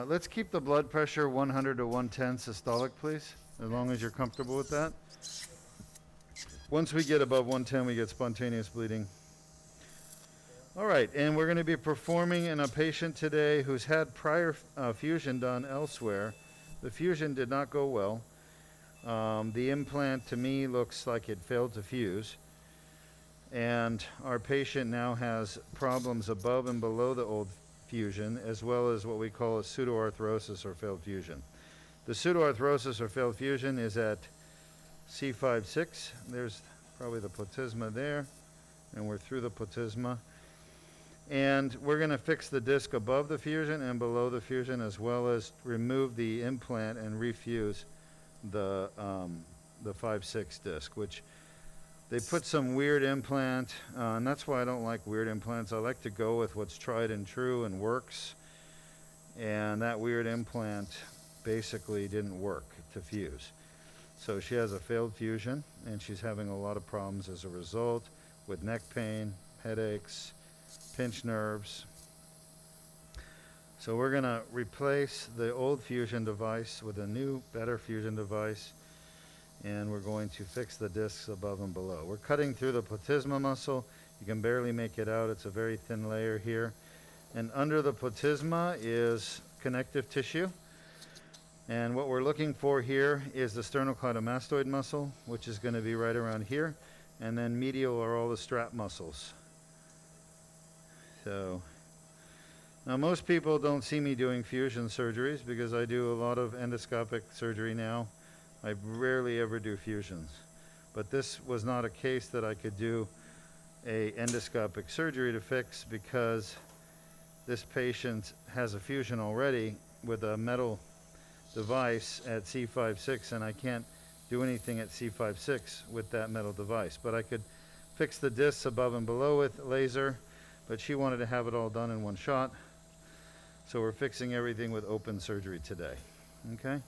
Let's keep the blood pressure 100 to 110 systolic, please, as long as you're comfortable with that. Once we get above 110, we get spontaneous bleeding. All right, and we're going to be performing in a patient today who's had prior fusion done elsewhere. The fusion did not go well. The implant, to me, looks like it failed to fuse. And our patient now has problems above and below the old fusion, as well as what we call a pseudoarthrosis or failed fusion. The pseudoarthrosis or failed fusion is at C5-6. There's probably the platysma there, and we're through the platysma. And we're going to fix the disc above the fusion and below the fusion, as well as remove the implant and refuse the 5-6 disc, which they put some weird implant, and that's why I don't like weird implants. I like to go with what's tried and true and works. And that weird implant basically didn't work to fuse. So she has a failed fusion, and she's having a lot of problems as a result with neck pain, headaches, pinched nerves. So we're going to replace the old fusion device with a new, better fusion device, and we're going to fix the discs above and below. We're cutting through the platysma muscle. You can barely make it out. It's a very thin layer here. And under the platysma is connective tissue. And what we're looking for here is the sternocleidomastoid muscle, which is going to be right around here. And then medial are all the strap muscles. So now most people don't see me doing fusion surgeries because I do a lot of endoscopic surgery now. I rarely ever do fusions. But this was not a case that I could do a endoscopic surgery to fix because this patient has a fusion already with a metal device at C5-6, and I can't do anything at C5-6 with that metal device. But I could fix the discs above and below with laser, but she wanted to have it all done in one shot. So we're fixing everything with open surgery today. Okay?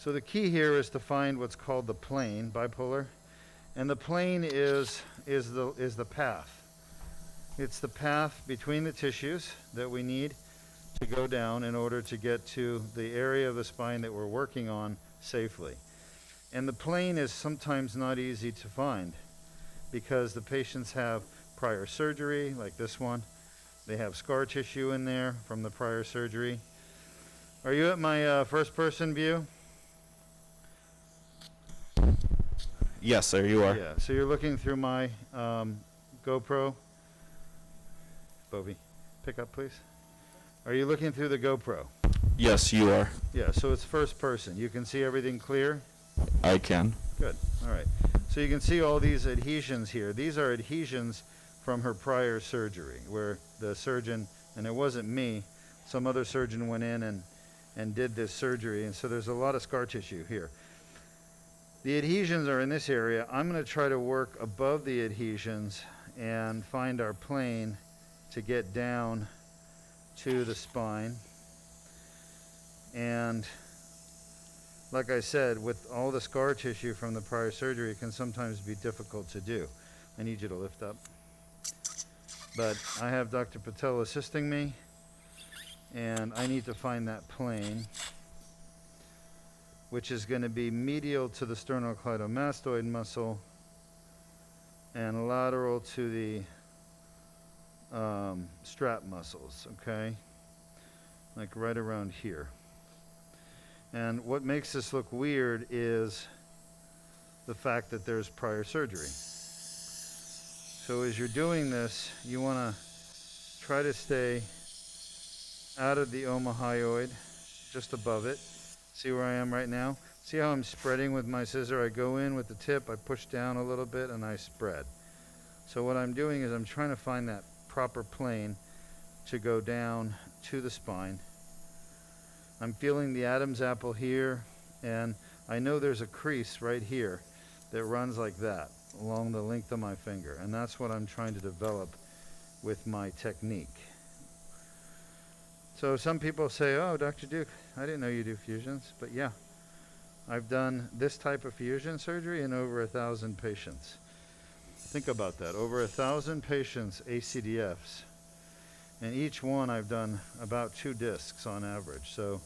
So the key here is to find what's called the plane, bipolar. And the plane is the path. It's the path between the tissues that we need to go down in order to get to the area of the spine that we're working on safely. And the plane is sometimes not easy to find because the patients have prior surgery, like this one. They have scar tissue in there from the prior surgery. Are you at my first person view? Yes, sir, you are. Yeah, so you're looking through my GoPro. Bovie, pick up, please. Are you looking through the GoPro? Yes, you are. Yeah, so it's first person. You can see everything clear? I can. Good, all right. So you can see all these adhesions here. These are adhesions from her prior surgery where the surgeon, and it wasn't me, some other surgeon went in and did this surgery, and so there's a lot of scar tissue here. The adhesions are in this area. I'm going to try to work above the adhesions and find our plane to get down to the spine. And like I said, with all the scar tissue from the prior surgery, it can sometimes be difficult to do. I need you to lift up. But I have Dr. Patel assisting me, and I need to find that plane, which is going to be medial to the sternocleidomastoid muscle and lateral to the strap muscles, okay? Like right around here. And what makes this look weird is the fact that there's prior surgery. So as you're doing this, you want to try to stay out of the omohyoid, just above it. See where I am right now? See how I'm spreading with my scissor? I go in with the tip, I push down a little bit, and I spread. So what I'm doing is I'm trying to find that proper plane to go down to the spine. I'm feeling the Adam's apple here, and I know there's a crease right here that runs like that along the length of my finger, and that's what I'm trying to develop with my technique. So some people say, oh, Dr. Deuk, I didn't know you do fusions, but yeah, I've done this type of fusion surgery in over 1,000 patients. Think about that, over 1,000 patients, ACDFs, And each one I've done about 2 discs on average. So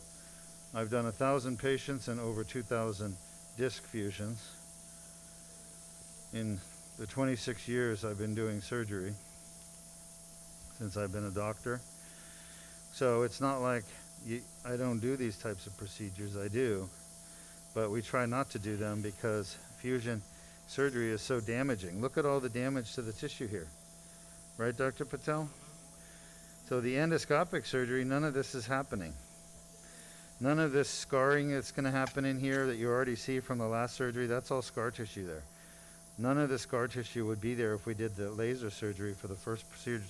I've done 1,000 patients and over 2,000 disc fusions in the 26 years I've been doing surgery, since I've been a doctor. So it's not like I don't do these types of procedures. I do, but we try not to do them because fusion surgery is so damaging. Look at all the damage to the tissue here. Right, Dr. Patel? So the endoscopic surgery, none of this is happening. None of this scarring that's going to happen in here that you already see from the last surgery, that's all scar tissue there. None of the scar tissue would be there if we did the laser surgery for the first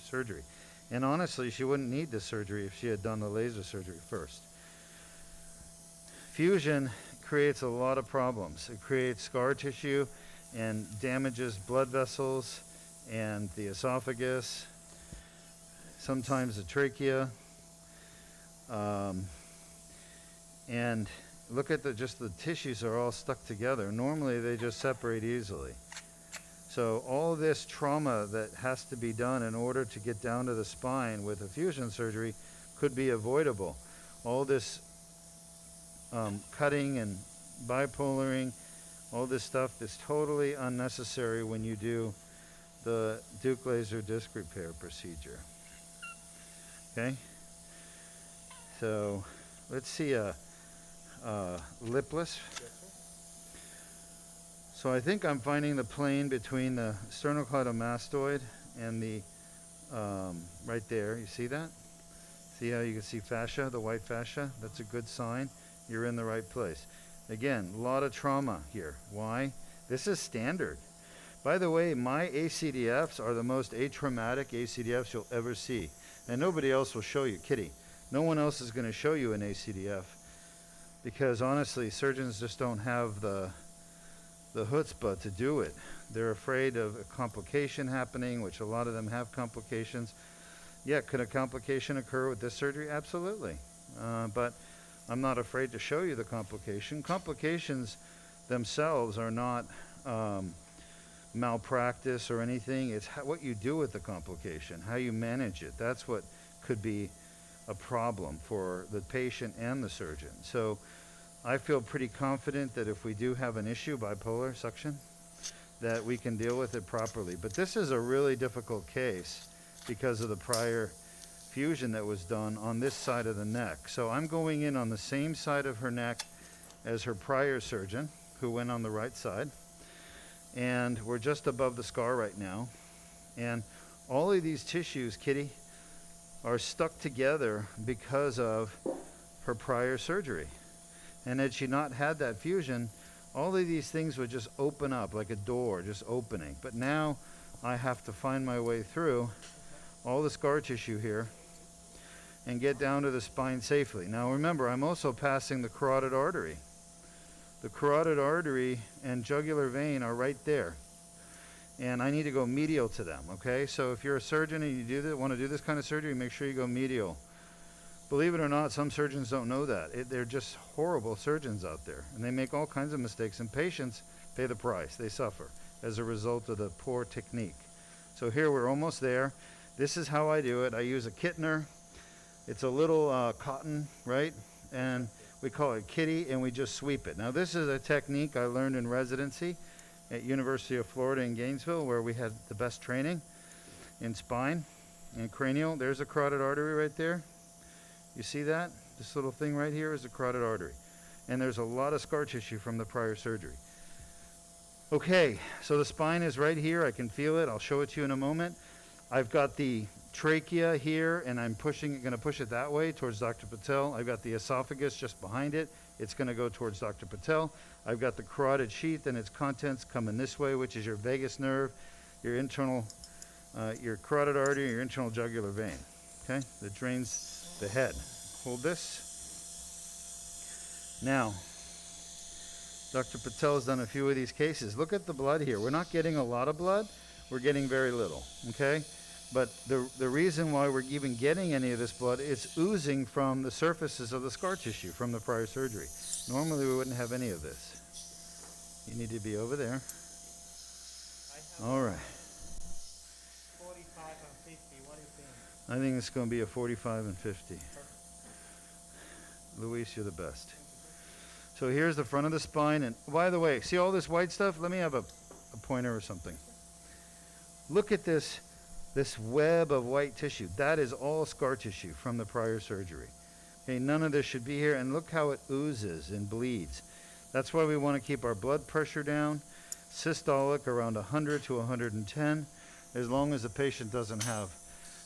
surgery. And honestly, she wouldn't need this surgery if she had done the laser surgery first. Fusion creates a lot of problems. It creates scar tissue and damages blood vessels and the esophagus, sometimes the trachea. And look at just the tissues are all stuck together. Normally they just separate easily. So all this trauma that has to be done in order to get down to the spine with a fusion surgery could be avoidable. All this cutting and bipolaring, all this stuff is totally unnecessary when you do the Deuk Laser Disc Repair procedure. Okay? So let's see a lipless. So I think I'm finding the plane between the sternocleidomastoid and the, right there, you see that? See how you can see fascia, the white fascia? That's a good sign. You're in the right place. Again, a lot of trauma here. Why? This is standard. By the way, my ACDFs are the most atraumatic ACDFs you'll ever see. And nobody else will show you, Kitty. No one else is going to show you an ACDF because honestly, surgeons just don't have the chutzpah to do it. They're afraid of a complication happening, which a lot of them have complications. Yeah, could a complication occur with this surgery? Absolutely. But I'm not afraid to show you the complication. Complications themselves are not malpractice or anything. It's what you do with the complication, how you manage it. That's what could be a problem for the patient and the surgeon. So I feel pretty confident that if we do have an issue, bipolar suction, that we can deal with it properly. But this is a really difficult case because of the prior fusion that was done on this side of the neck. So I'm going in on the same side of her neck as her prior surgeon, who went on the right side. And we're just above the scar right now. And all of these tissues, Kitty, are stuck together because of her prior surgery. And had she not had that fusion, all of these things would just open up like a door, just opening. But now I have to find my way through all the scar tissue here and get down to the spine safely. Now remember, I'm also passing the carotid artery. The carotid artery and jugular vein are right there. And I need to go medial to them, okay? So if you're a surgeon and you want to do this kind of surgery, make sure you go medial. Believe it or not, some surgeons don't know that. They're just horrible surgeons out there. And they make all kinds of mistakes. And patients pay the price. They suffer as a result of the poor technique. So here we're almost there. This is how I do it. I use a Kittner. It's a little cotton, right? And we call it kitty, and we just sweep it. Now this is a technique I learned in residency at University of Florida in Gainesville, where we had the best training in spine and cranial. There's a carotid artery right there. You see that? This little thing right here is a carotid artery. And there's a lot of scar tissue from the prior surgery. Okay, so the spine is right here. I can feel it. I'll show it to you in a moment. I've got the trachea here, and I'm going to push it that way towards Dr. Patel. I've got the esophagus just behind it. It's going to go towards Dr. Patel. I've got the carotid sheath and its contents coming this way, which is your vagus nerve, your internal, your carotid artery, your internal jugular vein, okay, that drains the head. Hold this. Now, Dr. Patel has done a few of these cases. Look at the blood here. We're not getting a lot of blood. We're getting very little, okay? But the reason why we're even getting any of this blood is oozing from the surfaces of the scar tissue from the prior surgery. Normally we wouldn't have any of this. You need to be over there. All right. 45 and 50, what do you think? I think it's going to be a 45 and 50. Luis, you're the best. So here's the front of the spine. And by the way, see all this white stuff? Let me have a pointer or something. Look at this web of white tissue. That is all scar tissue from the prior surgery. Okay, none of this should be here. And look how it oozes and bleeds. That's why we want to keep our blood pressure down. Systolic around 100 to 110, as long as the patient doesn't have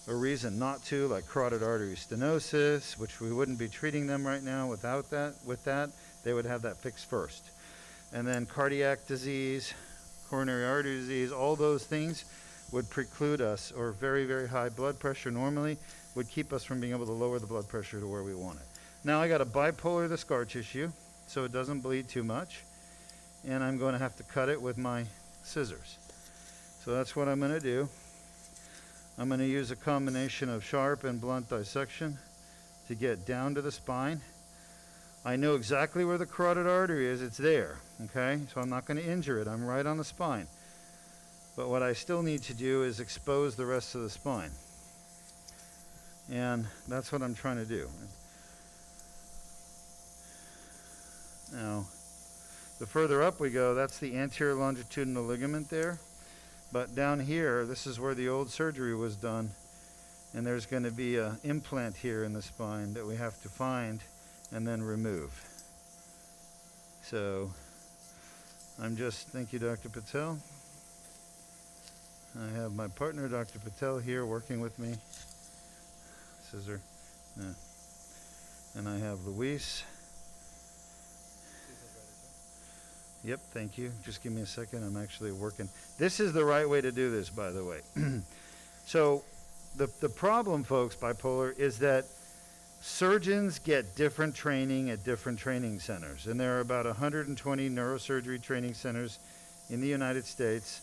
a reason not to, like carotid artery stenosis, which we wouldn't be treating them right now without that. With that, they would have that fixed first. And then cardiac disease, coronary artery disease, all those things would preclude us, or very, very high blood pressure normally would keep us from being able to lower the blood pressure to where we want it. Now I got to bipolar the scar tissue so it doesn't bleed too much. And I'm going to have to cut it with my scissors. So that's what I'm going to do. I'm going to use a combination of sharp and blunt dissection to get down to the spine. I know exactly where the carotid artery is. It's there, okay? So I'm not going to injure it. I'm right on the spine. But what I still need to do is expose the rest of the spine. And that's what I'm trying to do. Now, the further up we go, that's the anterior longitudinal ligament there. But down here, this is where the old surgery was done. And there's going to be an implant here in the spine that we have to find and then remove. So, thank you, Dr. Patel. I have my partner, Dr. Patel, here working with me. Scissor. Yeah. And I have Luis. Yep, thank you. Just give me a second. I'm actually working. This is the right way to do this, by the way. So the problem, folks, bipolar, is that surgeons get different training at different training centers. And there are about 120 neurosurgery training centers in the United States.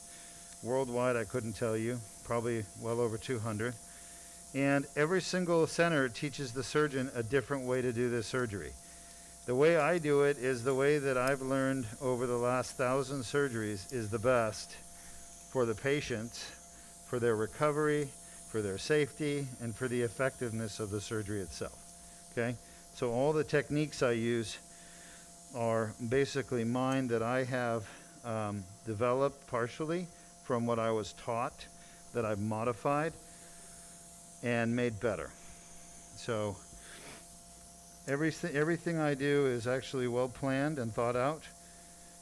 Worldwide, I couldn't tell you. Probably well over 200. And every single center teaches the surgeon a different way to do this surgery. The way I do it is the way that I've learned over the last 1,000 surgeries is the best for the patient, for their recovery, for their safety, and for the effectiveness of the surgery itself. Okay? So all the techniques I use are basically mine that I have developed partially from what I was taught, that I've modified and made better. So everything I do is actually well planned and thought out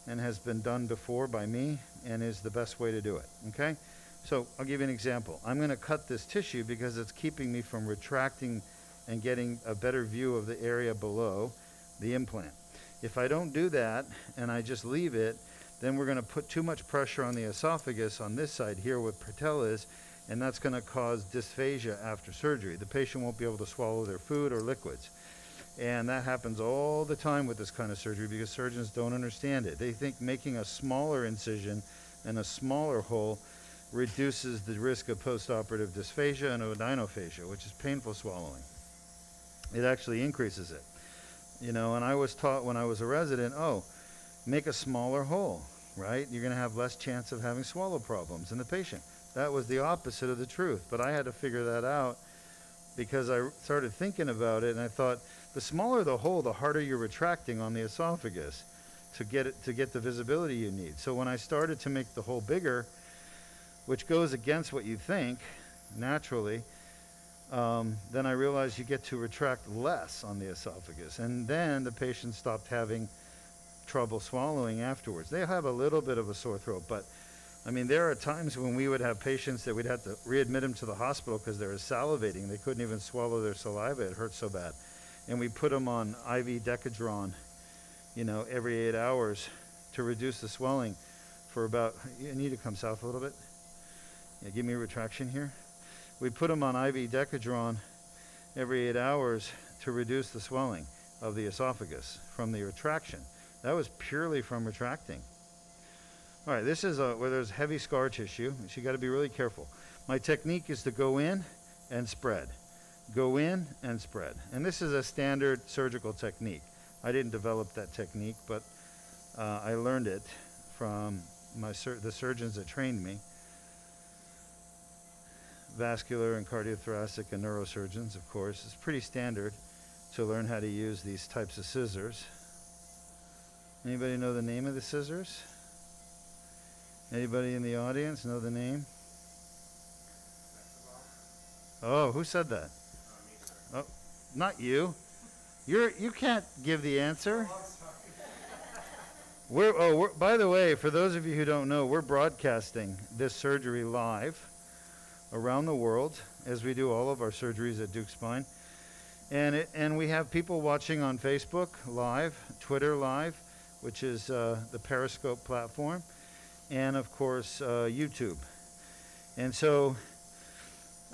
and has been done before by me and is the best way to do it, okay? So I'll give you an example. I'm going to cut this tissue because it's keeping me from retracting and getting a better view of the area below the implant. If I don't do that and I just leave it, then we're going to put too much pressure on the esophagus on this side here where patella is, and that's going to cause dysphagia after surgery. The patient won't be able to swallow their food or liquids. And that happens all the time with this kind of surgery because surgeons don't understand it. They think making a smaller incision and a smaller hole reduces the risk of postoperative dysphagia and odynophagia, which is painful swallowing. It actually increases it. You know, and I was taught when I was a resident, make a smaller hole, right? You're going to have less chance of having swallow problems in the patient. That was the opposite of the truth, but I had to figure that out because I started thinking about it, and I thought, the smaller the hole, the harder you're retracting on the esophagus to get the visibility you need. So when I started to make the hole bigger, which goes against what you think naturally, then I realized you get to retract less on the esophagus. And then the patient stopped having trouble swallowing afterwards. They have a little bit of a sore throat, but I mean, there are times when we would have patients that we'd have to readmit them to the hospital because they were salivating. They couldn't even swallow their saliva. It hurt so bad. And we put them on IV Decadron, every 8 hours to reduce the swelling for about, you need to come south a little bit. Yeah, give me a retraction here. We put them on IV Decadron every 8 hours to reduce the swelling of the esophagus from the retraction. That was purely from retracting. All right, this is where there's heavy scar tissue, so you got to be really careful. My technique is to go in and spread. Go in and spread. And this is a standard surgical technique. I didn't develop that technique, but I learned it from the surgeons that trained me. vascular and cardiothoracic and neurosurgeons, of course. It's pretty standard to learn how to use these types of scissors. Anybody know the name of the scissors? Anybody in the audience know the name? Oh, who said that? Oh, not you. You can't give the answer. By the way, for those of you who don't know, we're broadcasting this surgery live around the world, as we do all of our surgeries at Deuk Spine. And we have people watching on Facebook live, Twitter live, which is the Periscope platform, and of course YouTube. And so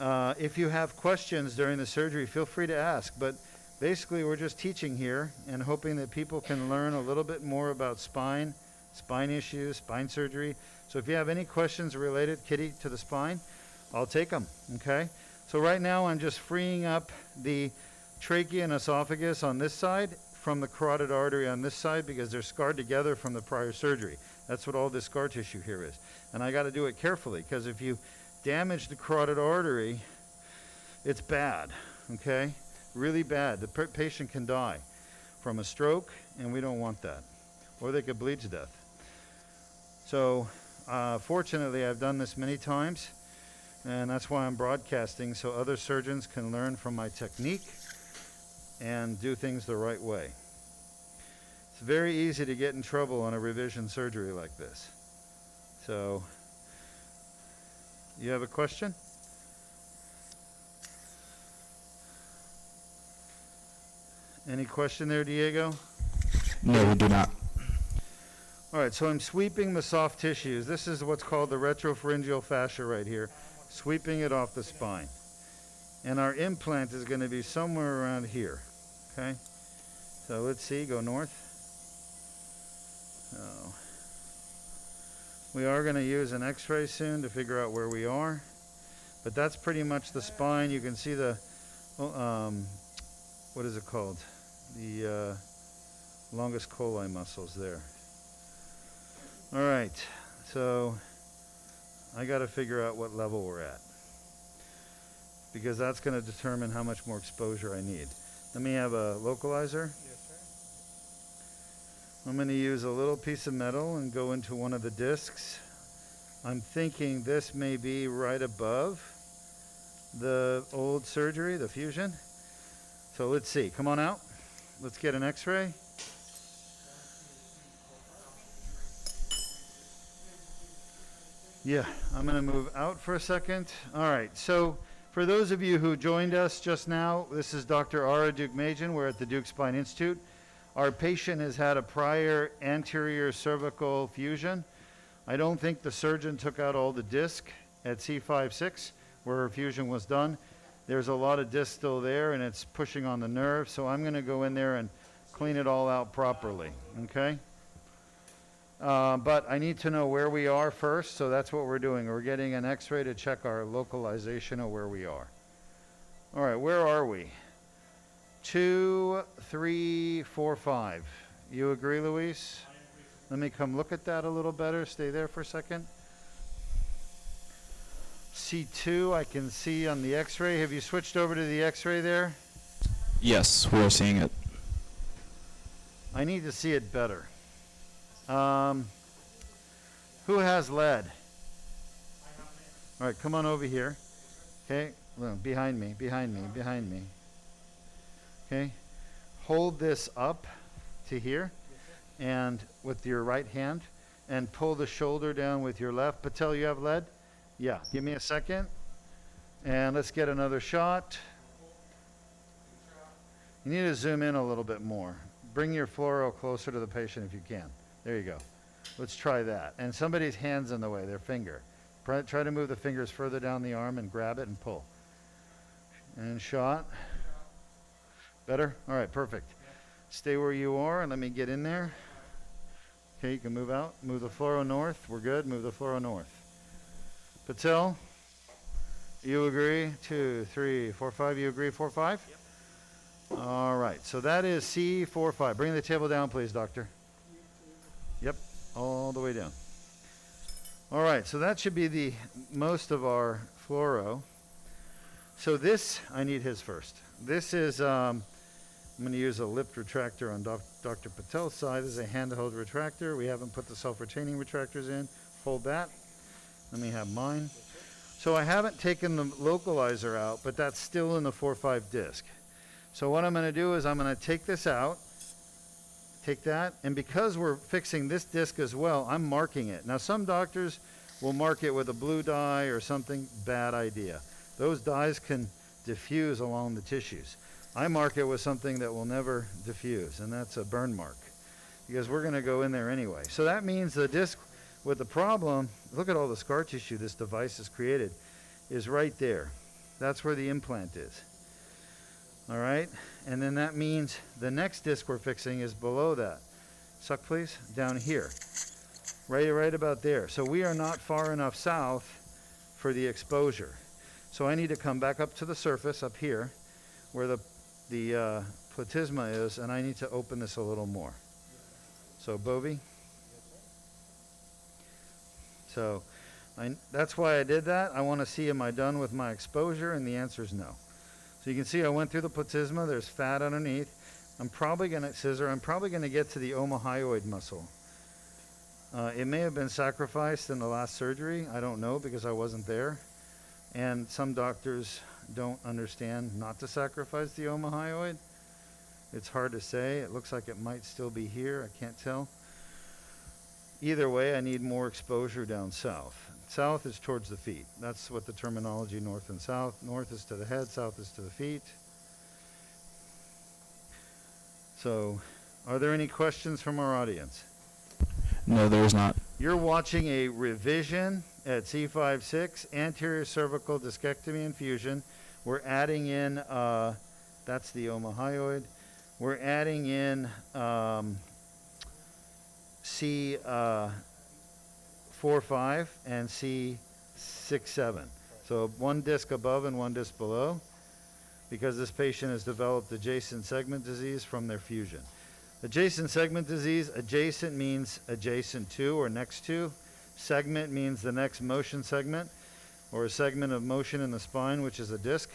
if you have questions during the surgery, feel free to ask. But basically, we're just teaching here and hoping that people can learn a little bit more about spine issues, spine surgery. So if you have any questions related, Kitty, to the spine, I'll take them, okay? So right now, I'm just freeing up the trachea and esophagus on this side from the carotid artery on this side because they're scarred together from the prior surgery. That's what all this scar tissue here is. And I got to do it carefully because if you damage the carotid artery, it's bad, okay? Really bad. The patient can die from a stroke, and we don't want that. Or they could bleed to death. So fortunately, I've done this many times, and that's why I'm broadcasting, so other surgeons can learn from my technique and do things the right way. It's very easy to get in trouble on a revision surgery like this. So, you have a question? Any question there, Diego? No, we do not. All right, so I'm sweeping the soft tissues. This is what's called the retropharyngeal fascia right here, sweeping it off the spine. And our implant is going to be somewhere around here, okay? So let's see, go north. So we are going to use an x-ray soon to figure out where we are. But that's pretty much the spine. You can see the, what is it called? The longus colli muscles there. All right, so I got to figure out what level we're at because that's going to determine how much more exposure I need. Let me have a localizer. Yes, sir. I'm going to use a little piece of metal and go into one of the discs. I'm thinking this may be right above the old surgery, the fusion. So let's see. Come on out. Let's get an x-ray. Yeah, I'm going to move out for a second. All right, so for those of you who joined us just now, this is Dr. Ara Deukmajian. We're at the Deuk Spine Institute. Our patient has had a prior anterior cervical fusion. I don't think the surgeon took out all the disc at C5-6 where her fusion was done. There's a lot of disc still there and it's pushing on the nerve, so I'm going to go in there and clean it all out properly, okay? But I need to know where we are first, so that's what we're doing. We're getting an x-ray to check our localization of where we are. All right, where are we? 2, 3, 4, 5. You agree, Luis? Let me come look at that a little better. Stay there for a second. C2, I can see on the x-ray. Have you switched over to the x-ray there? Yes, we're seeing it. I need to see it better. Who has lead? All right, come on over here. Okay, behind me, behind me, behind me. Okay, hold this up to here, and with your right hand, and pull the shoulder down with your left. Patel, you have lead? Yeah, give me a second. And let's get another shot. You need to zoom in a little bit more. Bring your fluoro closer to the patient if you can. There you go. Let's try that. And somebody's hand's in the way, their finger. Try to move the fingers further down the arm and grab it and pull. And shot. Better? All right, perfect. Stay where you are and let me get in there. Okay, you can move out. Move the fluoro north. We're good. Move the fluoro north. Patel, you agree? 2, 3, 4, 5. You agree? 4, 5? Yep. All right. So that is C4, 5. Bring the table down, please, doctor. Yep. All the way down. All right. So that should be the most of our fluoro. So this, I need his first. This is, I'm going to use a lift retractor on Dr. Patel's side. This is a handheld retractor. We haven't put the self-retaining retractors in. Hold that. Let me have mine. So I haven't taken the localizer out, but that's still in the 4-5 disc. So what I'm going to do is I'm going to take this out, take that, and because we're fixing this disc as well, I'm marking it. Now some doctors will mark it with a blue dye or something. Bad idea. Those dyes can diffuse along the tissues. I mark it with something that will never diffuse, and that's a burn mark, because we're going to go in there anyway. So that means the disc with the problem, look at all the scar tissue this device has created, is right there. That's where the implant is. All right? And then that means the next disc we're fixing is below that. Suck, please. Down here. Right about there. So we are not far enough south for the exposure. So I need to come back up to the surface up here where the platysma is, and I need to open this a little more. So Bovie. So that's why I did that. I want to see, am I done with my exposure? And the answer is no. So you can see I went through the platysma. There's fat underneath. I'm probably going to get to the omohyoid muscle. It may have been sacrificed in the last surgery. I don't know, because I wasn't there. And some doctors don't understand not to sacrifice the omohyoid. It's hard to say. It looks like it might still be here. I can't tell. Either way, I need more exposure down south. South is towards the feet. That's what the terminology, north and south. North is to the head, south is to the feet. So, are there any questions from our audience? No, there is not. You're watching a revision at C5-6, anterior cervical discectomy and fusion. We're adding in, that's the omohyoid. We're adding in C4-5 and C6-7. So one disc above and one disc below, because this patient has developed adjacent segment disease from their fusion. Adjacent segment disease, adjacent means adjacent to or next to. Segment means the next motion segment, or a segment of motion in the spine, which is a disc.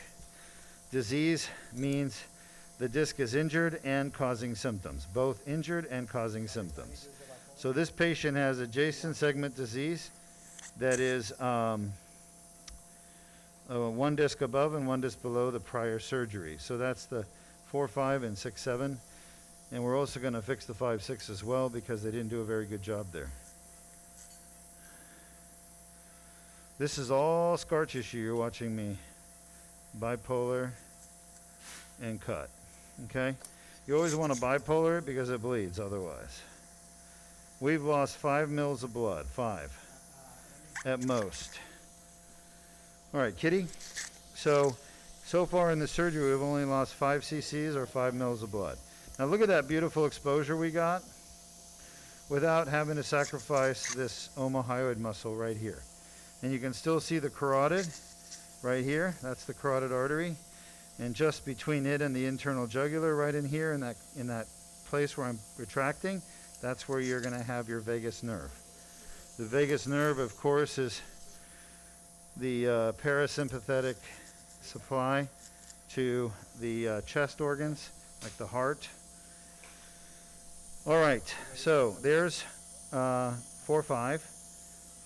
Disease means the disc is injured and causing symptoms, both injured and causing symptoms. So this patient has adjacent segment disease that is one disc above and one disc below the prior surgery. So that's the 4-5 and 6-7. And we're also going to fix the 5-6 as well, because they didn't do a very good job there. This is all scar tissue. You're watching me bipolar and cut. Okay? You always want to bipolar it because it bleeds otherwise. We've lost 5 mils of blood. 5 at most. All right, Kitty. So far in the surgery, we've only lost 5 cc's or 5 mils of blood. Now look at that beautiful exposure we got without having to sacrifice this omohyoid muscle right here. And you can still see the carotid right here. That's the carotid artery. And just between it and the internal jugular, right in here, in that place where I'm retracting, that's where you're going to have your vagus nerve. The vagus nerve, of course, is the parasympathetic supply to the chest organs, like the heart. All right, so there's 4-5,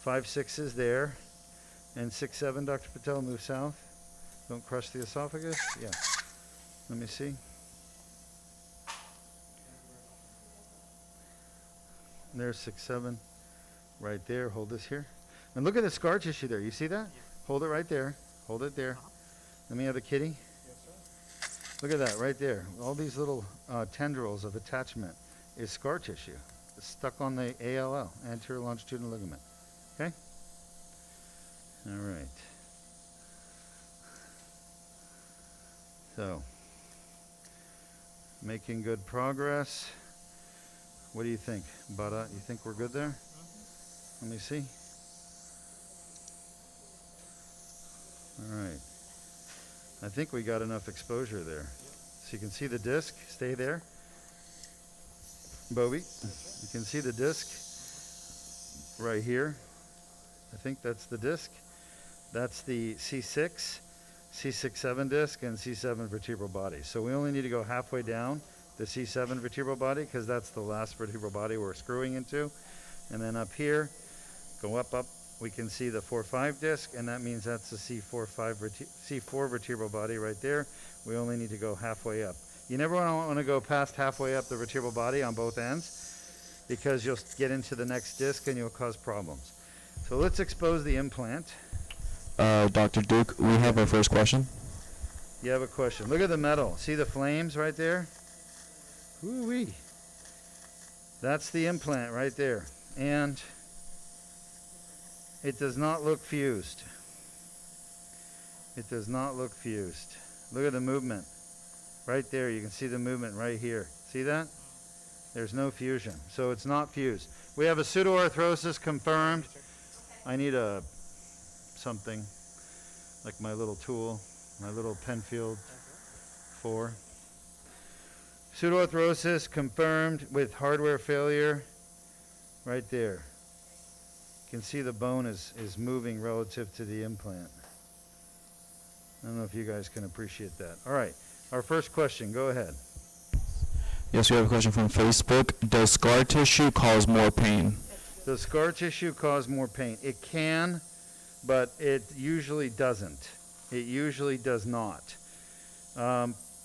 5-6 is there, and 6-7, Dr. Patel, move south. Don't crush the esophagus. Yeah, let me see. There's 6-7 right there. Hold this here. And look at the scar tissue there. You see that? Yeah. Hold it right there. Hold it there. Let me have the kitty. Yes, sir. Look at that right there. All these little tendrils of attachment is scar tissue. It's stuck on the ALL, anterior longitudinal ligament. Okay? All right. So, making good progress. What do you think, Bada? You think we're good there? Let me see. All right. I think we got enough exposure there. So you can see the disc. Stay there. Bobby, you can see the disc right here. I think that's the disc. That's the C6. C6-7 disc and C7 vertebral body. So we only need to go halfway down the C7 vertebral body because that's the last vertebral body we're screwing into. And then up here, go up, we can see the 4-5 disc, and that means that's the C4 vertebral body right there. We only need to go halfway up. You never want to go past halfway up the vertebral body on both ends because you'll get into the next disc and you'll cause problems. So let's expose the implant. Dr. Duke, we have our first question. You have a question. Look at the metal. See the flames right there? Woo-wee. That's the implant right there. And it does not look fused. It does not look fused. Look at the movement. Right there, you can see the movement right here. See that? There's no fusion. So it's not fused. We have a pseudoarthrosis confirmed. I need something like my little tool, my little Penfield 4. Pseudoarthrosis confirmed with hardware failure right there. You can see the bone is moving relative to the implant. I don't know if you guys can appreciate that. All right, our first question, go ahead. Yes, we have a question from Facebook. Does scar tissue cause more pain? Does scar tissue cause more pain? It can, but it usually doesn't. It usually does not.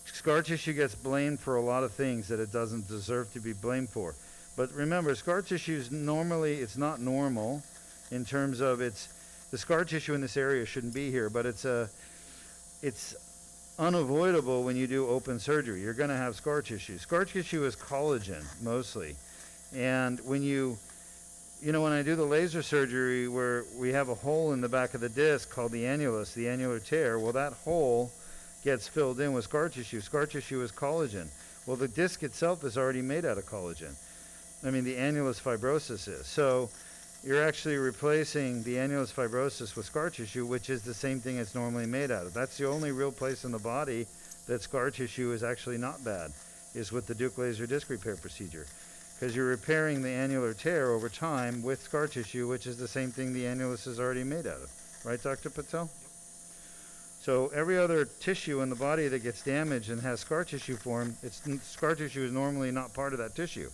Scar tissue gets blamed for a lot of things that it doesn't deserve to be blamed for. But remember, scar tissue is normally, it's not normal in terms of the scar tissue in this area shouldn't be here, but it's unavoidable when you do open surgery. You're going to have scar tissue. Scar tissue is collagen mostly. And when when I do the laser surgery where we have a hole in the back of the disc called the annulus, the annular tear, well, that hole gets filled in with scar tissue. Scar tissue is collagen. Well, the disc itself is already made out of collagen. I mean, the annulus fibrosus is. So you're actually replacing the annulus fibrosus with scar tissue, which is the same thing it's normally made out of. That's the only real place in the body that scar tissue is actually not bad, is with the Deuk Laser Disc Repair procedure. Because you're repairing the annular tear over time with scar tissue, which is the same thing the annulus is already made out of. Right, Dr. Patel? So every other tissue in the body that gets damaged and has scar tissue formed, scar tissue is normally not part of that tissue.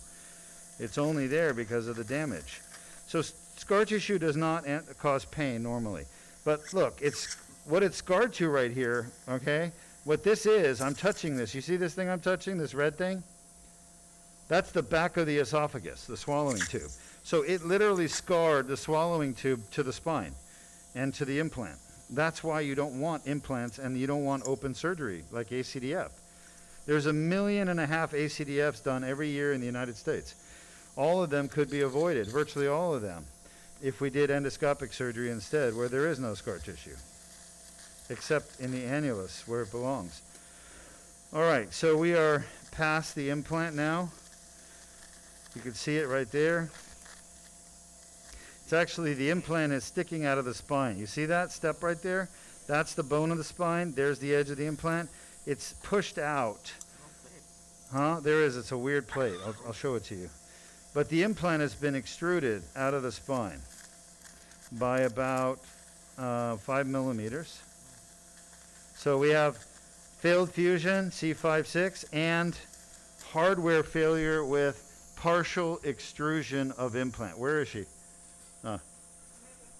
It's only there because of the damage. So scar tissue does not cause pain normally. But look, what it's scarred to right here, okay? What this is, I'm touching this. You see this thing I'm touching, this red thing? That's the back of the esophagus, the swallowing tube. So it literally scarred the swallowing tube to the spine and to the implant. That's why you don't want implants and you don't want open surgery like ACDF. There's 1.5 million ACDFs done every year in the United States. All of them could be avoided, virtually all of them, if we did endoscopic surgery instead, where there is no scar tissue, except in the annulus where it belongs. All right, so we are past the implant now. You can see it right there. It's actually, the implant is sticking out of the spine. You see that step right there? That's the bone of the spine. There's the edge of the implant. It's pushed out. Huh? There is. It's a weird plate. I'll show it to you. But the implant has been extruded out of the spine by about 5 millimeters. So we have failed fusion, C5-6, and hardware failure with partial extrusion of implant. Where is she?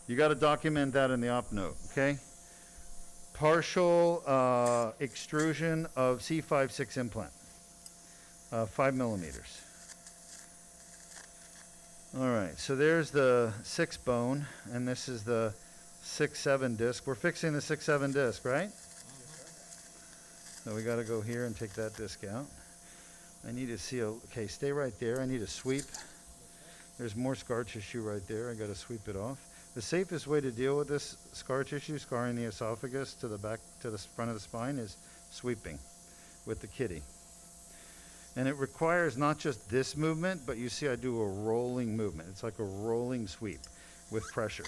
You got to document that in the op note, okay? Partial extrusion of C5-6 implant, 5 millimeters. All right, so there's the 6 bone, and this is the 6-7 disc. We're fixing the 6-7 disc, right? So we got to go here and take that disc out. I need to see okay, stay right there. I need a sweep. There's more scar tissue right there. I got to sweep it off. The safest way to deal with this scar tissue, scarring the esophagus to the back, to the front of the spine, is sweeping with the kitty. And it requires not just this movement, but you see I do a rolling movement. It's like a rolling sweep with pressure.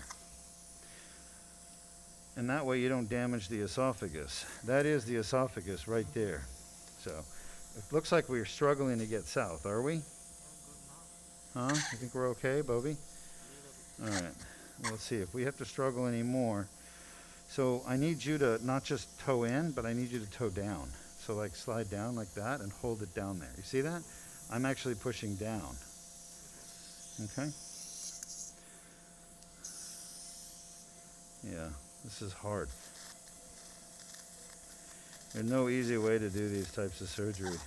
And that way you don't damage the esophagus. That is the esophagus right there. So it looks like we're struggling to get south, are we? Huh? You think we're okay, Bobby? All right. Well, let's see if we have to struggle anymore. So I need you to not just toe in, but I need you to toe down. So like slide down like that and hold it down there. You see that? I'm actually pushing down. Okay? Yeah, this is hard. There's no easy way to do these types of surgery.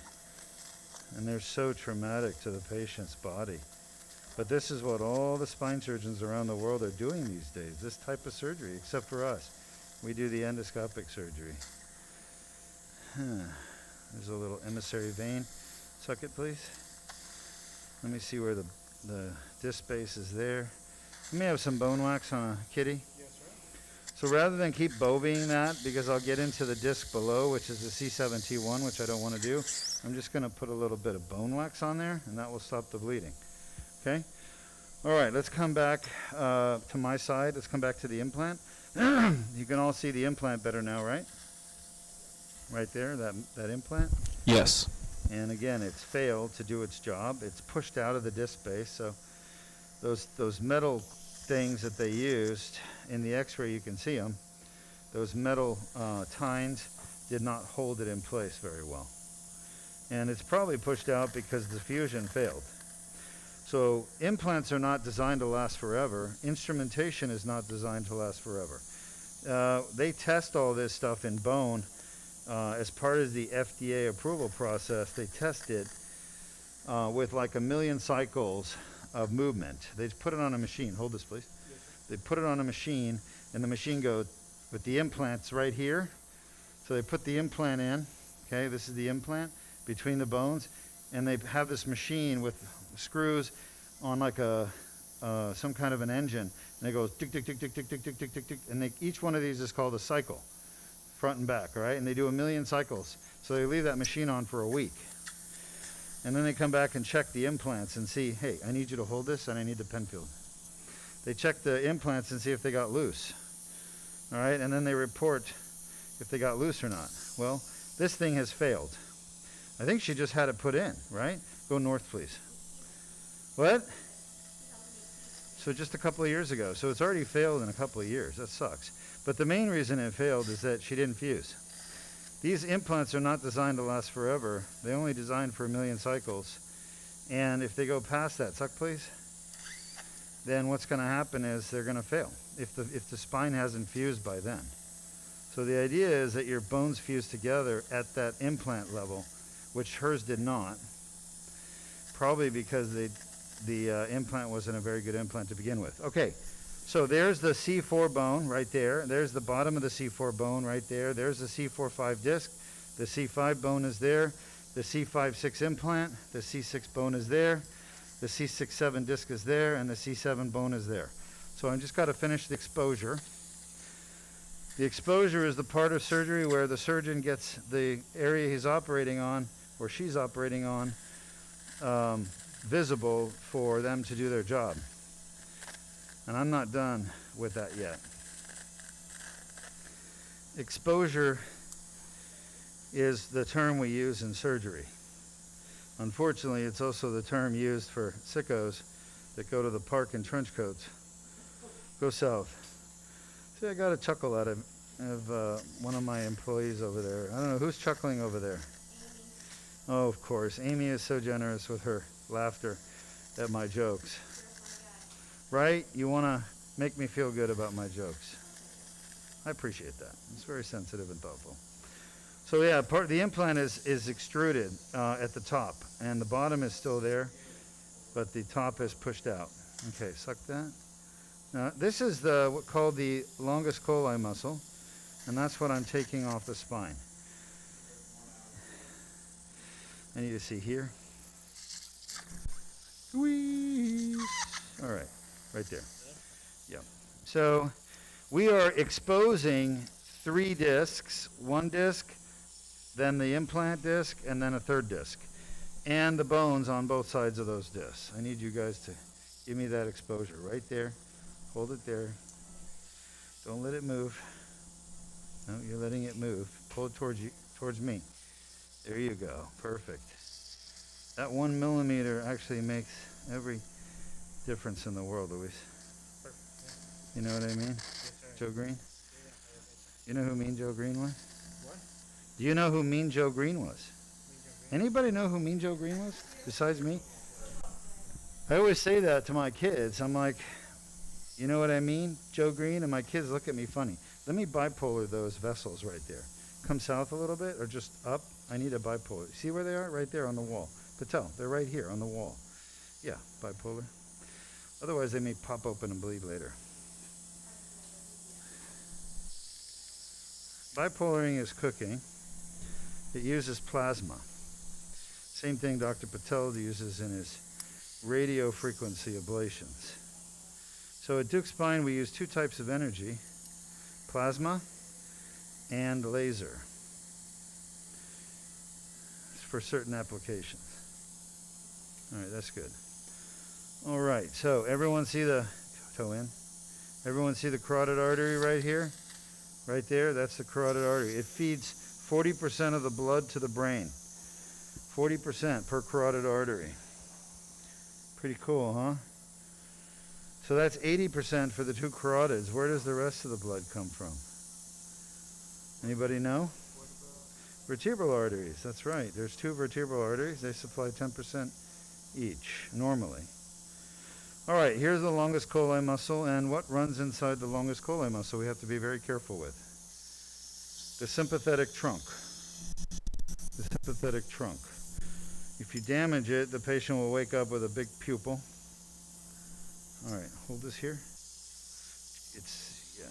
And they're so traumatic to the patient's body. But this is what all the spine surgeons around the world are doing these days, this type of surgery, except for us. We do the endoscopic surgery. There's a little emissary vein. Suck it, please. Let me see where the disc space is there. You may have some bone wax on a kitty. Yes, sir. So rather than keep boving that, because I'll get into the disc below, which is the C7T1, which I don't want to do, I'm just going to put a little bit of bone wax on there, and that will stop the bleeding. Okay? All right, let's come back to my side. Let's come back to the implant. You can all see the implant better now, right? Right there, that implant. Yes. And again, it's failed to do its job. It's pushed out of the disc space. So those metal things that they used in the x-ray, you can see them. Those metal tines did not hold it in place very well. And it's probably pushed out because the fusion failed. So implants are not designed to last forever. Instrumentation is not designed to last forever. They test all this stuff in bone as part of the FDA approval process. They test it with like 1 million cycles of movement. They put it on a machine. Hold this, please. Yes, sir. They put it on a machine, and the machine goes with the implants right here. So they put the implant in. Okay, this is the implant between the bones, and they have this machine with screws on like some kind of an engine, and it goes tick tick tick tick tick tick tick tick tick tick, and each one of these is called a cycle, front and back, all right? And they do 1 million cycles. So they leave that machine on for a week, and then they come back and check the implants and see, hey, I need you to hold this, and I need the pen field. They check the implants and see if they got loose, all right? And then they report if they got loose or not. Well, this thing has failed. I think she just had it put in, right? Go north, please. What? So just a couple of years ago. So it's already failed in a couple of years. That sucks. But the main reason it failed is that she didn't fuse. These implants are not designed to last forever. They're only designed for 1 million cycles. And if they go past that, suck please, then what's going to happen is they're going to fail if the spine hasn't fused by then. So the idea is that your bones fuse together at that implant level, which hers did not, probably because the implant wasn't a very good implant to begin with. Okay, so there's the C4 bone right there. There's the bottom of the C4 bone right there. There's the C4-5 disc. The C5 bone is there. The C5-6 implant. The C6 bone is there. The C6-7 disc is there, and the C7 bone is there. So I just got to finish the exposure. The exposure is the part of surgery where the surgeon gets the area he's operating on, or she's operating on, visible for them to do their job. And I'm not done with that yet. Exposure is the term we use in surgery. Unfortunately, it's also the term used for sickos that go to the park in trench coats. Go south. See, I got a chuckle out of one of my employees over there. I don't know, who's chuckling over there? Oh, of course. Amy is so generous with her laughter at my jokes. Right? You want to make me feel good about my jokes. I appreciate that. It's very sensitive and thoughtful. So yeah, the implant is extruded at the top, and the bottom is still there, but the top is pushed out. Okay, suck that. Now, this is what's called the longus colli muscle, and that's what I'm taking off the spine. I need to see here. Whee! All right, right there. Yeah. So we are exposing 3 discs, 1 disc, then the implant disc, and then a 3rd disc, and the bones on both sides of those discs. I need you guys to give me that exposure right there. Hold it there. Don't let it move. No, you're letting it move. Pull it towards you, towards me. There you go. Perfect. That 1 millimeter actually makes every difference in the world, Luis. Perfect. You know what I mean? Yes, sir. Joe Green? You know who Mean Joe Green was? What? Do you know who Mean Joe Green was? Anybody know who Mean Joe Green was besides me? I always say that to my kids. I'm like, you know what I mean, Joe Green? And my kids look at me funny. Let me bipolar those vessels right there. Come south a little bit or just up. I need a bipolar. See where they are? Right there on the wall. Patel, they're right here on the wall. Yeah, bipolar. Otherwise, they may pop open and bleed later. Bipolaring is cooking. It uses plasma. Same thing Dr. Patel uses in his radio frequency ablations. So at Duke Spine, we use two types of energy, plasma and laser, for certain applications. All right, that's good. All right, so everyone see the toe in? Everyone see the carotid artery right here? Right there, that's the carotid artery. It feeds 40% of the blood to the brain. 40% per carotid artery. Pretty cool, huh? So that's 80% for the two carotids. Where does the rest of the blood come from? Anybody know? Vertebral arteries, that's right. There's two vertebral arteries. They supply 10% each, normally. All right, here's the longus colli muscle, and what runs inside the longus colli muscle we have to be very careful with. The sympathetic trunk. The sympathetic trunk. If you damage it, the patient will wake up with a big pupil. All right, hold this here. Yeah.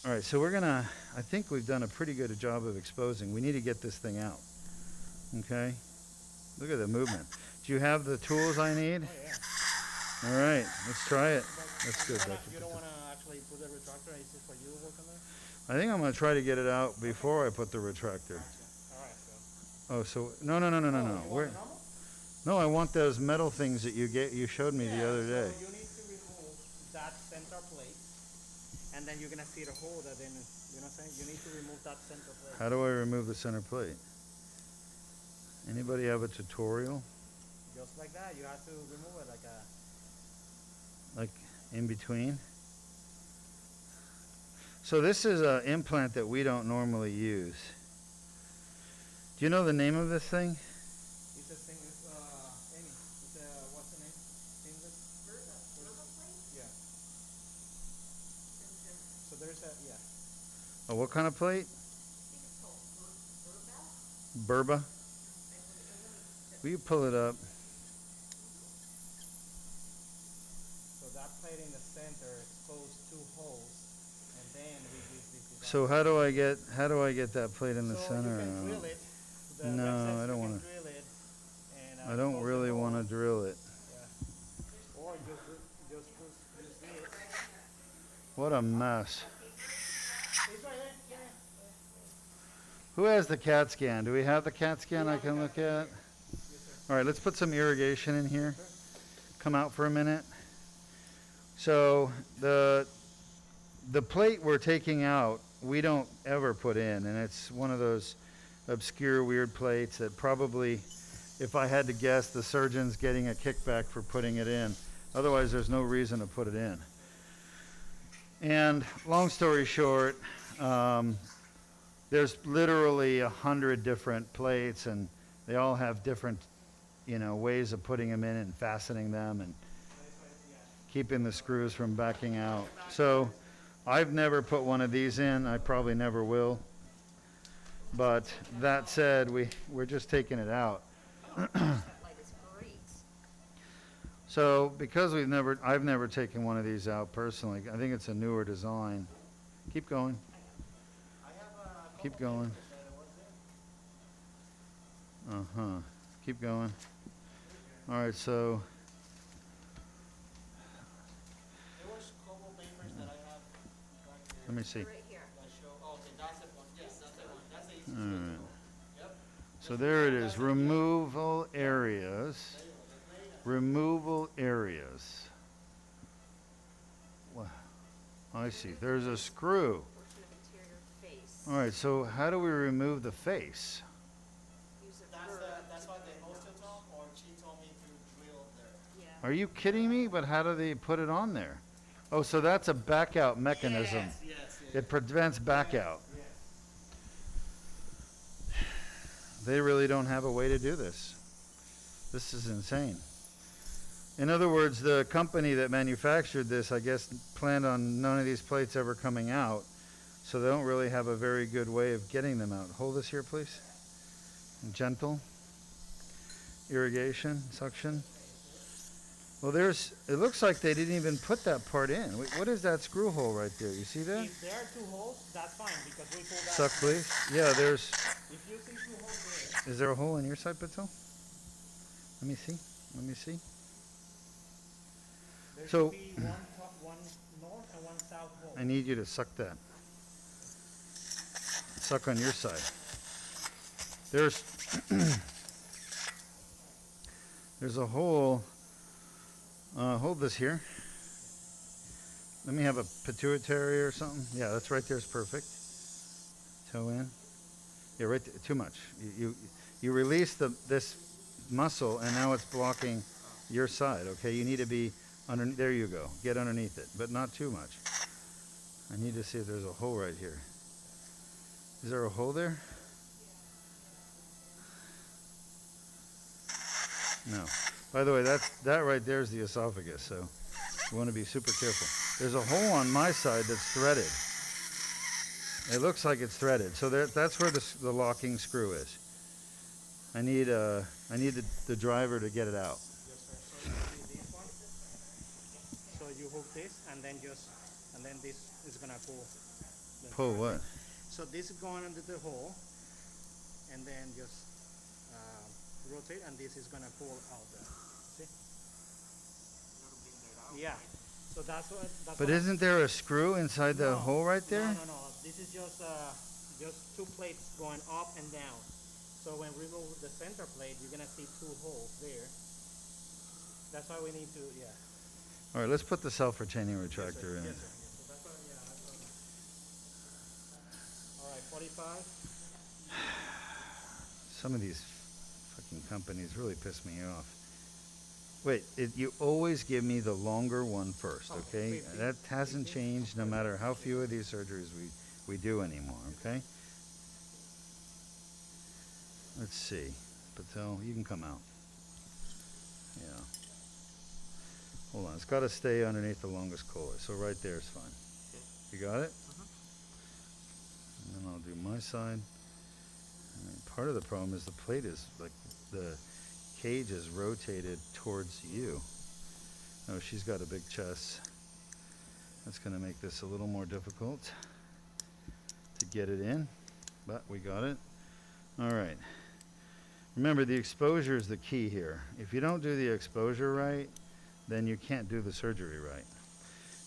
All right, so I think we've done a pretty good job of exposing. We need to get this thing out. Okay? Look at the movement. Do you have the tools I need? Oh, yeah. All right, let's try it. That's good, Dr. You don't want to actually put the retractor? Is this for you to work on there? I think I'm going to try to get it out before I put the retractor. All right, so. Oh, so no. Where? No, I want those metal things that you showed me the other day. So you need to remove that center plate, and then you're gonna see the hole that then, you know what I'm saying? You need to remove that center plate. How do I remove the center plate? Anybody have a tutorial? Just like that, you have to remove it Like in between? So this is an implant that we don't normally use. Do you know the name of this thing? It's a thing, Amy, it's what's the name? Seamless? Verba plate? Yeah. So there's yeah. Oh, what kind of plate? I think it's called Verba. Burba? Will you pull it up? So that plate in the center exposed two holes, and then we use this device. So how do I get that plate in the So center? you can drill it. The No, recess, I don't you wanna- can drill it, and, I don't close the really hole. want to drill it. Yeah. Or just use this. What a mess. It's right there. Yeah. Who has the CAT scan? Do we have the CAT scan I can look at? All right, let's put some irrigation in here. Come out for a minute. So the plate we're taking out, we don't ever put in, and it's one of those obscure, weird plates that probably, if I had to guess, the surgeon's getting a kickback for putting it in. Otherwise, there's no reason to put it in. And long story short, there's literally 100 different plates, and they all have different, ways of putting them in and fastening them and keeping the screws from backing out. So I've never put one of these in. I probably never will. But that said, we're just taking it out. That light is great. So because I've never taken one of these out personally. I think it's a newer design. Keep going. Keep going. Uh-huh. Keep going. All right, so There was couple papers that I have right here. let me see. Right here. That show. Oh, okay, that's the one. Yes, that's the one. That's the easy All to right. Yep. So there it is, removal areas. Removal areas. Wow. I see, there's a screw. Portion of interior face. All right, so how do we remove the face? Use a Verba. That's what the host told, or she told me to drill there. Yeah. Are you kidding me? But how do they put it on there? Oh, so that's a back out mechanism. Yes. It prevents back out. Yes. They really don't have a way to do this. This is insane. In other words, the company that manufactured this, I guess, planned on none of these plates ever coming out, so they don't really have a very good way of getting them out. Hold this here, please. Gentle. Irrigation, suction. Well, it looks like they didn't even put that part in. Wait, what is that screw hole right there? You see that? If there are two holes, that's fine because we pull that. Suck, please. Yeah, there's. If you see two holes there. Is there a hole in your side, Patel? Let me see. Let me see. There So- should be one one north and one south hole. I need you to suck that. Suck on your side. There's there's a hole. Hold this here. Let me have a pituitary or something. Yeah, that's right there is perfect. Toe in. Yeah, right there, too much. You release this muscle and now it's blocking your side. Okay, you need to be underneath. There you go. Get underneath it, but not too much. I need to see if there's a hole right here. Is there a hole there? No. By the way, that right there is the esophagus, so you want to be super careful. There's a hole on my side that's threaded. It looks like it's threaded, so that's where the locking screw is. I need the driver to get it out. Yes, sir. So you see this one. So you hook this and then this is gonna pull. the Pull what? So this is going under the hole, and then just rotate, and this is gonna pull out there. See? Yeah. So that's what. That's But what isn't there a screw inside the No, hole right there? No. This is just two plates going up and down. So when we remove the center plate, you're gonna see two holes there. That's why we need to, yeah. All right, let's put the self-retaining retractor in. Yes, sir. So that's what, yeah. That's what. All right, 45. Some of these fucking companies really piss me off. Wait, you always give me the longer one first, Oh, okay? 50. That hasn't changed no matter how few of these surgeries we do anymore, okay? Let's see. Patel, you can come out. Yeah. Hold on, it's got to stay underneath the longest collar, so right there is fine. You got it? And then I'll do my side. And part of the problem is the plate is, like, the cage is rotated towards you. Oh, she's got a big chest. That's going to make this a little more difficult to get it in, but we got it. All right. Remember, the exposure is the key here. If you don't do the exposure right, then you can't do the surgery right.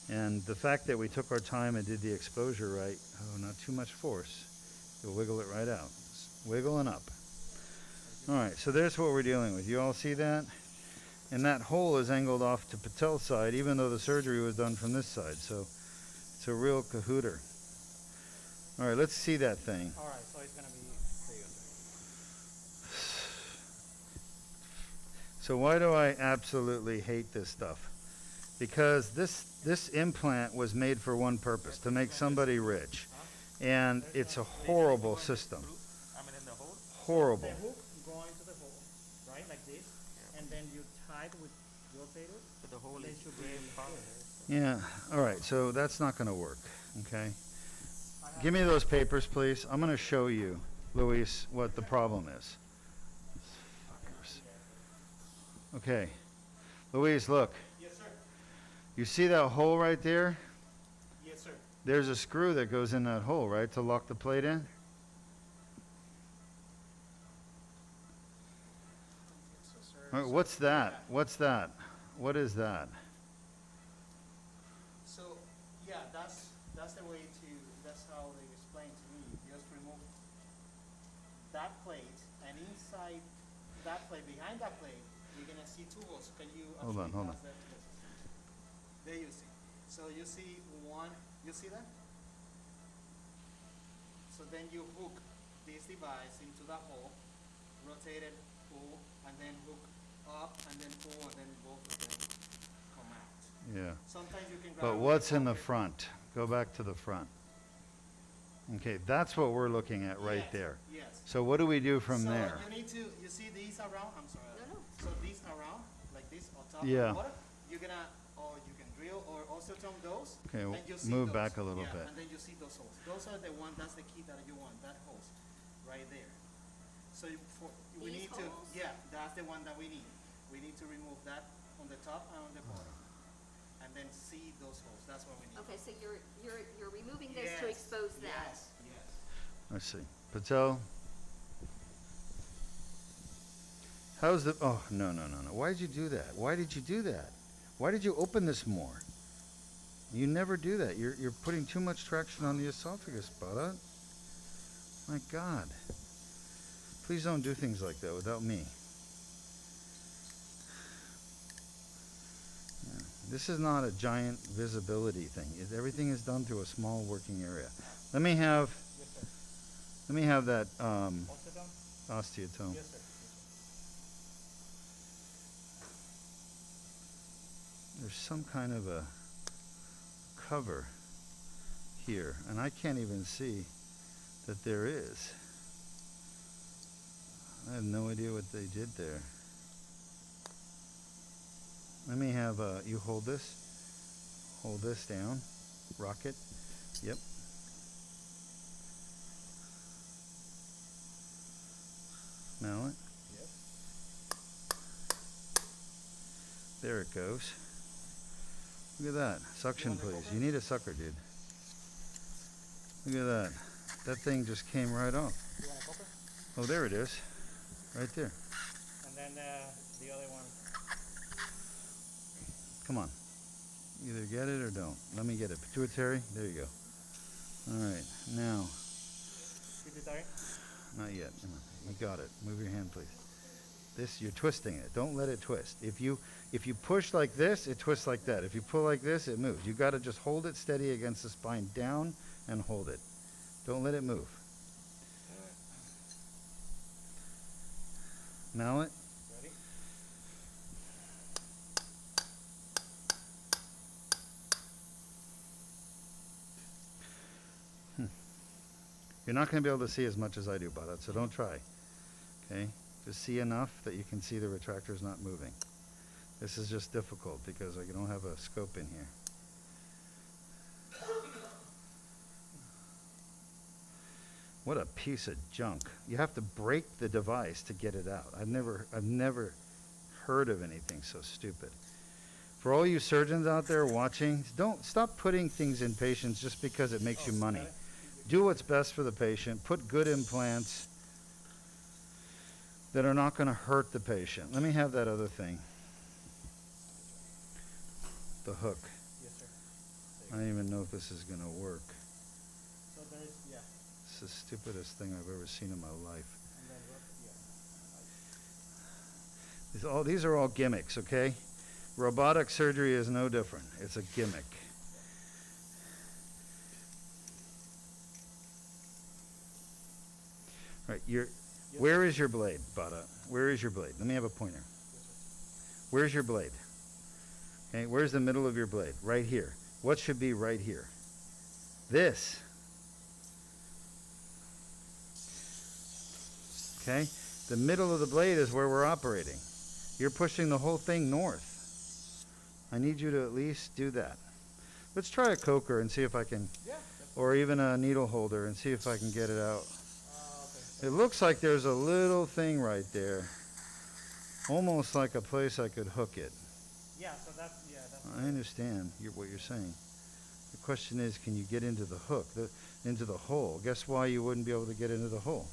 And the fact that we took our time and did the exposure right, oh, not too much force. You'll wiggle it right out. Wiggle and up. All right, so there's what we're dealing with. You all see that? And that hole is angled off to Patel's side, even though the surgery was done from this side. So it's a real cahooter. All right, let's see that thing. All right, so it's gonna be there. So why do I absolutely hate this stuff? Because this implant was made for one purpose, to make somebody rich. And it's a horrible system. Horrible. The hook go into the hole, right, like this, and then you tie it with rotator. The hole They is should be way in far. here. Yeah, all right, so that's not going to work, okay? Give me those papers, please. I'm going to show you, Luis, what the problem is. Fuckers. Okay. Luis, look. Yes, sir. You see that hole right there? Yes, sir. There's a screw that goes in that hole, right, to lock the plate in? All right, what's that? What's that? What is that? So, yeah, that's the way to, that's how they explained to me. Just remove that plate, and inside that plate, behind that plate, you're gonna see two holes. Can you Hold on, actually hold pass on. that to us? There you see. So you see one, you see that? So then you hook this device into that hole, rotate it, pull, and then hook up, and then pull, and then both of them come out. Yeah. Sometimes you can grab But it what's with in the pocket. front? Go back to the front. Okay, that's what we're looking at right Yes, there. Yes. So what do we do from So there? you need to, you see these around, I'm sorry. No, no. So these around, like this on top Yeah. of the water, you're gonna, or you can drill or also turn those. Okay, and you'll see move those. back a little Yeah, bit. and then you see those holes. Those are the one, that's the key that you want, that holes, right there. So we These need to, holes? yeah, that's the one that we need. We need to remove that on the top and on the bottom. And then see those holes, that's what we need. Okay, so you're removing this to Yes, expose that. Yes, yes. Let's see. Patel? How's the, oh, no. Why did you do that? Why did you do that? Why did you open this more? You never do that. You're putting too much traction on the esophagus, Bada. My God. Please don't do things like that without me. Yeah. This is not a giant visibility thing. Everything is done through a small working area. Let me have that osteotome. Yes, sir. There's some kind of a cover here, and I can't even see that there is. I have no idea what they did there. Let me have you hold this down, rock it. Yep. Smell it. Yes. There it goes. Look at that. Suction, want the please. cover? You need a sucker, dude. Look at that. That thing just came right off. You want a copper? Oh, there it is. Right there. And then the other one. Come on. Either get it or don't. Let me get it. Pituitary. There you go. All right. Now, Pituitary? not yet. Come on. You got it. Move your hand, please. This, you're twisting it. Don't let it twist. If you push like this, it twists like that. If you pull like this, it moves. You got to just hold it steady against the spine, down and hold it. Don't let it move. Mallet. Ready? You're not going to be able to see as much as I do, Bharat, so don't try. Okay? Just see enough that you can see the retractor's not moving. This is just difficult because I don't have a scope in here. What a piece of junk. You have to break the device to get it out. I've never heard of anything so stupid. For all you surgeons out there watching, don't stop putting things in patients just because it makes you money. Do what's best for the patient. Put good implants that are not going to hurt the patient. Let me have that other thing. The hook. Yes, sir. I don't even know if this is going to work. So there is, yeah. It's the stupidest thing I've ever seen in my life. And then These are all gimmicks, okay? Robotic surgery is no different. It's a gimmick. Right, where is your blade, Bada? Where is your blade? Let me have a pointer. Where's your blade? Okay, where's the middle of your blade? Right here. What should be right here? This. Okay? The middle of the blade is where we're operating. You're pushing the whole thing north. I need you to at least do that. Let's try a coker and see if I can, or even a needle holder and see if I can get it out. It looks like there's a little thing right there. Almost like a place I could hook it. Yeah, so that's, I understand what you're saying. The question is, can you get into the hook, into the hole? Guess why you wouldn't be able to get into the hole?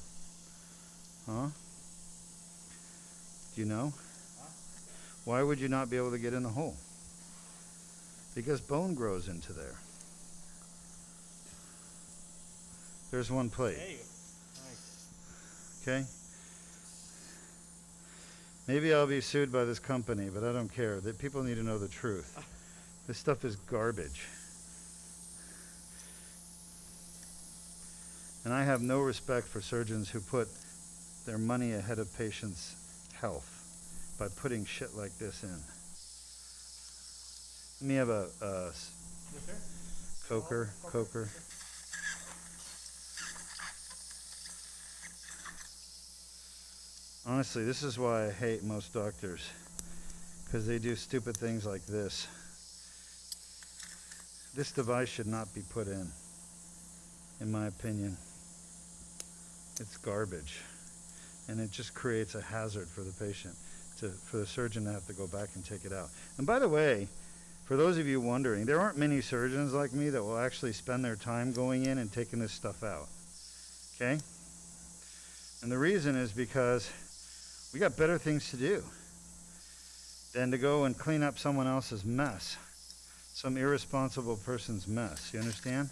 Huh? Do you know? Why would you not be able to get in the hole? Because bone grows into there. There's one plate. There you go. Nice. Okay? Maybe I'll be sued by this company, but I don't care. People need to know the truth. This stuff is garbage. And I have no respect for surgeons who put their money ahead of patients' health by putting shit like this in. Let me have a Yes, sir. coker. Honestly, this is why I hate most doctors, because they do stupid things like this. This device should not be put in my opinion. It's garbage, and it just creates a hazard for the patient, for the surgeon to have to go back and take it out. And by the way, for those of you wondering, there aren't many surgeons like me that will actually spend their time going in and taking this stuff out, okay? And the reason is because we got better things to do than to go and clean up someone else's mess, some irresponsible person's mess, you understand?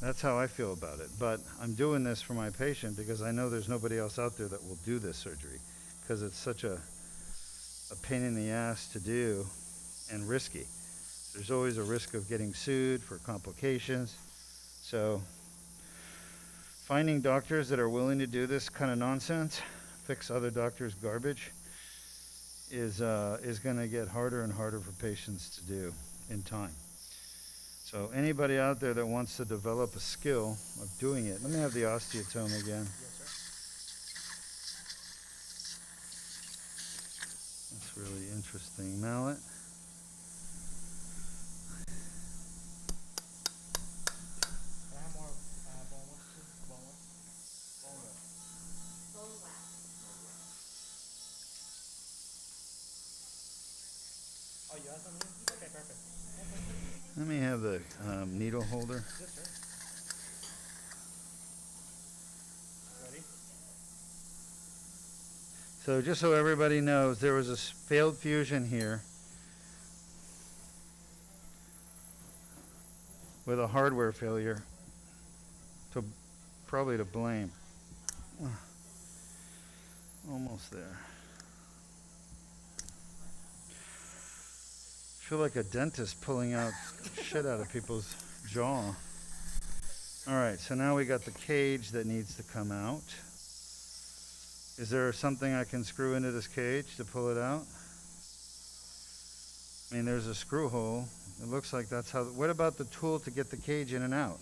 That's how I feel about it. But I'm doing this for my patient because I know there's nobody else out there that will do this surgery, because it's such a pain in the ass to do and risky. There's always a risk of getting sued for complications. So finding doctors that are willing to do this kind of nonsense, fix other doctors' garbage, is going to get harder and harder for patients to do in time. So anybody out there that wants to develop a skill of doing it, let me have the osteotome again. That's really interesting. Mallet. Can I have more boneless too? Boneless? Boneless. Bone wax. Oh, you have some here? Okay, perfect. Let me have the needle holder. Yes, sir. Ready? So just so everybody knows, there was a failed fusion here with a hardware failure, probably to blame. Almost there. I feel like a dentist pulling out shit out of people's jaw. All right, so now we got the cage that needs to come out. Is there something I can screw into this cage to pull it out? I mean, there's a screw hole. It looks like that's how. What about the tool to get the cage in and out?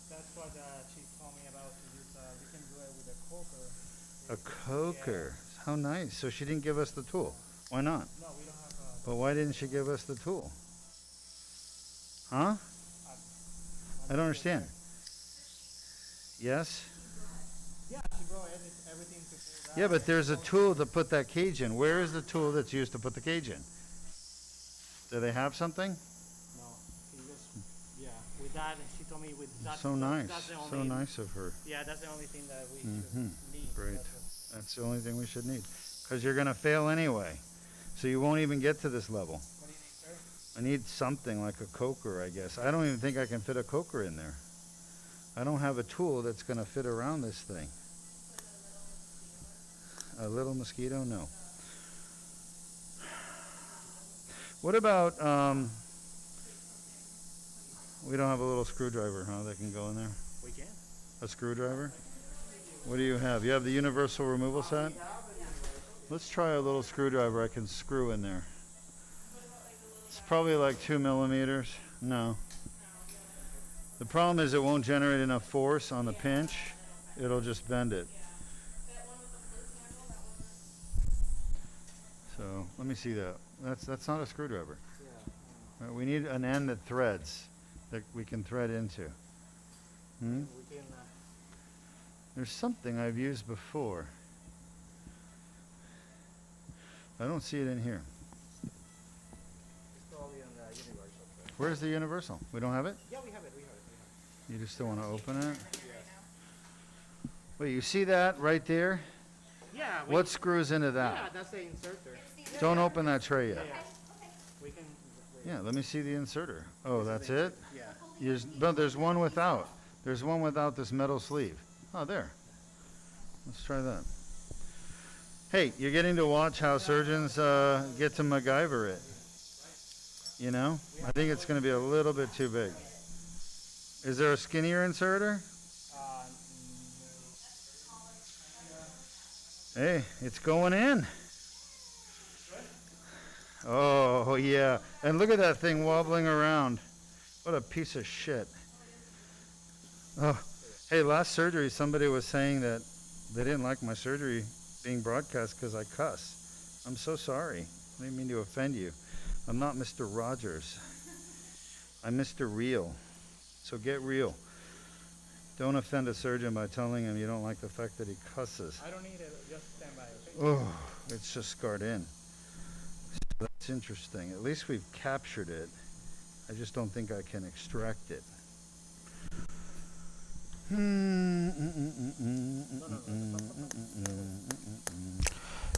That's what she told me about to use. You can do it with a coker. A coker. How nice. So she didn't give us the tool. Why not? No, we don't have But why didn't she give us the tool? Huh? I don't understand. Yes? Yeah, she brought everything to pull that. Yeah, but there's a tool to put that cage in. Where is the tool that's used to put the cage in? Do they have something? No, he just, yeah, with that, and she told me with that. So nice. That's the only, So nice of her. Yeah, that's the only thing that we Mhm. should need. Great. That's That's the only thing we should need. Because you're going to fail anyway. So you won't even get to this level. what do you need, sir? I need something like a coker, I guess. I don't even think I can fit a coker in there. I don't have a tool that's going to fit around this thing. A little mosquito? No. What about, we don't have a little screwdriver, huh, that can go in there? We can. A screwdriver? What do you have? You have the universal removal set? Let's try a little screwdriver I can screw in there. It's probably like 2 millimeters. No. The problem is it won't generate enough force on the pinch. It'll just bend it. So let me see that. That's not a screwdriver. Yeah. We need an end that threads, that we can thread into. Hmm? We can. There's something I've used before. I don't see it in here. It's probably on the universal. Sir. Where's the universal? We don't have it? Yeah, we have it. We have it. You just don't want to open it? Yes. Wait, you see that right there? Yeah. What screws into Yeah, that? that's the inserter. Don't open that tray yet. Yeah. We can. Yeah, let me see the inserter. Oh, that's it? Yeah. No, there's one without. There's one without this metal sleeve. Oh, there. Let's try that. Hey, you're getting to watch how surgeons get to MacGyver it. You know? I think it's going to be a little bit too big. Is there a skinnier inserter? Hey, it's going in. Oh, yeah. And look at that thing wobbling around. What a piece of shit. Oh, hey, last surgery, somebody was saying that they didn't like my surgery being broadcast because I cuss. I'm so sorry. I didn't mean to offend you. I'm not Mr. Rogers. I'm Mr. Real. So get real. Don't offend a surgeon by telling him you don't like the fact that he cusses. I don't need it, just stand by, okay? Oh, it's just scarred in. That's interesting. At least we've captured it. I just don't think I can extract it.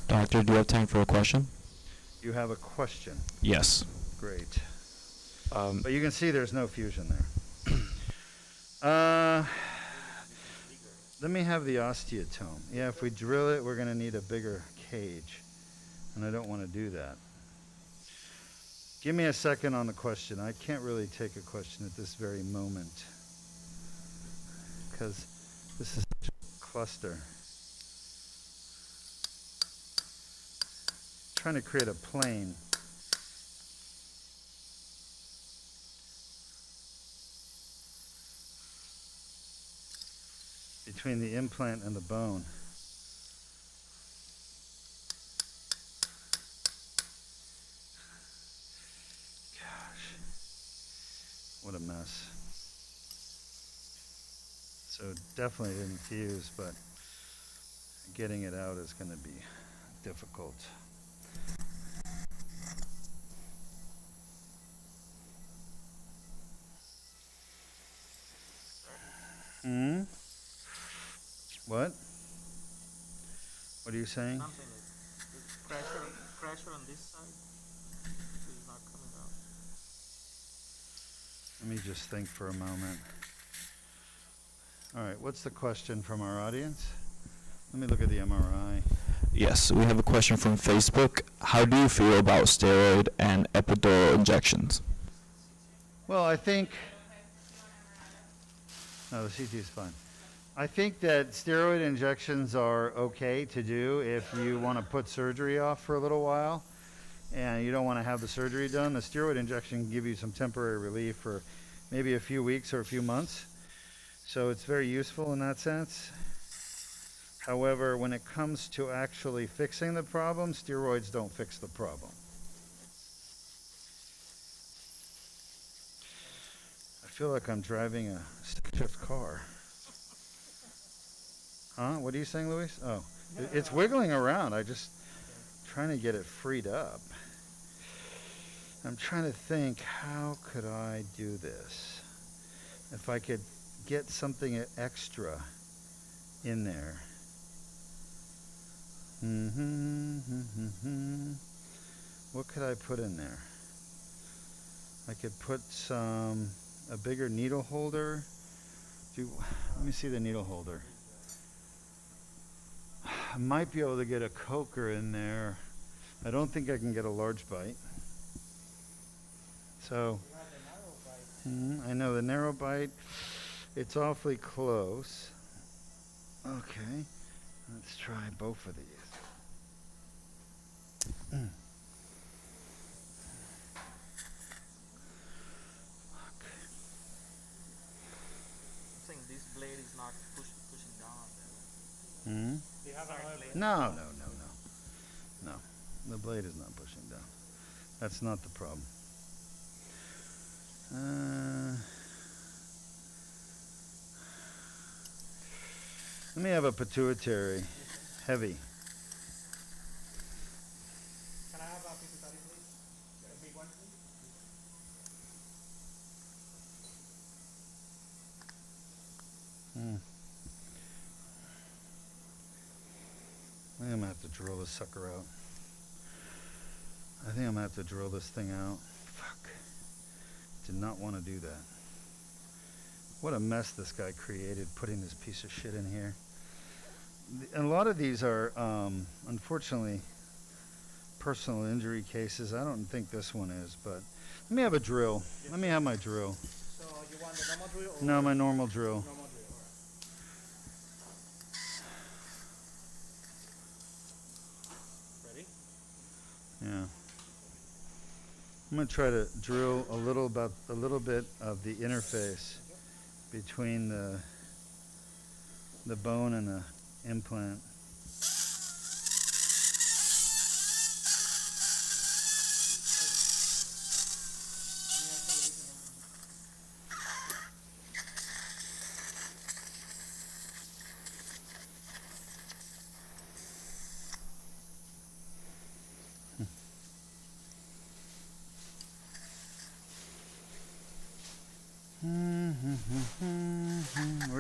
Doctor, do you have time for a question? You have a question. Yes. Great. But you can see there's no fusion there. Let me have the osteotome. Yeah, if we drill it, we're going to need a bigger cage. And I don't want to do that. Give me a second on the question. I can't really take a question at this very moment. Because this is such a cluster. Trying to create a plane. Between the implant and the bone. Gosh, what a mess. So definitely didn't fuse, but getting it out is going to be difficult. What? What are you saying? I'm saying it. Pressure on this side is not coming out. Let me just think for a moment. All right, what's the question from our audience? Let me look at the MRI. Yes, we have a question from Facebook. How do you feel about steroid and epidural injections? Well, I think... No, the CT is fine. I think that steroid injections are okay to do if you want to put surgery off for a little while and you don't want to have the surgery done. The steroid injection can give you some temporary relief for maybe a few weeks or a few months. So it's very useful in that sense. However, when it comes to actually fixing the problem, steroids don't fix the problem. I feel like I'm driving a stick-shift car. Huh? What are you saying, Luis? Oh, it's wiggling around. I just trying to get it freed up. I'm trying to think, how could I do this? If I could get something extra in there. What could I put in there? I could put a bigger needle holder. Let me see the needle holder. I might be able to get a coker in there. I don't think I can get a large bite. So, I know the narrow bite, it's awfully close. Okay, let's try both of these. I'm saying this blade is not pushing down. Hmm? Do you have another blade? No. The blade is not pushing down. That's not the problem. Let me have a pituitary. Heavy. Can I have a pituitary, please? A big one, please? I think I'm gonna have to drill this sucker out. I think I'm gonna have to drill this thing out. Fuck. Did not want to do that. What a mess this guy created putting this piece of shit in here. And a lot of these are, unfortunately, personal injury cases. I don't think this one is, but let me have a drill. Let me have my drill. So you want the normal drill or No, my normal drill. normal drill? Alright. Ready? Yeah. I'm gonna try to drill a little bit of the interface between the bone and the implant.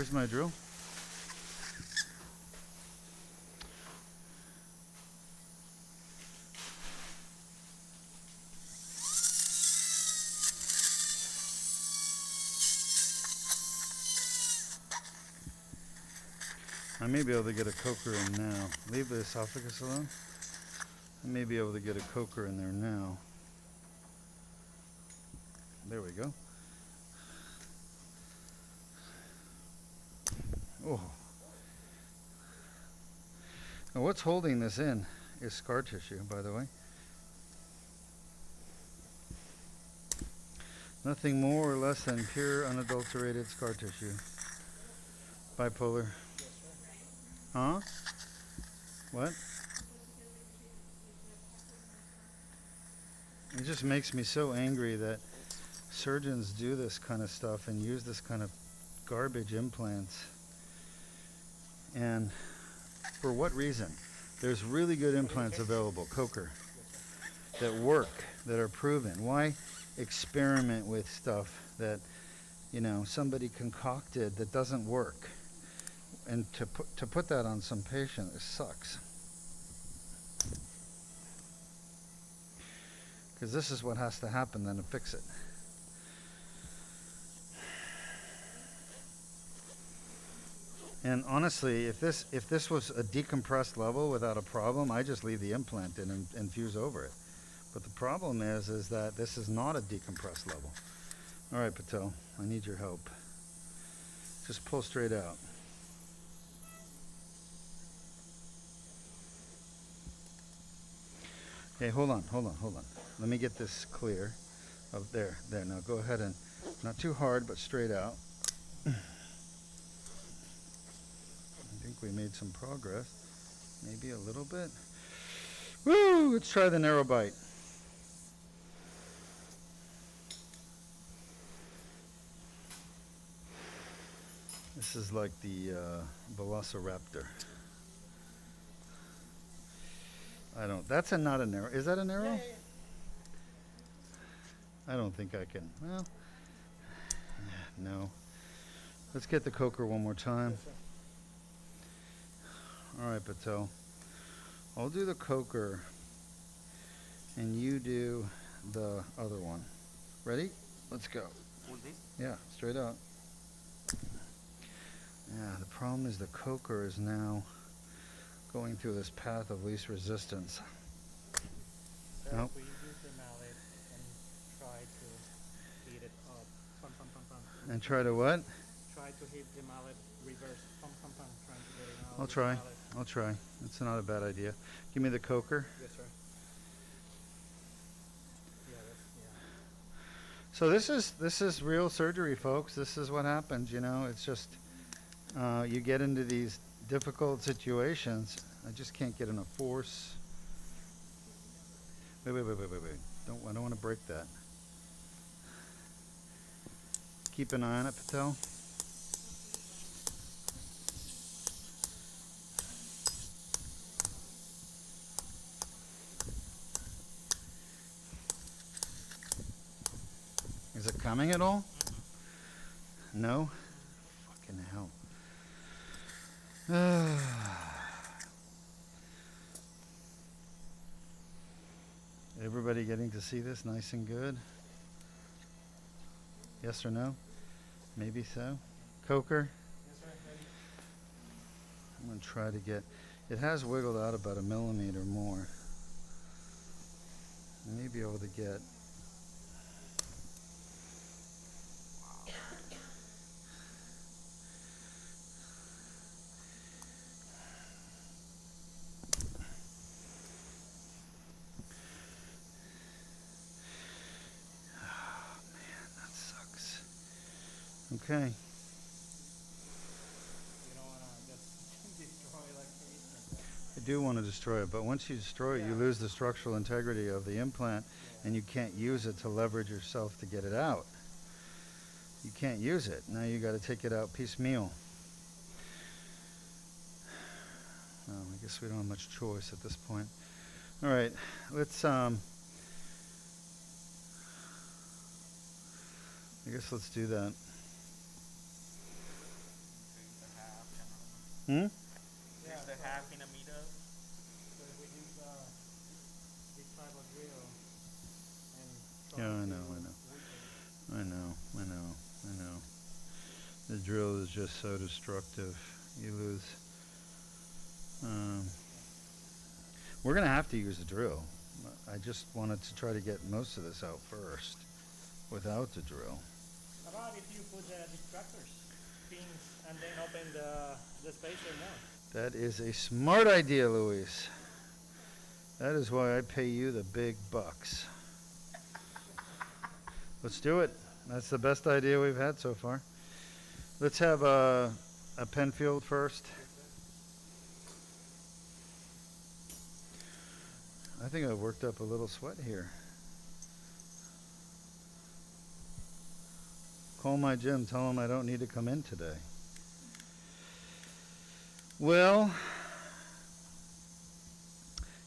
Where's my drill? I may be able to get a coker in now. Leave the esophagus alone. I may be able to get a coker in there now. There we go. Oh. Now what's holding this in is scar tissue, by the way. Nothing more or less than pure unadulterated scar tissue. Bipolar. Huh? What? It just makes me so angry that surgeons do this kind of stuff and use this kind of garbage implants. And for what reason? There's really good implants available, coker, that work, that are proven. Why experiment with stuff that, you know, somebody concocted that doesn't work? And to put that on some patient, it sucks. Because this is what has to happen then to fix it. And honestly, if this was a decompressed level without a problem, I just leave the implant in and fuse over it. But the problem is that this is not a decompressed level. All right, Patel, I need your help. Just pull straight out. Okay, hold on. Let me get this clear. Oh, there. Now go ahead and, not too hard, but straight out. I think we made some progress. Maybe a little bit. Woo! Let's try the narrow bite. This is like the Velociraptor. That's not a narrow. Is that a narrow? Yeah. I don't think I can. Well, no. Let's get the coker one more time. Yes, sir. All right, Patel. I'll do the coker, and you do the other one. Ready? Let's go. Yeah, straight out. Yeah, the problem is the coker is now going through this path of least resistance. Sir, Nope. we use the mallet and try to heat it up. Pum, pum, pum, pum. And try to what? Try to hit the mallet reverse. Pum, pum, pum. Trying to get it out. I'll with the try. mallet. I'll try. It's not a bad idea. Give me the coker. Yes, sir. Yeah, So this is real surgery, folks. This is what happens, you know. It's just you get into these difficult situations. I just can't get enough force. Wait. I don't want to break that. Keep an eye on it, Patel. Is it coming at all? No? Fucking hell. Everybody getting to see this nice and good? Yes or no? Maybe so. Coker? Yes, sir. Ready? I'm going to try to get... It has wiggled out about 1 millimeter more. I may be able to get... Okay. You don't want to just destroy like crazy. I do want to destroy it, but once you destroy it, you lose the structural integrity of the implant, and you can't use it to leverage yourself to get it out. You can't use it. Now you got to take it out piecemeal. Well, I guess we don't have much choice at this point. All right, let's I guess let's do that. Hmm? Yeah, The so- half in a meter. So if we use this type of drill and try Yeah, I to know, I know. weaken it. I know, I know, I know. The drill is just so destructive. You lose. We're gonna have to use a drill. I just wanted to try to get most of this out first, without the drill. How about if you put the detractors, pins, and then open the spacer more? That is a smart idea, Luis. That is why I pay you the big bucks. Let's do it. That's the best idea we've had so far. Let's have a Penfield first. I think I've worked up a little sweat here. Call my gym, tell him I don't need to come in today. Well,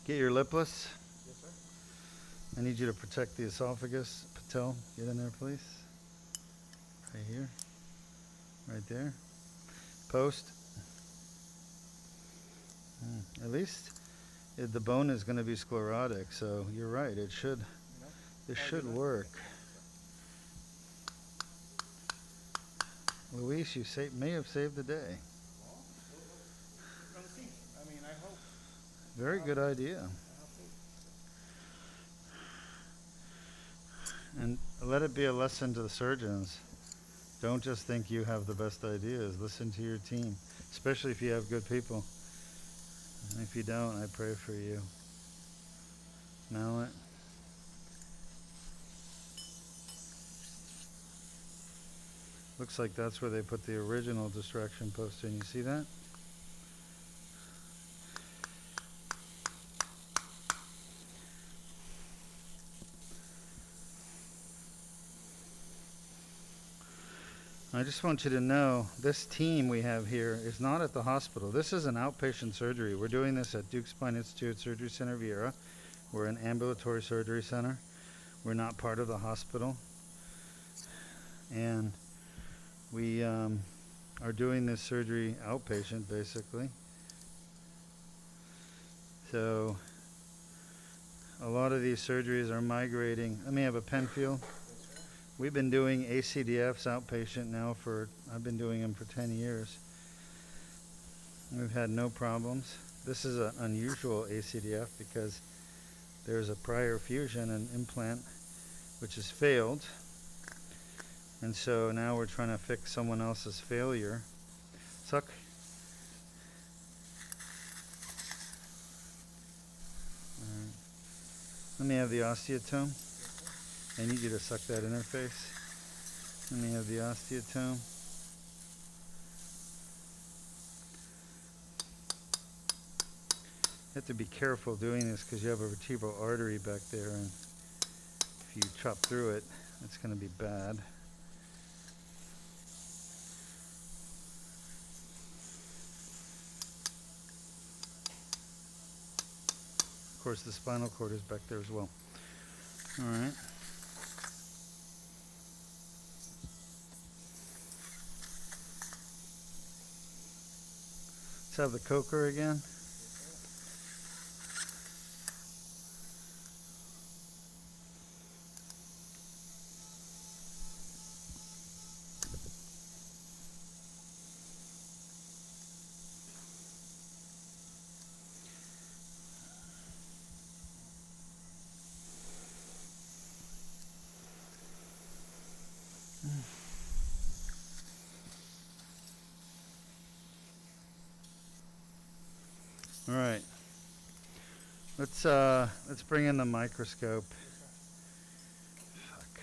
get your lipless. Yes, sir. I need you to protect the esophagus. Patel, get in there, please. Right here. Right there. Post. At least the bone is going to be sclerotic, so you're right. It should. This should work. Luis, you may have saved the day. We're gonna see. I mean, I hope. Very good idea. I hope so. And let it be a lesson to the surgeons. Don't just think you have the best ideas. Listen to your team, especially if you have good people. And if you don't, I pray for you. Now it. Looks like that's where they put the original distraction post in. You see that? I just want you to know, this team we have here is not at the hospital. This is an outpatient surgery. We're doing this at Duke Spine Institute Surgery Center, Viera. We're an ambulatory surgery center. We're not part of the hospital. And we are doing this surgery outpatient, basically. So a lot of these surgeries are migrating. Let me have a Penfield. We've been doing ACDFs outpatient now I've been doing them for 10 years. We've had no problems. This is an unusual ACDF because there's a prior fusion and implant which has failed. And so now we're trying to fix someone else's failure. Suck. Alright. Let me have the osteotome. I need you to suck that interface. Let me have the osteotome. You have to be careful doing this because you have a vertebral artery back there, and if you chop through it, it's going to be bad. Of course, the spinal cord is back there as well. All right. Let's have the coker again. All right. Let's bring in the microscope. Fuck.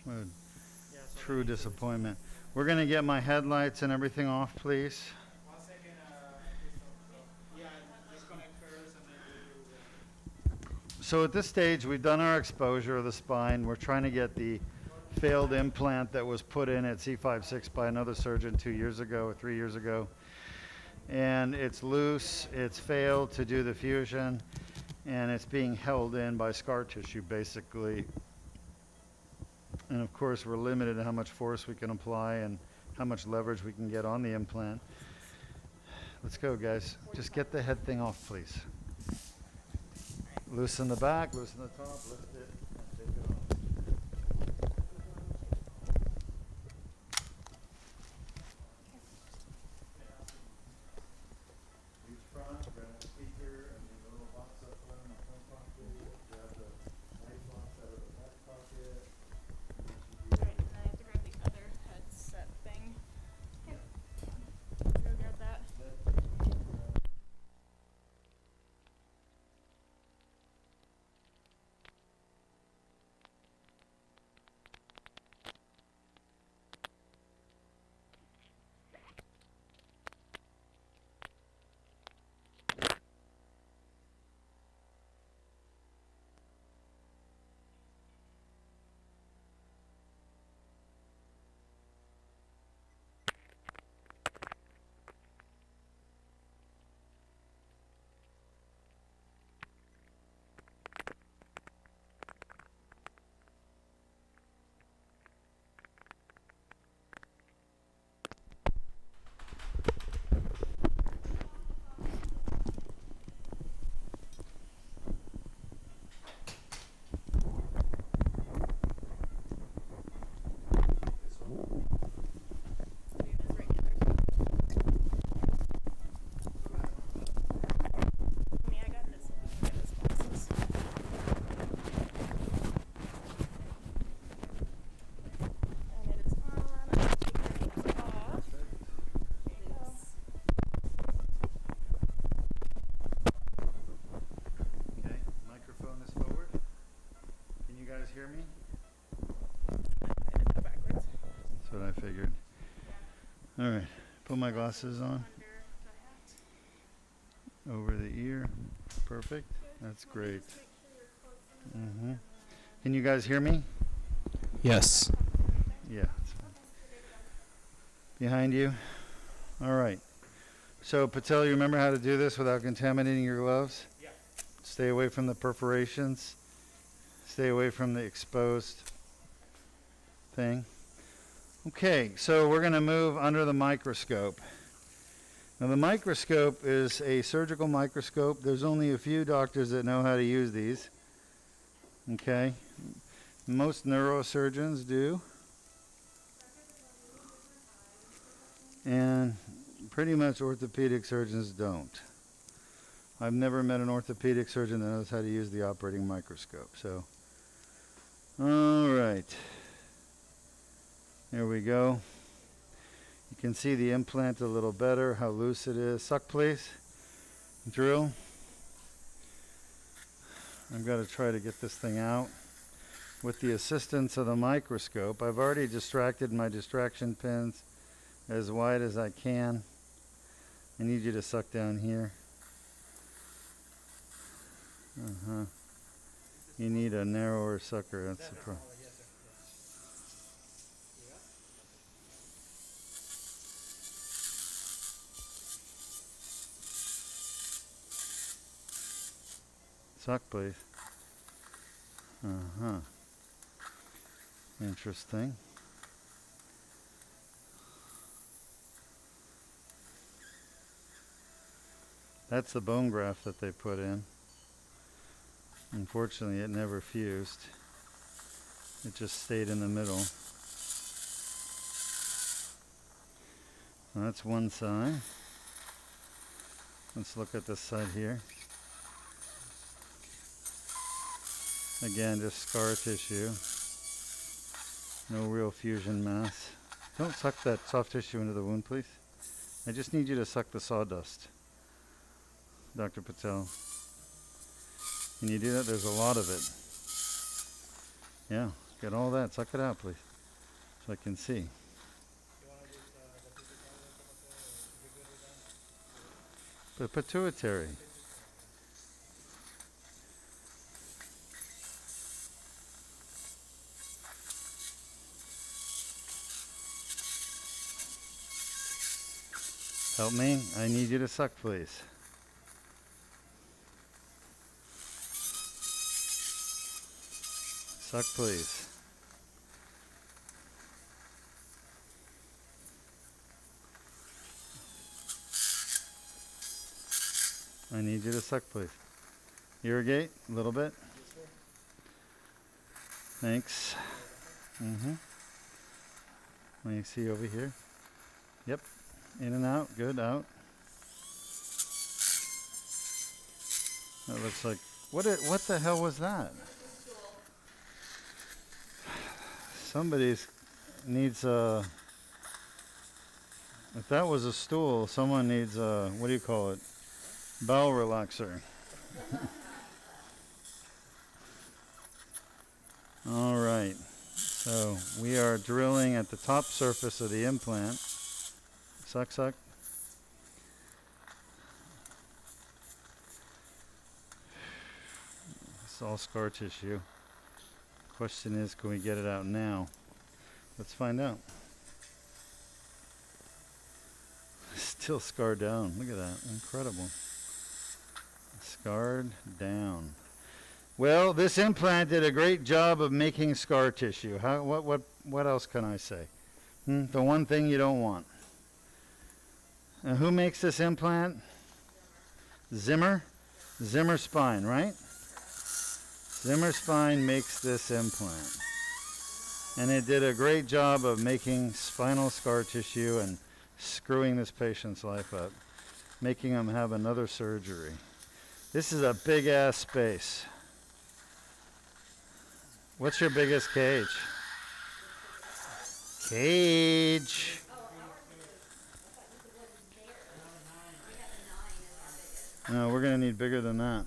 What a Yeah, so true we need to- disappointment. We're gonna get my headlights and everything off, please. 1 second, yeah, disconnect first and then we'll do So at this stage, we've done our exposure of the spine. We're trying to get the failed implant that was put in at C56 by another surgeon 2 years ago or 3 years ago. And it's loose, it's failed to do the fusion, and it's being held in by scar tissue, basically. And of course, we're limited to how much force we can apply and how much leverage we can get on the implant. Let's go, guys. Just get the head thing off, please. Loosen the back, loosen the top, lift it, and take it off. Reach front, grab the speaker, and the little box up front in the front pocket. Grab the knife box out of the back pocket. Alright, and then I have to grab the other headset thing. Okay. Go grab that. Hear me? I did that backwards. That's what I figured. All right, put my glasses on. Under the hat. Over the ear. Perfect. That's great. Can you guys hear me? Yes. Yeah. That's fine. Behind you. All right. So Patel, you remember how to do this without contaminating your gloves? Yeah. Stay away from the perforations. Stay away from the exposed thing. Okay, so we're going to move under the microscope. Now the microscope is a surgical microscope. There's only a few doctors that know how to use these. Okay? Most neurosurgeons do. And pretty much orthopedic surgeons don't. I've never met an orthopedic surgeon that knows how to use the operating microscope. So, all right. There we go. You can see the implant a little better, how loose it is. Suck, please. Drill. I've got to try to get this thing out with the assistance of the microscope. I've already distracted my distraction pins as wide as I can. I need you to suck down here. You need a narrower sucker. That's the problem. Suck, please. Interesting. That's the bone graft that they put in. Unfortunately, it never fused. It just stayed in the middle. That's one side. Let's look at this side here. Again, just scar tissue. No real fusion mass. Don't suck that soft tissue into the wound, please. I just need you to suck the sawdust, Dr. Patel. Can you do that? There's a lot of it. Yeah, get all that. Suck it out, please, so I can see. The pituitary. Help me. I need you to suck, please. Suck, please. I need you to suck, please. Irrigate a little bit. Thanks. Let me see over here. Yep. In and out. Good. Out. That looks like what the hell was that? Somebody's needs a. If that was a stool, someone needs a, what do you call it? Bowel relaxer. All right. So we are drilling at the top surface of the implant. Suck, suck. It's all scar tissue. Question is, can we get it out now? Let's find out. Still scarred down. Look at that. Incredible. Scarred down. Well, this implant did a great job of making scar tissue. What else can I say? The one thing you don't want. Who makes this implant? Zimmer? Zimmer Spine, right? Zimmer Spine makes this implant. And it did a great job of making spinal scar tissue and screwing this patient's life up, making him have another surgery. This is a big ass space. What's your biggest cage? Cage. No, we're gonna need bigger than that.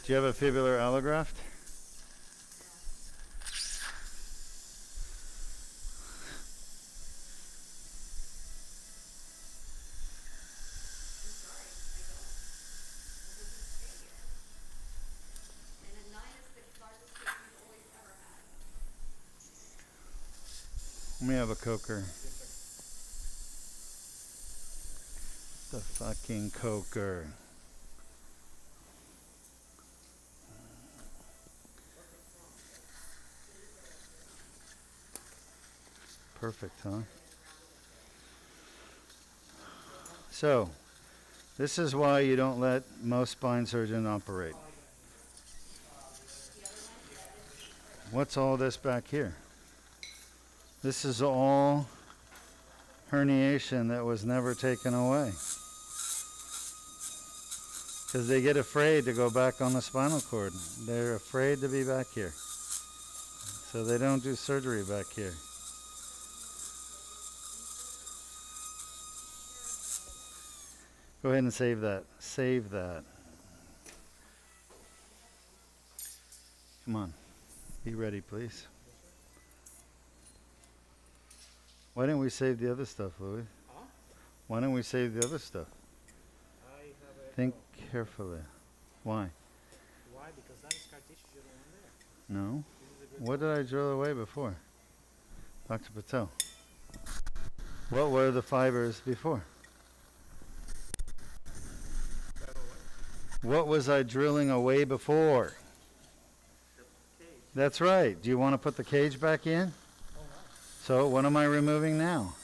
Do you have a fibular allograft? Let me have a coker. The fucking coker. Perfect, huh? So, this is why you don't let most spine surgeons operate. What's all this back here? This is all herniation that was never taken away. Because they get afraid to go back on the spinal cord. They're afraid to be back here. So they don't do surgery back here. Go ahead and save that. Save that. Come on. Be ready, please. Why didn't we save the other stuff, Louis? Huh? Why don't we save the other stuff? I have a Think carefully. Why? Why? Because that is scar tissue, you're the one there. No. This is a good What did I drill away before? Dr. Patel. What were the fibers before? What was I drilling away before? cage. That's right. Do you want to put the cage back in? Oh, no. So what am I removing now?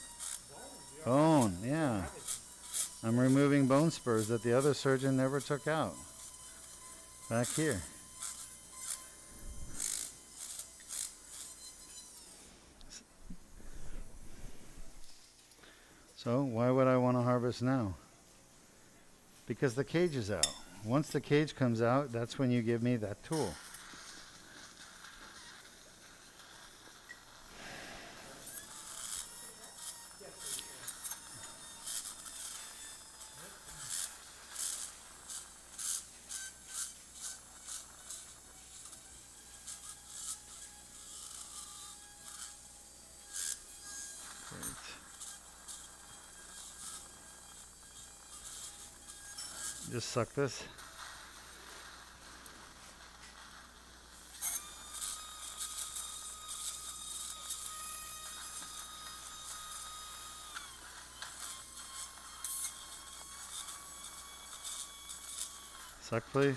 Bone, yeah. I'm removing bone spurs that the other surgeon never took out. Back here. So why would I want to harvest now? Because the cage is out. Once the cage comes out, that's when you give me that tool. Great. Just suck this. Suck, please.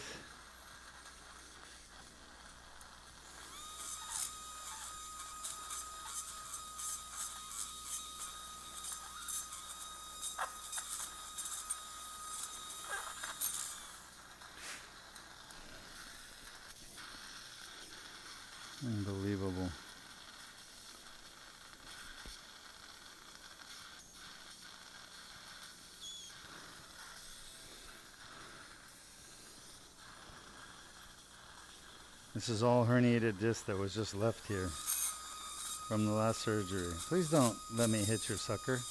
This is all herniated disc that was just left here from the last surgery. Please don't let me hit your sucker.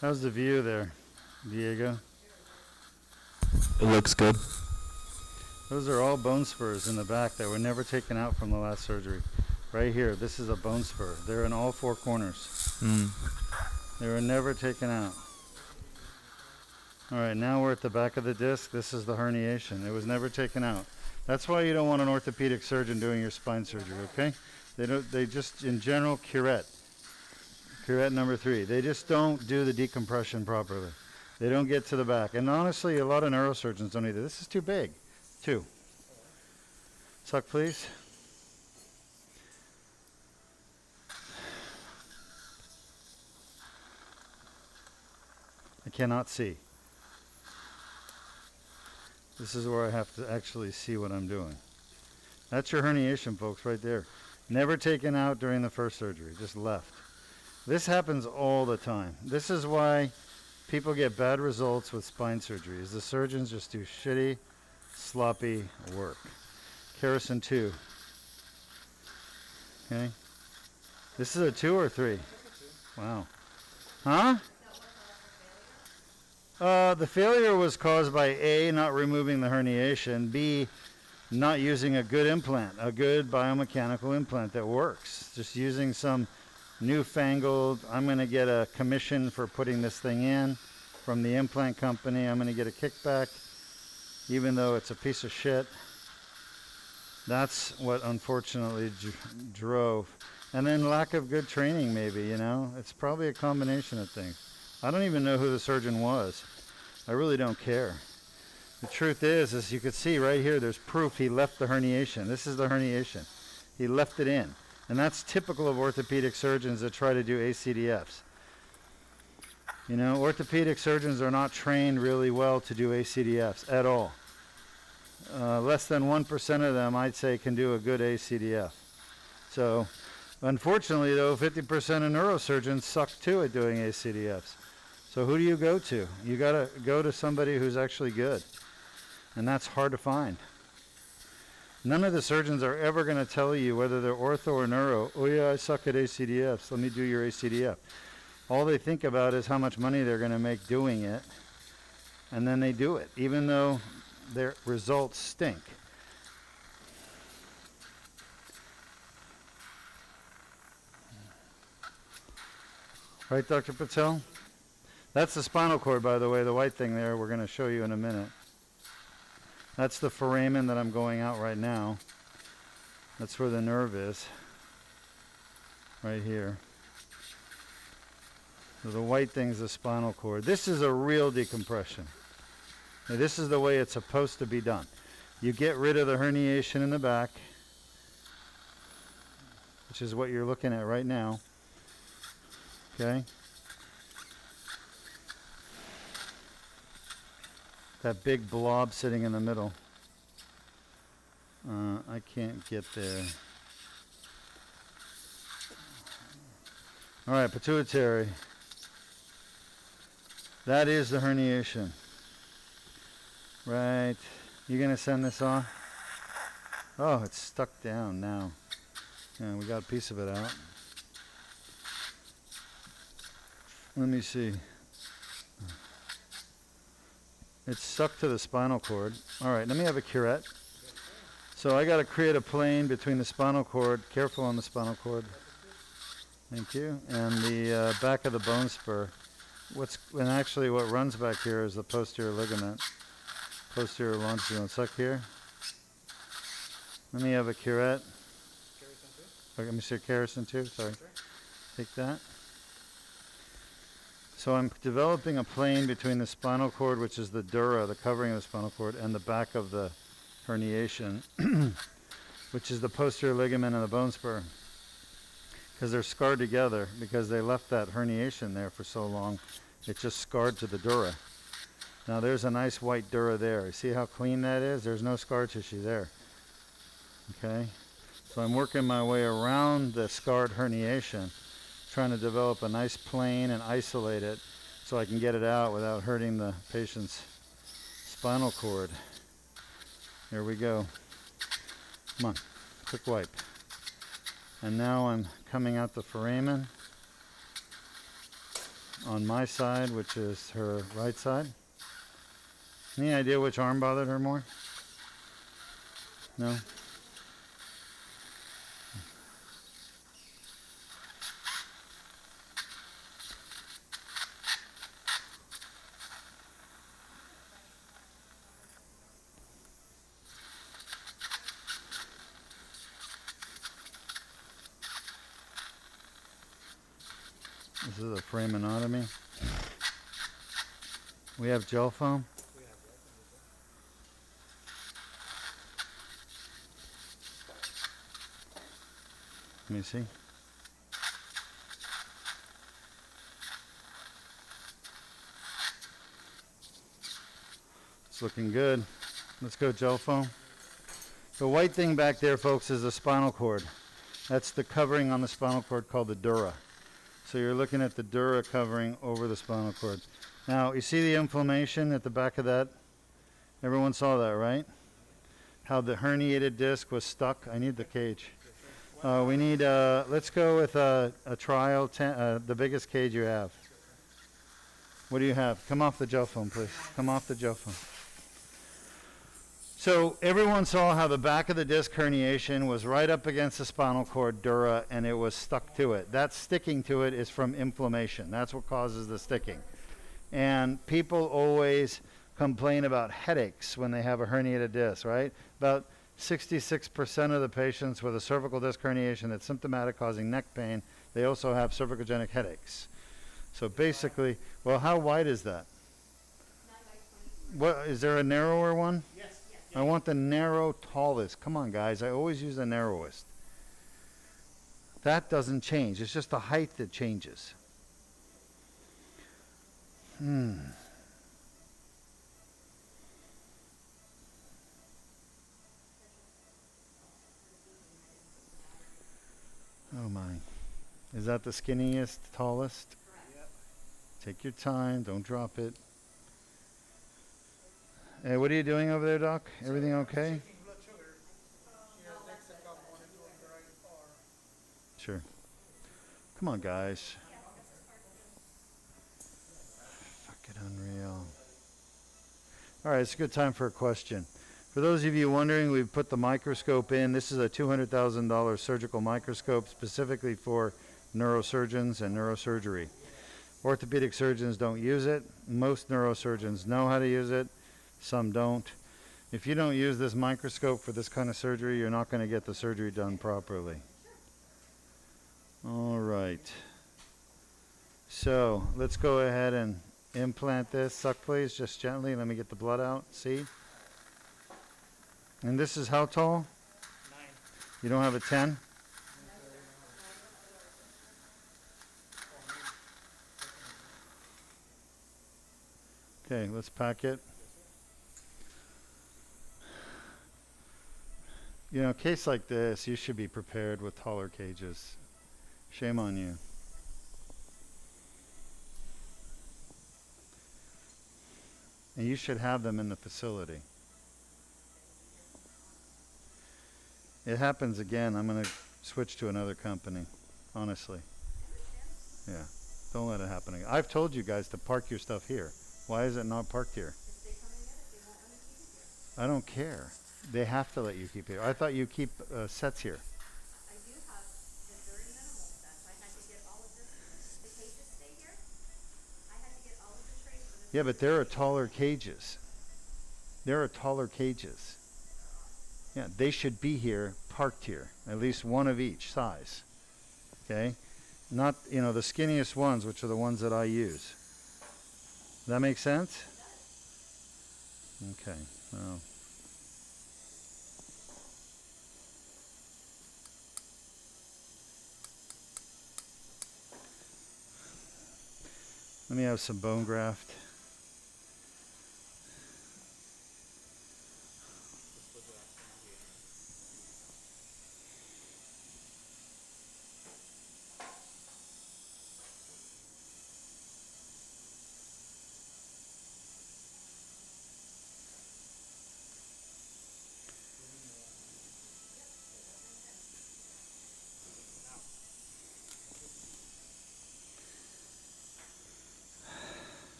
How's the view there, Diego? It looks good. Those are all bone spurs in the back that were never taken out from the last surgery. Right here, this is a bone spur. They're in all four corners. They were never taken out. All right, now we're at the back of the disc. This is the herniation. It was never taken out. That's why you don't want an orthopedic surgeon doing your spine surgery, okay? They just, in general, curette. Curette number 3. They just don't do the decompression properly. They don't get to the back. And honestly, a lot of neurosurgeons don't either. This is too big. 2. Suck, please. I cannot see. This is where I have to actually see what I'm doing. That's your herniation, folks, right there. Never taken out during the first surgery, just left. This happens all the time. This is why people get bad results with spine surgery, is the surgeons just do shitty, sloppy work. Kerrison 2. Okay. This is a 2 or 3? Wow. Huh? The failure was caused by A, not removing the herniation, B, not using a good implant, a good biomechanical implant that works. Just using some newfangled, I'm going to get a commission for putting this thing in from the implant company. I'm going to get a kickback, even though it's a piece of shit. That's what unfortunately drove. And then lack of good training, maybe, you know. It's probably a combination of things. I don't even know who the surgeon was. I really don't care. The truth is you could see right here, there's proof he left the herniation. This is the herniation. He left it in. And that's typical of orthopedic surgeons that try to do ACDFs. You know, orthopedic surgeons are not trained really well to do ACDFs at all. Less than 1% of them, I'd say, can do a good ACDF. So, unfortunately, though, 50% of neurosurgeons suck too at doing ACDFs. So who do you go to? You got to go to somebody who's actually good. And that's hard to find. None of the surgeons are ever going to tell you, whether they're ortho or neuro, oh yeah, I suck at ACDFs, let me do your ACDF. All they think about is how much money they're going to make doing it, and then they do it, even though their results stink. Right, Dr. Patel? That's the spinal cord, by the way, the white thing there, we're going to show you in a minute. That's the foramen that I'm going out right now. That's where the nerve is. Right here. So the white thing is the spinal cord. This is a real decompression. Now, this is the way it's supposed to be done. You get rid of the herniation in the back, which is what you're looking at right now. Okay? That big blob sitting in the middle. I can't get there. All right, pituitary. That is the herniation. Right. You gonna send this off? Oh, it's stuck down now. Yeah, we got a piece of it out. Let me see. It's stuck to the spinal cord. All right, let me have a curette. So I got to create a plane between the spinal cord. Careful on the spinal cord. Thank you. And the back of the bone spur. And actually what runs back here is the posterior ligament. Posterior longitudinal. Suck here. Let me have a curette. Okay, let me see Kerrison too. Sorry. Take that. So I'm developing a plane between the spinal cord, which is the dura, the covering of the spinal cord, and the back of the herniation, which is the posterior ligament and the bone spur. Because they're scarred together, because they left that herniation there for so long, it just scarred to the dura. Now there's a nice white dura there. You see how clean that is? There's no scar tissue there. Okay? So I'm working my way around the scarred herniation, trying to develop a nice plane and isolate it so I can get it out without hurting the patient's spinal cord. Here we go. Come on, quick wipe. And now I'm coming out the foramen on my side, which is her right side. Any idea which arm bothered her more? No? This is a foramenotomy. We have gel foam. Let me see. It's looking good. Let's go gel foam. The white thing back there, folks, is the spinal cord. That's the covering on the spinal cord called the dura. So you're looking at the dura covering over the spinal cord. Now, you see the inflammation at the back of that? Everyone saw that, right? How the herniated disc was stuck. I need the cage. We need, let's go with a trial, the biggest cage you have. What do you have? Come off the gel foam, please. Come off the gel foam. So everyone saw how the back of the disc herniation was right up against the spinal cord dura and it was stuck to it. That sticking to it is from inflammation. That's what causes the sticking. And people always complain about headaches when they have a herniated disc, right? About 66% of the patients with a cervical disc herniation that's symptomatic causing neck pain, they also have cervicogenic headaches. So basically, well, how wide is that? What, is there a narrower one? Yes. I want the narrow tallest. Come on, guys. I always use the narrowest. That doesn't change. It's just the height that changes. Oh my. Is that the skinniest, tallest? Yep. Take your time. Don't drop it. Hey, what are you doing over there, Doc? Everything okay? Checking blood sugar. She has Decompression monitoring the right arm. Sure. Come on, guys. Fucking unreal. All right, it's a good time for a question. For those of you wondering, we've put the microscope in. This is a $200,000 surgical microscope specifically for neurosurgeons and neurosurgery. Orthopedic surgeons don't use it. Most neurosurgeons know how to use it. Some don't. If you don't use this microscope for this kind of surgery, you're not going to get the surgery done properly. All right. So let's go ahead and implant this. Suck, please, just gently. Let me get the blood out. See? And this is how tall? 9. You don't have a 10? Okay, let's pack it. You know, a case like this, you should be prepared with taller cages. Shame on you. And you should have them in the facility. It happens again. I'm going to switch to another company, honestly. Yeah, don't let it happen again. I've told you guys to park your stuff here. Why is it not parked here? I don't care. They have to let you keep it. I thought you keep sets here. I do have the very minimal sets. I had to get all of this, the cages stay here. I had to get all of the trays for this. Yeah, but there are taller cages. There are taller cages. Yeah, they should be here, parked here. At least one of each size. Okay? Not, you know, the skinniest ones, which are the ones that I use. That make sense? Okay. Well. Let me have some bone graft.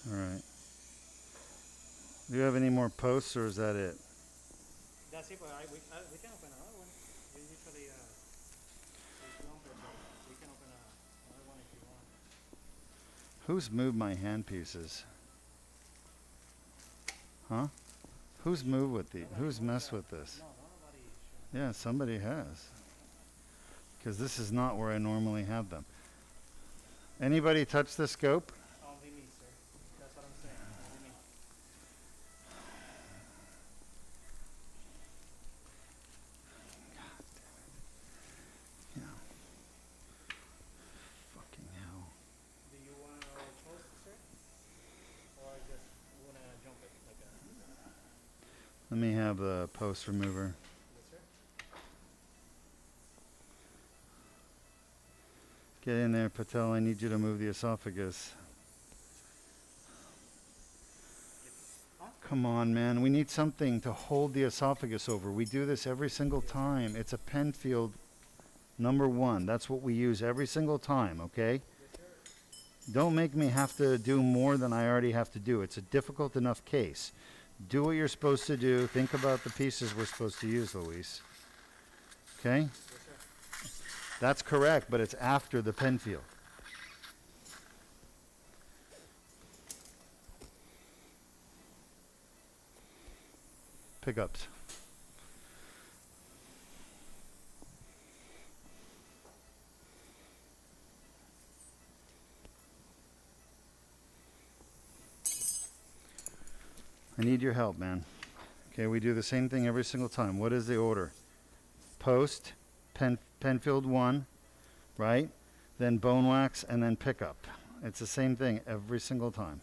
All right. Do you have any more posts, or is that it? That's it, but we can open another one. We usually, it's longer, but we can open another one if you want. Who's moved my hand pieces? Huh? Who's moved with the? Who's messed with this? No, nobody. Yeah, somebody has. Because this is not where I normally have them. Anybody touch the scope? Only me, sir. That's what I'm saying. Only me. Yeah. Fucking hell. Do you want to post it, sir? Or just want to jump it like a... Let me have the post remover. Yes, sir. Get in there, Patel. I need you to move the esophagus. Huh? Come on, man. We need something to hold the esophagus over. We do this every single time. It's a Penfield #1. That's what we use every single time, okay? Don't make me have to do more than I already have to do. It's a difficult enough case. Do what you're supposed to do. Think about the pieces we're supposed to use, Luis. Okay? Yes, sir. That's correct, but it's after the Penfield. Pickups. I need your help, man. Okay, we do the same thing every single time. What is the order? Post, Penfield 1, right? Then bone wax, and then pickup. It's the same thing every single time.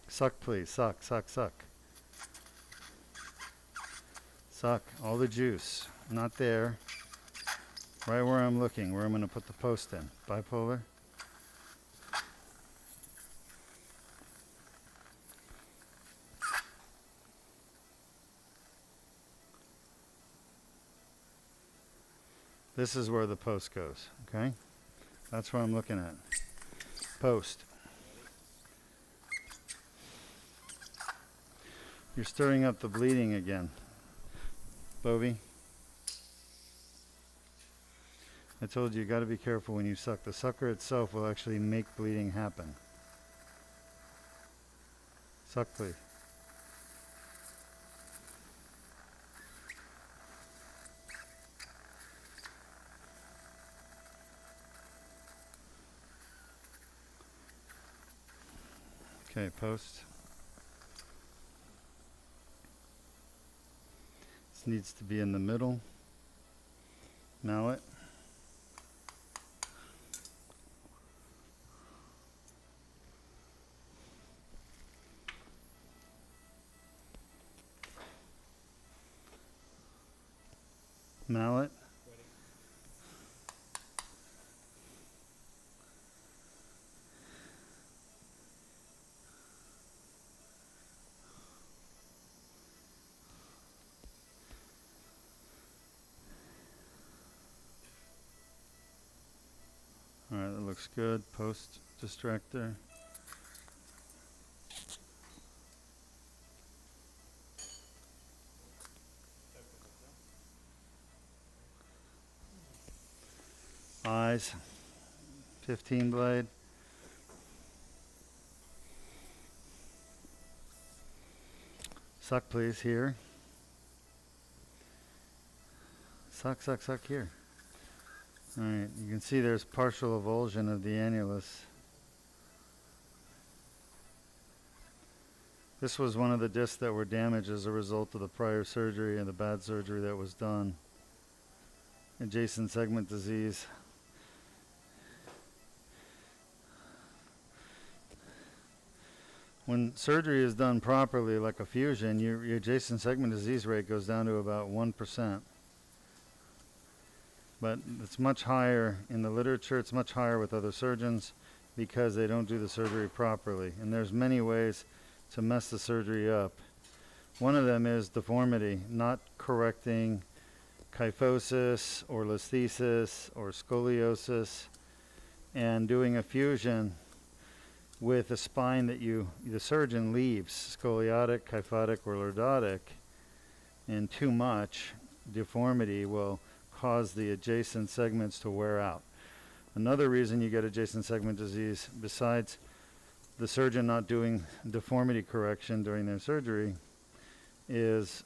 Suck, please. Suck, suck, suck. Suck. All the juice. Not there. Right where I'm looking, where I'm going to put the post in. Bipolar. This is where the post goes, okay? That's what I'm looking at. Post. You're stirring up the bleeding again. Bovie. I told you got to be careful when you suck. The sucker itself will actually make bleeding happen. Suck, please. Okay, post. This needs to be in the middle. Mallet. Mallet. All right, that looks good. Post distractor. Eyes. 15 blade. Suck, please, here. Suck, suck, suck here. Alright, you can see there's partial avulsion of the annulus. This was one of the discs that were damaged as a result of the prior surgery and the bad surgery that was done. Adjacent segment disease. When surgery is done properly, like a fusion, your adjacent segment disease rate goes down to about 1%. But it's much higher in the literature, it's much higher with other surgeons because they don't do the surgery properly. And there's many ways to mess the surgery up. One of them is deformity, not correcting kyphosis or listhesis or scoliosis, and doing a fusion with a spine that the surgeon leaves, scoliotic, kyphotic, or lordotic, and too much deformity will cause the adjacent segments to wear out. Another reason you get adjacent segment disease, besides the surgeon not doing deformity correction during their surgery, is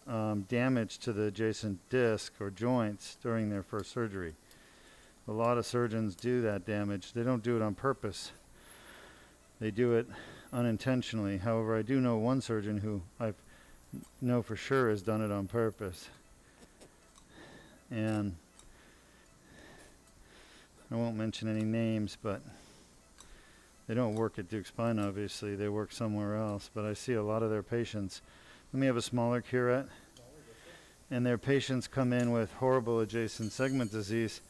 damage to the adjacent disc or joints during their first surgery. A lot of surgeons do that damage. They don't do it on purpose. They do it unintentionally. However, I do know one surgeon who I know for sure has done it on purpose. And I won't mention any names, but they don't work at Duke Spine, obviously. They work somewhere else. But I see a lot of their patients. Let me have a smaller curette. And their patients come in with horrible adjacent segment disease,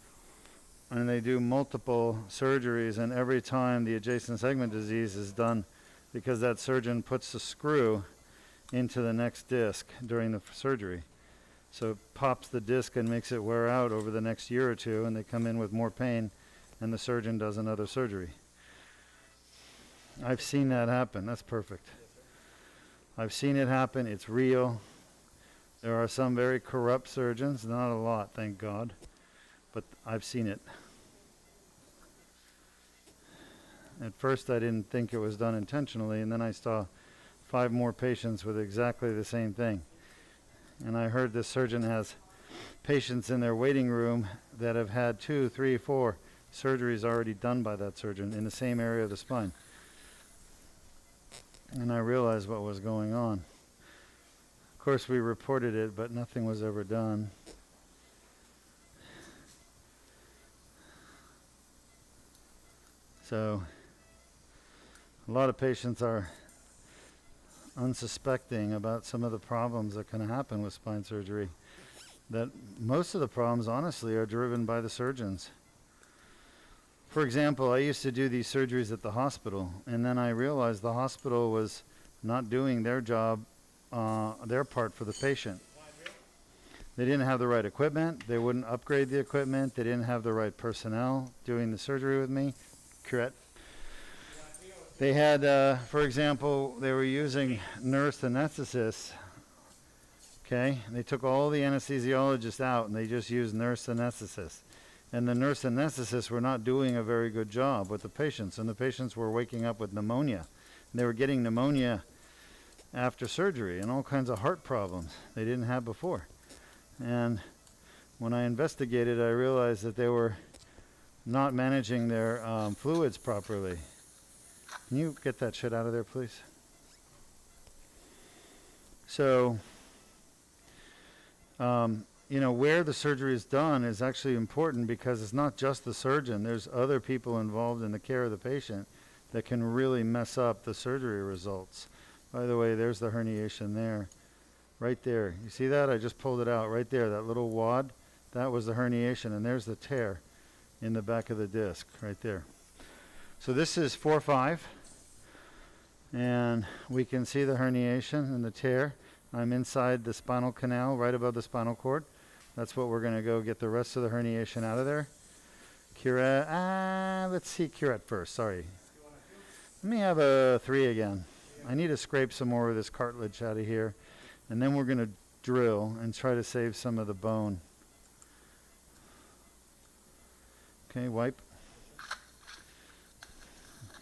and they do multiple surgeries, and every time the adjacent segment disease is done because that surgeon puts the screw into the next disc during the surgery. So it pops the disc and makes it wear out over the next year or two, and they come in with more pain, and the surgeon does another surgery. I've seen that happen. That's perfect. I've seen it happen. It's real. There are some very corrupt surgeons, not a lot, thank God, but I've seen it. At first I didn't think it was done intentionally, and then I saw 5 more patients with exactly the same thing. And I heard this surgeon has patients in their waiting room that have had 2, 3, 4 surgeries already done by that surgeon in the same area of the spine. And I realized what was going on. Of course, we reported it, but nothing was ever done. So, a lot of patients are unsuspecting about some of the problems that can happen with spine surgery. That most of the problems, honestly, are driven by the surgeons. For example, I used to do these surgeries at the hospital, and then I realized the hospital was not doing their job, their part for the patient. They didn't have the right equipment. They wouldn't upgrade the equipment. They didn't have the right personnel doing the surgery with me. Correct. They had, for example, they were using nurse anesthetists. Okay, they took all the anesthesiologists out, and they just used nurse anesthetists. And the nurse anesthetists were not doing a very good job with the patients, and the patients were waking up with pneumonia. And they were getting pneumonia after surgery and all kinds of heart problems they didn't have before. And when I investigated, I realized that they were not managing their fluids properly. Can you get that shit out of there, please? So, you know, where the surgery is done is actually important because it's not just the surgeon. There's other people involved in the care of the patient that can really mess up the surgery results. By the way, there's the herniation there. Right there. You see that? I just pulled it out right there. That little wad, that was the herniation. And there's the tear in the back of the disc right there. So this is 4-5. And we can see the herniation and the tear. I'm inside the spinal canal, right above the spinal cord. That's what we're going to go get the rest of the herniation out of there. Curette, let's see curette first, sorry. Let me have a 3 again. I need to scrape some more of this cartilage out of here. And then we're going to drill and try to save some of the bone. Okay, wipe.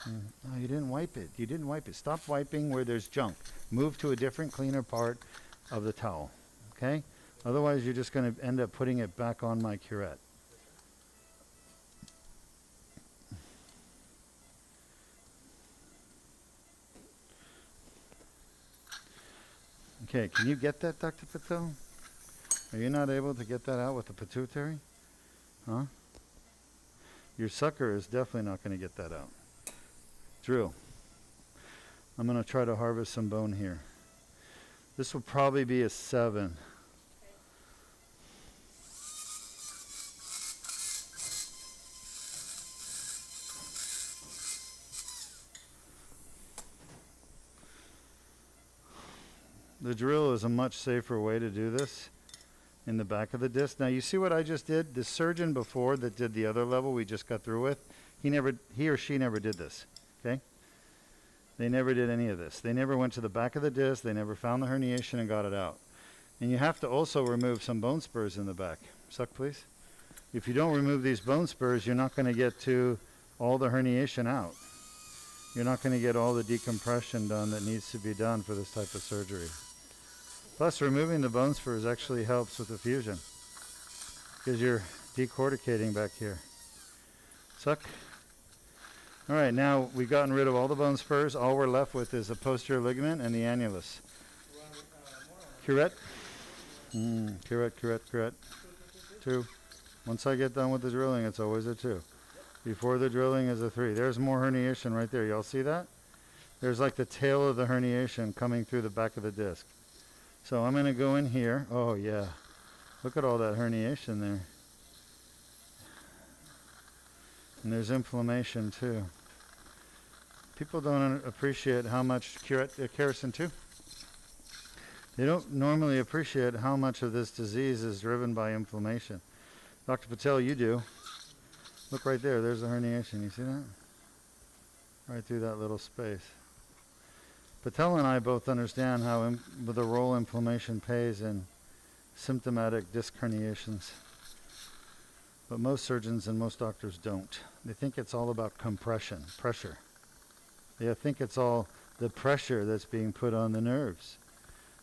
Oh, you didn't wipe it. You didn't wipe it. Stop wiping where there's junk. Move to a different, cleaner part of the towel. Okay? Otherwise, you're just going to end up putting it back on my curette. Okay, can you get that, Dr. Patel? Are you not able to get that out with the pituitary? Huh? Your sucker is definitely not going to get that out. Drill. I'm going to try to harvest some bone here. This will probably be a 7. The drill is a much safer way to do this in the back of the disc. Now you see what I just did? The surgeon before that did the other level we just got through with, he or she never did this, okay? They never did any of this. They never went to the back of the disc, they never found the herniation and got it out. And you have to also remove some bone spurs in the back. Suck, please. If you don't remove these bone spurs, you're not going to get to all the herniation out. You're not going to get all the decompression done that needs to be done for this type of surgery. Plus, removing the bone spurs actually helps with the fusion because you're decorticating back here. Suck. All right, now we've gotten rid of all the bone spurs. All we're left with is the posterior ligament and the annulus. Curette. Curette. 2. Once I get done with the drilling, it's always a 2. Before the drilling is a 3. There's more herniation right there. Y'all see that? There's like the tail of the herniation coming through the back of the disc. So I'm going to go in here. Oh, yeah. Look at all that herniation there. And there's inflammation, too. People don't appreciate how much kerosene, too. They don't normally appreciate how much of this disease is driven by inflammation. Dr. Patel, you do. Look right there. There's a herniation. You see that? Right through that little space. Patel and I both understand how the role inflammation plays in symptomatic disc herniations. But most surgeons and most doctors don't. They think it's all about compression, pressure. They think it's all the pressure that's being put on the nerves.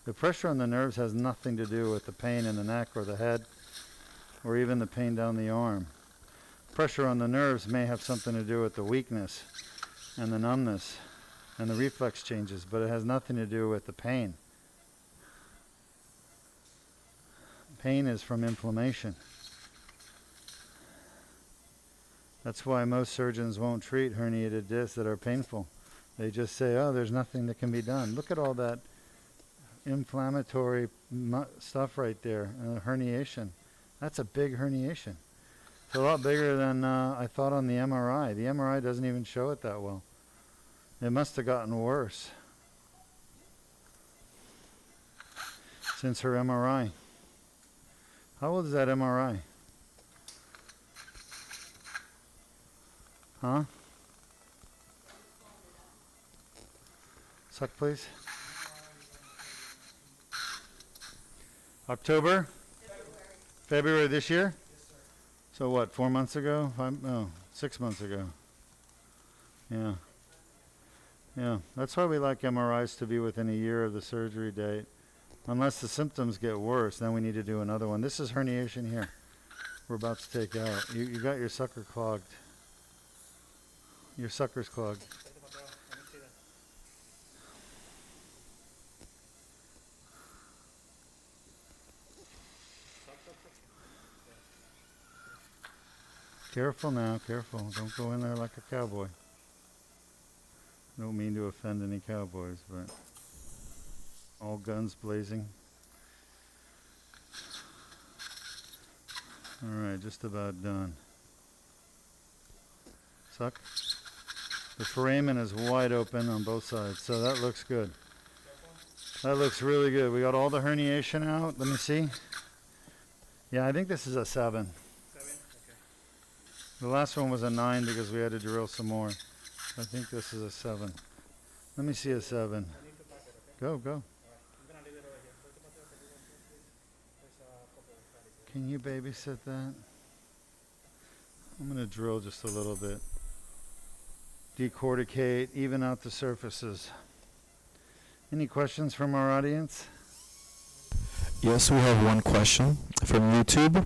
The pressure on the nerves has nothing to do with the pain in the neck or the head or even the pain down the arm. Pressure on the nerves may have something to do with the weakness and the numbness and the reflex changes, but it has nothing to do with the pain. Pain is from inflammation. That's why most surgeons won't treat herniated discs that are painful. They just say, oh, there's nothing that can be done. Look at all that inflammatory stuff right there, herniation. That's a big herniation. It's a lot bigger than I thought on the MRI. The MRI doesn't even show it that well. It must have gotten worse since her MRI. How old is that MRI? Huh? Suck, please. October? February this year? So what, 4 months ago? 6 months ago. Yeah. Yeah, that's why we like MRIs to be within a year of the surgery date. Unless the symptoms get worse, then we need to do another one. This is herniation here. We're about to take out. You got your sucker clogged. Your sucker's clogged. Careful now, careful. Don't go in there like a cowboy. Don't mean to offend any cowboys, but all guns blazing. All right, just about done. Suck. The foramen is wide open on both sides, so that looks good. That looks really good. We got all the herniation out. Let me see. Yeah, I think this is a 7. 7? Okay. The last one was a 9 because we had to drill some more. I think this is a 7. Let me see a 7. I need to pack it, okay? Go, go. Alright, I'm gonna leave it over here. There's a couple of Can you babysit that? I'm going to drill just a little bit. decorticate, even out the surfaces. Any questions from our audience? Yes, we have one question from YouTube.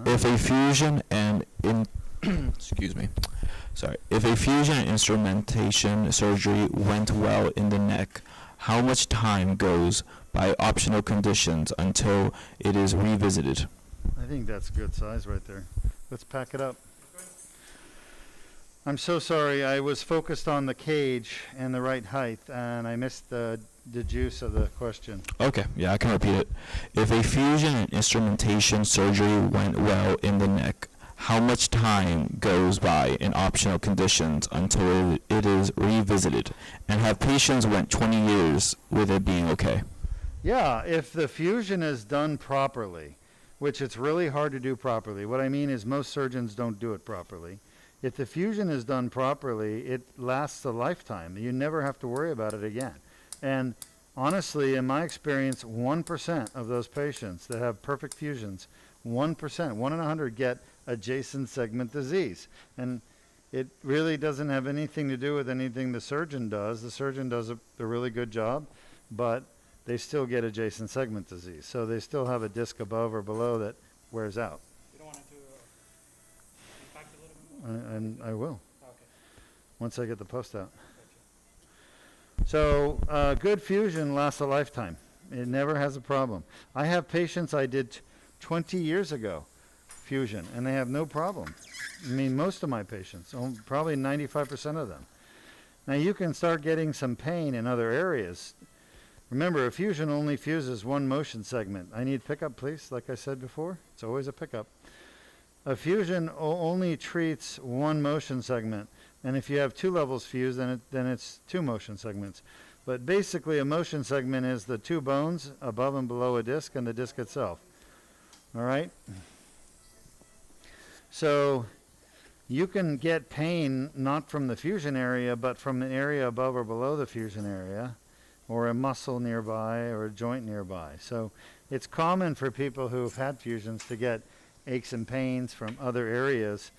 If a fusion and excuse me, sorry, if a fusion and instrumentation surgery went well in the neck, how much time goes by optional conditions until it is revisited? I think that's good size right there. Let's pack it up. I'm so sorry, I was focused on the cage and the right height, and I missed the juice of the question. Okay, yeah, I can repeat it. If a fusion and instrumentation surgery went well in the neck, how much time goes by in optional conditions until it is revisited? And have patients went 20 years with it being okay? Yeah, if the fusion is done properly, which it's really hard to do properly. What I mean is most surgeons don't do it properly. If the fusion is done properly, it lasts a lifetime. You never have to worry about it again. And honestly, in my experience, 1% of those patients that have perfect fusions, 1%, 1 in 100 get adjacent segment disease. And it really doesn't have anything to do with anything the surgeon does. The surgeon does a really good job, but they still get adjacent segment disease. So they still have a disc above or below that wears out. You don't want to impact a little bit more? And I will, Okay. once I get the post out. So good fusion lasts a lifetime. It never has a problem. I have patients I did 20 years ago, fusion, and they have no problem. I mean, most of my patients, probably 95% of them. Now you can start getting some pain in other areas. Remember, a fusion only fuses one motion segment. I need pickup, please, like I said before. It's always a pickup. A fusion only treats one motion segment. And if you have two levels fused, then it's two motion segments. But basically, a motion segment is the two bones above and below a disc and the disc itself. All right? So you can get pain not from the fusion area, but from an area above or below the fusion area, or a muscle nearby, or a joint nearby. So it's common for people who've had fusions to get aches and pains from other areas,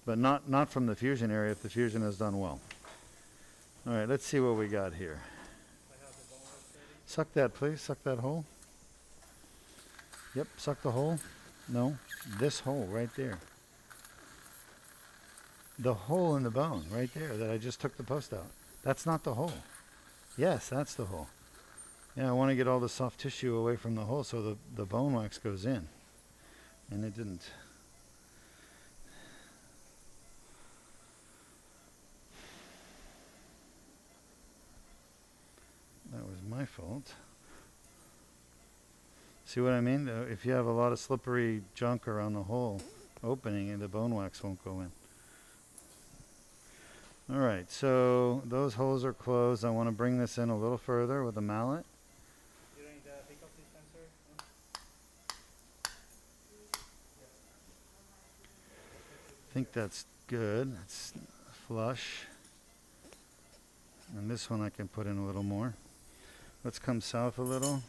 but not from the fusion area if the fusion is done well. All right, let's see what we got here. Suck that, please. Suck that hole. Yep, suck the hole. No, this hole right there. The hole in the bone right there that I just took the post out. That's not the hole. Yes, that's the hole. Yeah, I want to get all the soft tissue away from the hole so the bone wax goes in. And it didn't. That was my fault. See what I mean? If you have a lot of slippery junk around the hole opening, and the bone wax won't go in. All right, so those holes are closed. I want to bring this in a little further with a mallet. You don't need the pickup dispenser? I think that's good. It's flush. And this one I can put in a little more. Let's come south a little.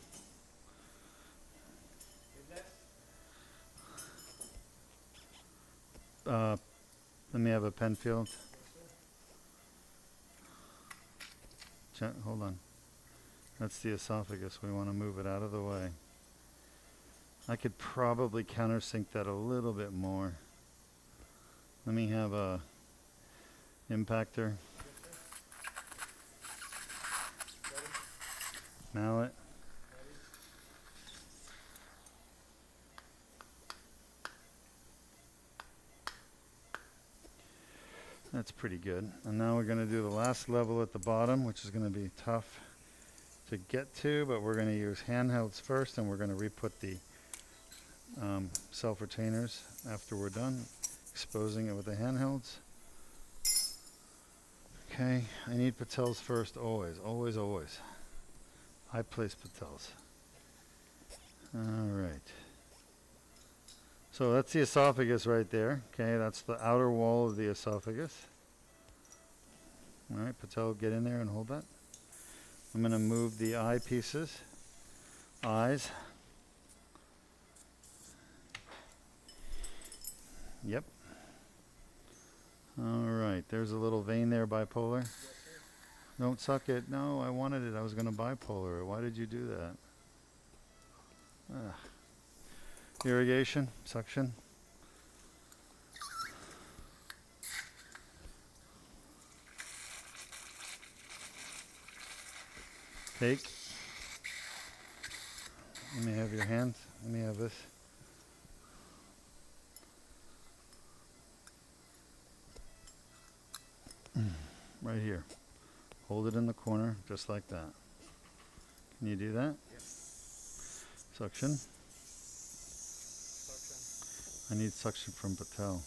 Let me have a Penfield. Hold on. That's the esophagus. We want to move it out of the way. I could probably countersink that a little bit more. Let me have a impactor. Mallet. That's pretty good. And now we're going to do the last level at the bottom, which is going to be tough to get to, but we're going to use handhelds first, and we're going to re-put the self-retainers after we're done, exposing it with the handhelds. Okay, I need patels first, always, always, always. I place patels. All right. So that's the esophagus right there. Okay, that's the outer wall of the esophagus. All right, patel, get in there and hold that. I'm going to move the eye pieces. Eyes. Yep. All right, there's a little vein there, bipolar. Don't suck it. No, I wanted it. I was going to bipolar it. Why did you do that? Irrigation, suction. Take. Let me have your hands. Let me have this. Right here. Hold it in the corner, just like that. Can you do that? Yes. Suction. Suction. I need suction from Patel.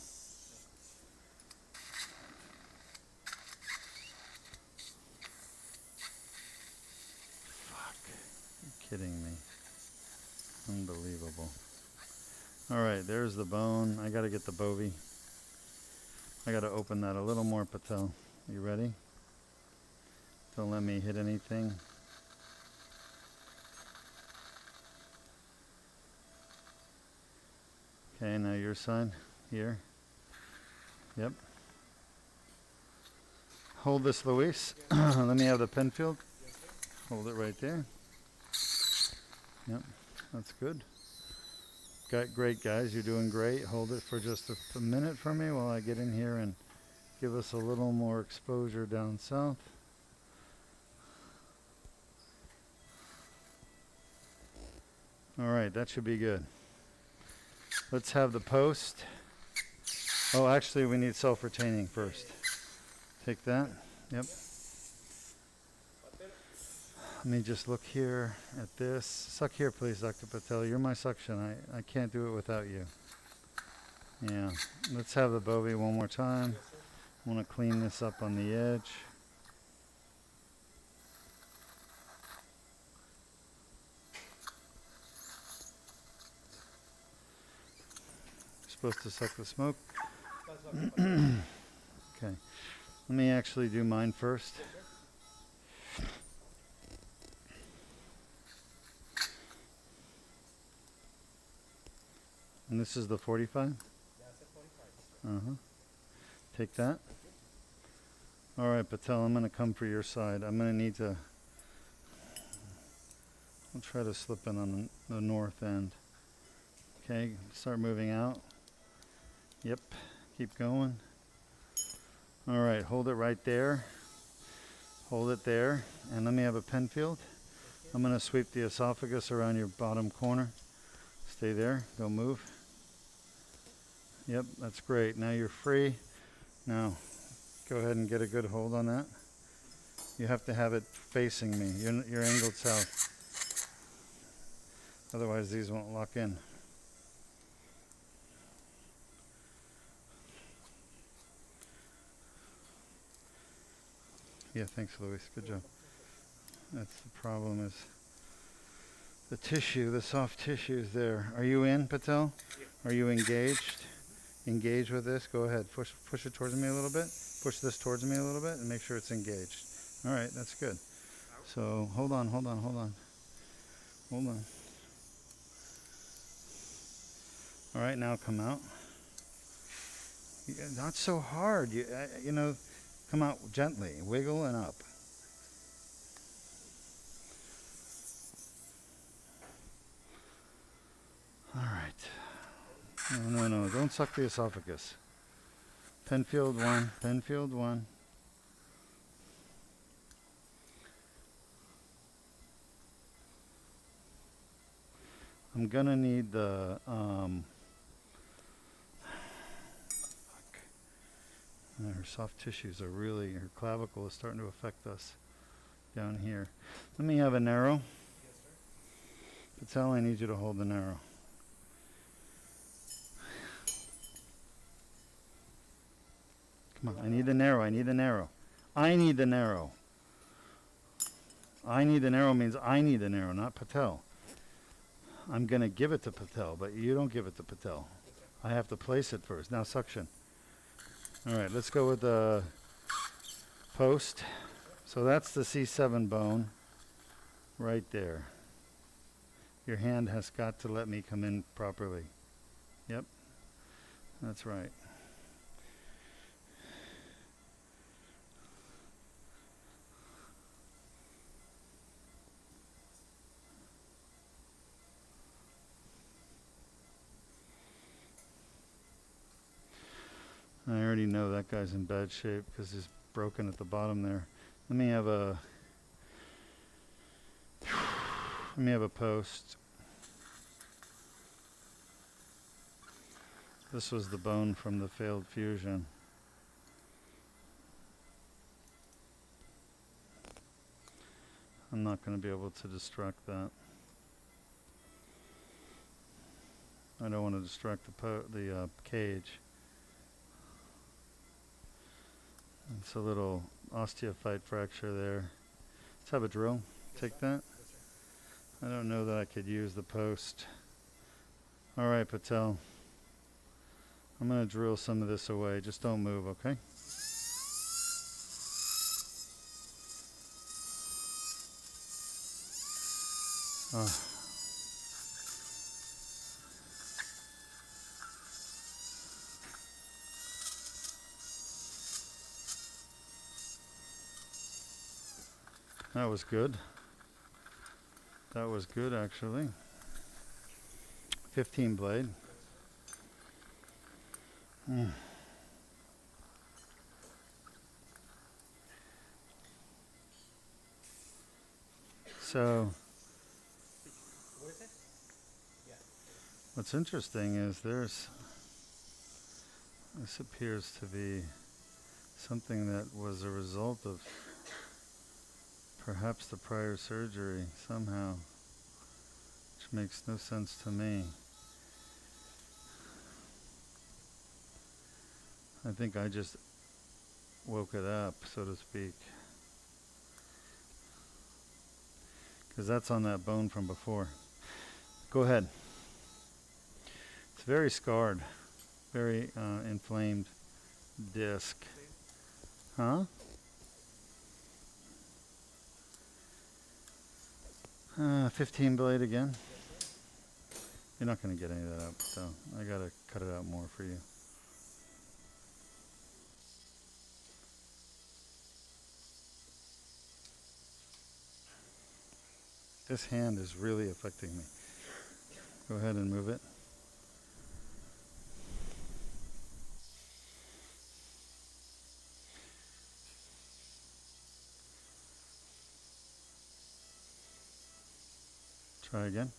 Fuck. You're kidding me. Unbelievable. Alright, there's the bone. I gotta get the bovie. I gotta open that a little more, Patel. You ready? Don't let me hit anything. Okay, now your side. Here. Yep. Hold this, Luis. Let me have the Penfield. Yes, sir. Hold it right there. Yep, that's good. Great, guys. You're doing great. Hold it for just a minute for me while I get in here and give us a little more exposure down south. All right, that should be good. Let's have the post. Oh, actually, we need self-retaining first. Take that. Yep. Let me just look here at this. Suck here, please, Dr. Patel. You're my suction. I can't do it without you. Yeah. Let's have the bovie one more time. Yes, sir. I want to clean this up on the edge. Supposed to suck the smoke. That's okay, Patel. Okay. Let me actually do mine first. Yes, sir. And this is the 45? That's a 45. Uh-huh. Take that. All right, Patel, I'm going to come for your side. I'm going to need to... I'll try to slip in on the north end. Okay, start moving out. Yep, keep going. All right, hold it right there. Hold it there. And let me have a Penfield. I'm going to sweep the esophagus around your bottom corner. Stay there. Don't move. Yep, that's great. Now you're free. Now, go ahead and get a good hold on that. You have to have it facing me. You're angled south. Otherwise, these won't lock in. Yeah, thanks, Luis. Good job. That's the problem is the tissue, the soft tissue is there. Are you in, Patel? Yeah. Are you engaged? Engage with this. Go ahead. Push it towards me a little bit. Push this towards me a little bit and make sure it's engaged. All right, that's good. So hold on. Hold on. All right, now come out. Not so hard. You know, come out gently. Wiggle and up. All right. No. Don't suck the esophagus. Penfield 1. Penfield 1. I'm gonna need the her soft tissues are really, her clavicle is starting to affect us down here. Let me have a narrow. Yes, sir. Patel, I need you to hold the narrow. Come on, I need the narrow. I need the narrow means I need the narrow, not Patel. I'm going to give it to Patel, but you don't give it to Patel. I have to place it first. Now suction. All right, let's go with the post. So that's the C7 bone right there. Your hand has got to let me come in properly. Yep, that's right. I already know that guy's in bad shape because he's broken at the bottom there. Let me have a post. This was the bone from the failed fusion. I'm not going to be able to destruct that. I don't want to destruct the cage. It's a little osteophyte fracture there. Let's have a drill. Take that. I don't know that I could use the post. All right, Patel. I'm going to drill some of this away. Just don't move, okay? That was good. That was good, actually. 15 blade. So, what's interesting is this appears to be something that was a result of perhaps the prior surgery somehow, which makes no sense to me. I think I just woke it up, so to speak. Because that's on that bone from before. Go ahead. It's very scarred, very inflamed disc. Huh? 15 blade again. You're not going to get any of that up, so I got to cut it out more for you. This hand is really affecting me. Go ahead and move it. Try again.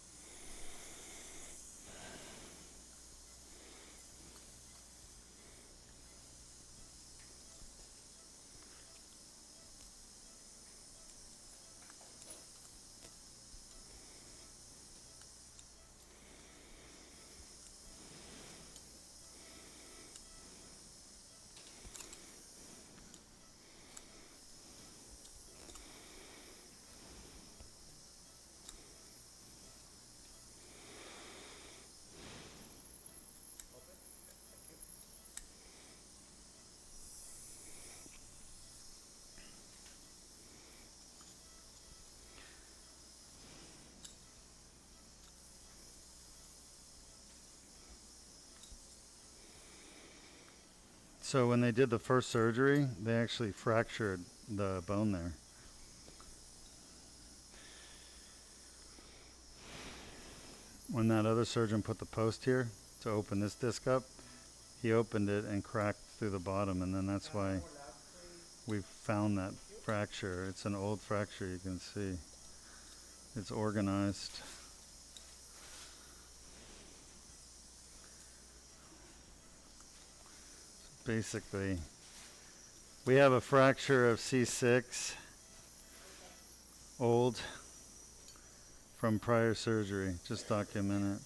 So when they did the first surgery, they actually fractured the bone there. When that other surgeon put the post here to open this disc up, he opened it and cracked through the bottom, and then that's why we found that fracture. It's an old fracture, you can see. It's organized. Basically, we have a fracture of C6, old, from prior surgery. Just document it.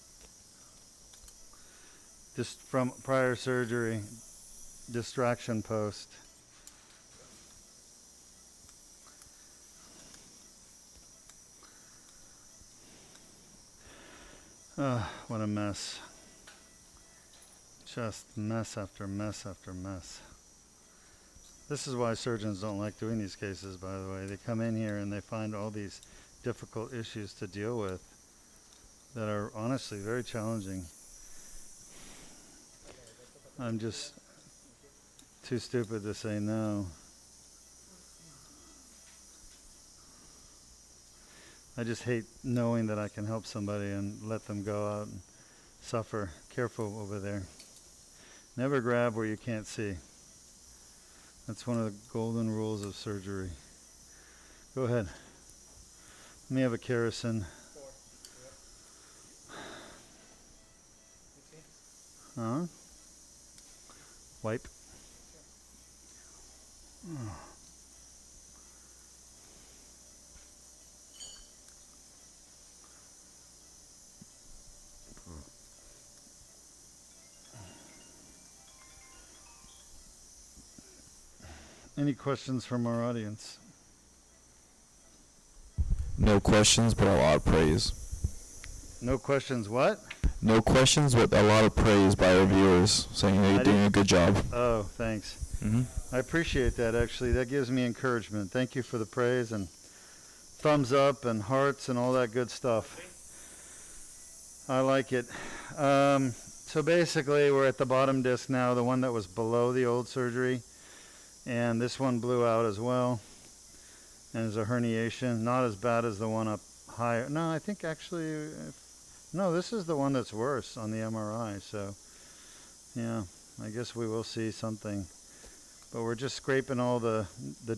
Just from prior surgery, distraction post. What a mess. Just mess after mess after mess. This is why surgeons don't like doing these cases, by the way. They come in here and they find all these difficult issues to deal with that are honestly very challenging. I'm just too stupid to say no. I just hate knowing that I can help somebody and let them go out and suffer. Careful over there. Never grab where you can't see. That's one of the golden rules of surgery. Go ahead. Let me have a kerosene. 4. Yep. You see? Wipe. Any questions from our audience? No questions, but a lot of praise. No questions, what? No questions, but a lot of praise by our viewers, saying that you're doing a good job. Oh, thanks. I appreciate that, actually. That gives me encouragement. Thank you for the praise and thumbs up and hearts and all that good stuff. I like it. So basically, we're at the bottom disc now, the one that was below the old surgery. And this one blew out as well. And there's a herniation. Not as bad as the one up higher. No, I think actually, no, this is the one that's worse on the MRI. So, yeah, I guess we will see something. But we're just scraping all the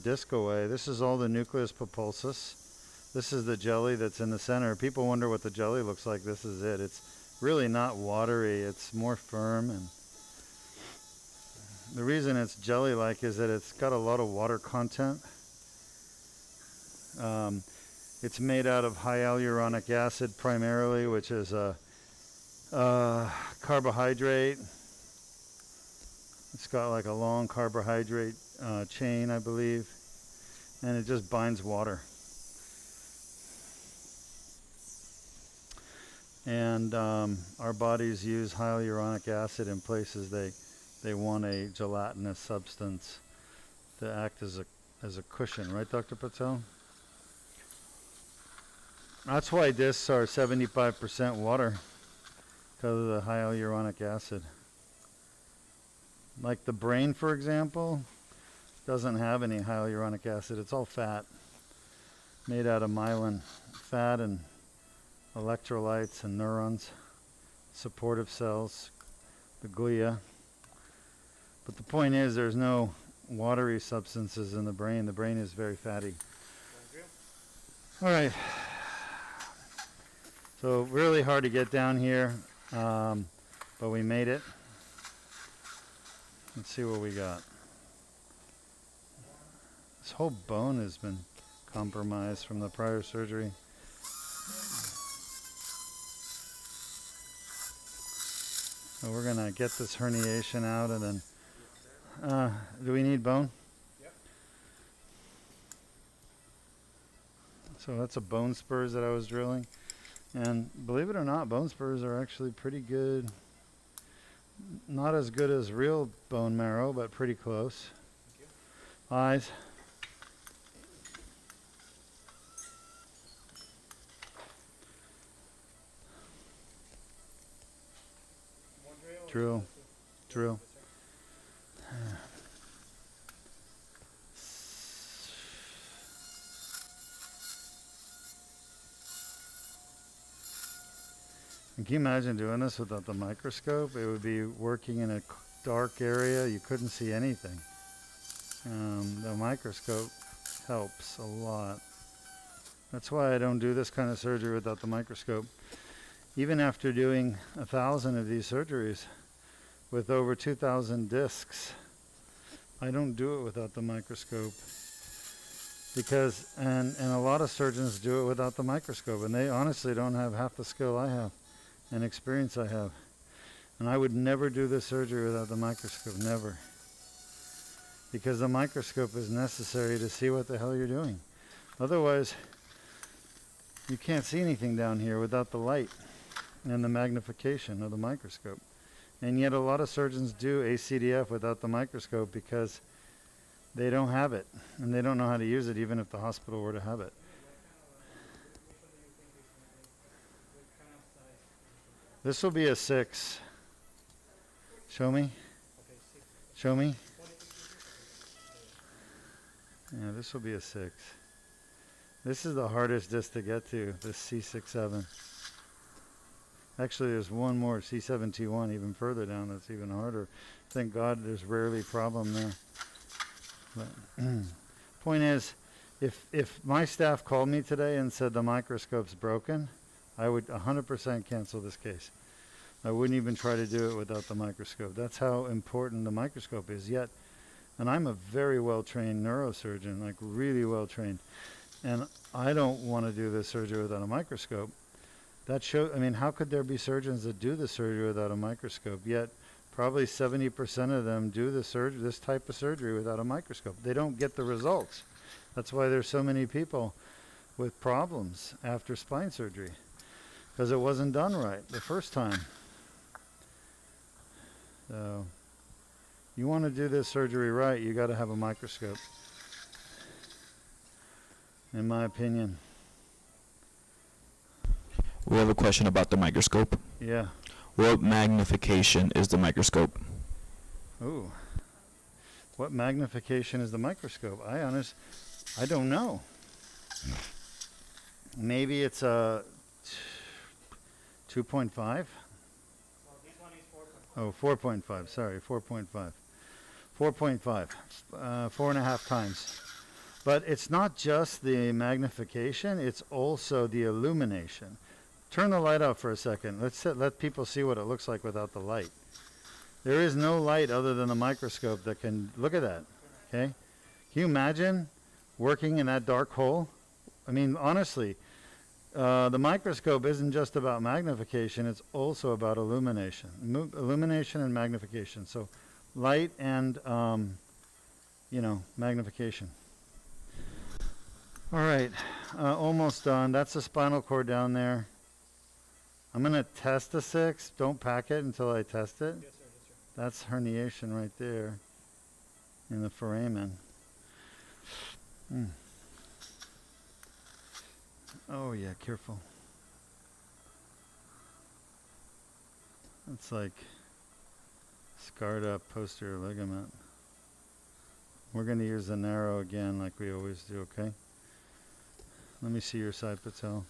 disc away. This is all the nucleus pulposus. This is the jelly that's in the center. People wonder what the jelly looks like. This is it. It's really not watery. It's more firm. And the reason it's jelly-like is that it's got a lot of water content. It's made out of high hyaluronic acid primarily, which is a carbohydrate. It's got like a long carbohydrate chain, I believe, and it just binds water. And our bodies use hyaluronic acid in places they want a gelatinous substance to act as a cushion, right, Dr. Patel? That's why discs are 75% water, because of the hyaluronic acid. Like the brain, for example, doesn't have any hyaluronic acid. It's all fat, made out of myelin, fat and electrolytes and neurons, supportive cells, the glia. But the point is, there's no watery substances in the brain. The brain is very fatty. All right. So really hard to get down here, but we made it. Let's see what we got. This whole bone has been compromised from the prior surgery. So we're gonna get this herniation out, and then do we need bone? Yep. So that's a bone spurs that I was drilling. And believe it or not, bone spurs are actually pretty good. Not as good as real bone marrow, but pretty close. Eyes. Drill. Drill. Can you imagine doing this without the microscope? It would be working in a dark area. You couldn't see anything. The microscope helps a lot. That's why I don't do this kind of surgery without the microscope. Even after doing 1,000 of these surgeries with over 2,000 discs, I don't do it without the microscope. Because, and a lot of surgeons do it without the microscope, and they honestly don't have half the skill I have and experience I have. And I would never do this surgery without the microscope, never. Because the microscope is necessary to see what the hell you're doing. Otherwise, you can't see anything down here without the light and the magnification of the microscope. And yet a lot of surgeons do ACDF without the microscope because they don't have it, and they don't know how to use it even if the hospital were to have it. This will be a 6. Show me. Show me. Yeah, this will be a 6. This is the hardest disc to get to, this C67. Actually, there's one more, C7T1, even further down, that's even harder. Thank God there's rarely a problem there. But point is, if my staff called me today and said the microscope's broken, I would 100% cancel this case. I wouldn't even try to do it without the microscope. That's how important the microscope is. Yet, and I'm a very well-trained neurosurgeon, like really well-trained, and I don't want to do this surgery without a microscope. That show, I mean, how could there be surgeons that do the surgery without a microscope? Yet, probably 70% of them do this type of surgery without a microscope. They don't get the results. That's why there's so many people with problems after spine surgery, because it wasn't done right the first time. So, you want to do this surgery right, you got to have a microscope, in my opinion. We have a question about the microscope. Yeah. What magnification is the microscope? Ooh. What magnification is the microscope? I don't know. Maybe it's a 2.5? Well, this one is 4.5. Oh, 4.5. Sorry, 4.5. 4.5. 4.5 times. But it's not just the magnification, it's also the illumination. Turn the light off for a second. Let people see what it looks like without the light. There is no light other than the microscope that can look at that. Okay? Can you imagine working in that dark hole? I mean, honestly, the microscope isn't just about magnification, it's also about illumination. Illumination and magnification. So light and, magnification. All right, almost done. That's the spinal cord down there. I'm going to test the 6. Don't pack it until I test it. Yes, sir. Yes, sir. That's herniation right there in the foramen. Oh yeah, careful. It's like scarred up posterior ligament. We're going to use the narrow again like we always do, okay? Let me see your side patella.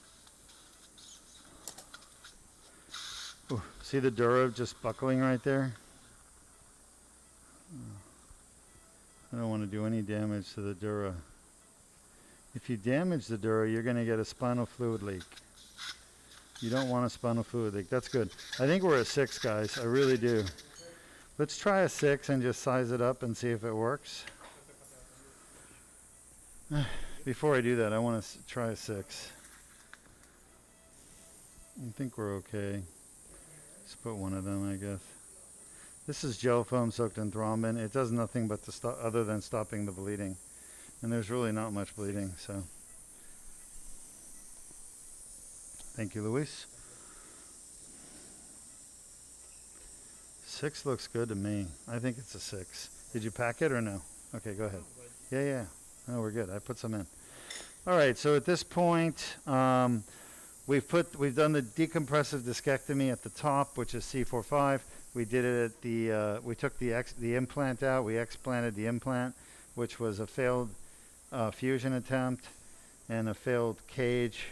Ooh, see the dura just buckling right there? I don't want to do any damage to the dura. If you damage the dura, you're going to get a spinal fluid leak. You don't want a spinal fluid leak. That's good. I think we're a 6, guys. I really do. Let's try a 6 and just size it up and see if it works. Before I do that, I want to try a 6. I think we're okay. Let's put one of them, I guess. This is gel foam soaked in thrombin. It does nothing but other than stopping the bleeding. And there's really not much bleeding, so. Thank you, Luis. 6 looks good to me. I think it's a 6. Did you pack it or no? Okay, go ahead. Yeah. Oh, we're good. I put some in. All right, so at this point, we've done the decompressive discectomy at the top, which is C45. We did it at the, we took the implant out. We explanted the implant, which was a failed fusion attempt and a failed cage.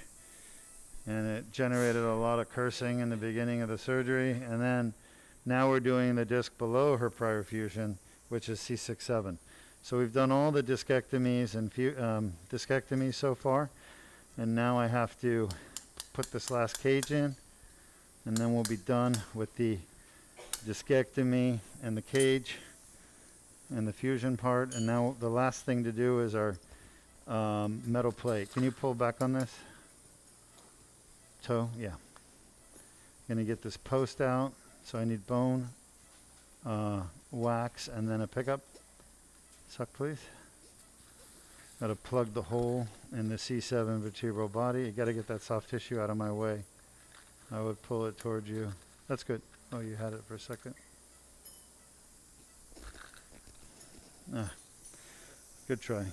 And it generated a lot of cursing in the beginning of the surgery. And then now we're doing the disc below her prior fusion, which is C67. So we've done all the discectomies and discectomies so far. And now I have to put this last cage in, and then we'll be done with the discectomy and the cage and the fusion part. And now the last thing to do is our metal plate. Can you pull back on this? Toe? Yeah. Gonna get this post out. So I need bone, wax, and then a pickup. Suck, please. Got to plug the hole in the C7 vertebral body. You got to get that soft tissue out of my way. I would pull it towards you. That's good. Oh, you had it for a second. Good try.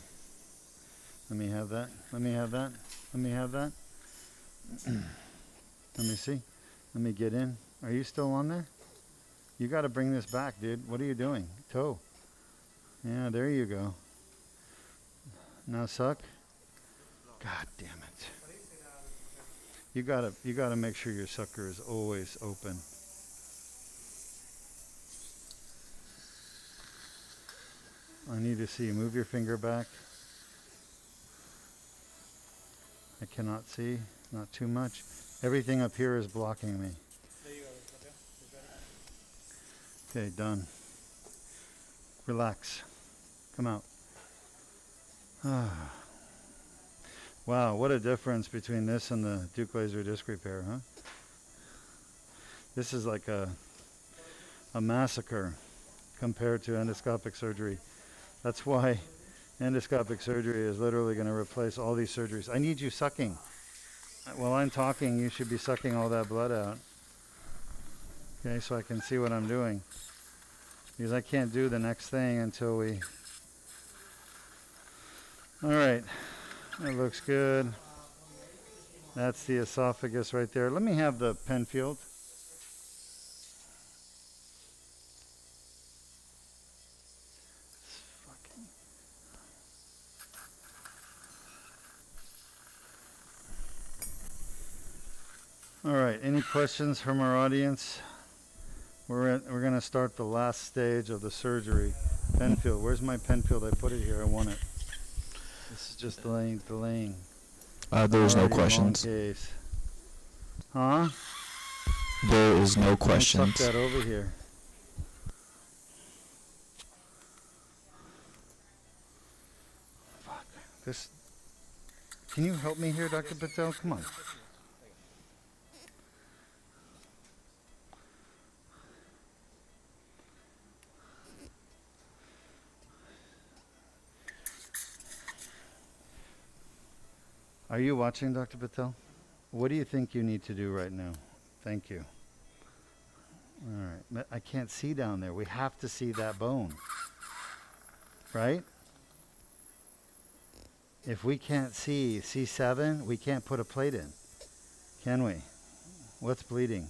Let me have that. Let me have that. Let me have that. Let me see. Let me get in. Are you still on there? You got to bring this back, dude. What are you doing? Toe. Yeah, there you go. Now suck. God damn it. You gotta make sure your sucker is always open. I need to see you move your finger back. I cannot see, not too much. Everything up here is blocking me. There you go. Okay, Okay, done. Relax. Come out. Wow, what a difference between this and the Deuk Laser Disc Repair, huh? This is like a massacre compared to endoscopic surgery. That's why endoscopic surgery is literally going to replace all these surgeries. I need you sucking. While I'm talking, you should be sucking all that blood out. Okay, so I can see what I'm doing. Because I can't do the next thing until we... Alright, that looks good. That's the esophagus right there. Let me have the pen field. All right, any questions from our audience? We're going to start the last stage of the surgery. Pen field. Where's my pen field? I put it here. I want it. This is just delaying. There's no Already a long questions. case. Huh? There is no Don't questions. suck that over here. Fuck. This. Can you help me here, Dr. Patel? Come on. Are you watching, Dr. Patel? What do you think you need to do right now? Thank you. All right. I can't see down there. We have to see that bone. Right? If we can't see C7, we can't put a plate in. Can we? What's bleeding?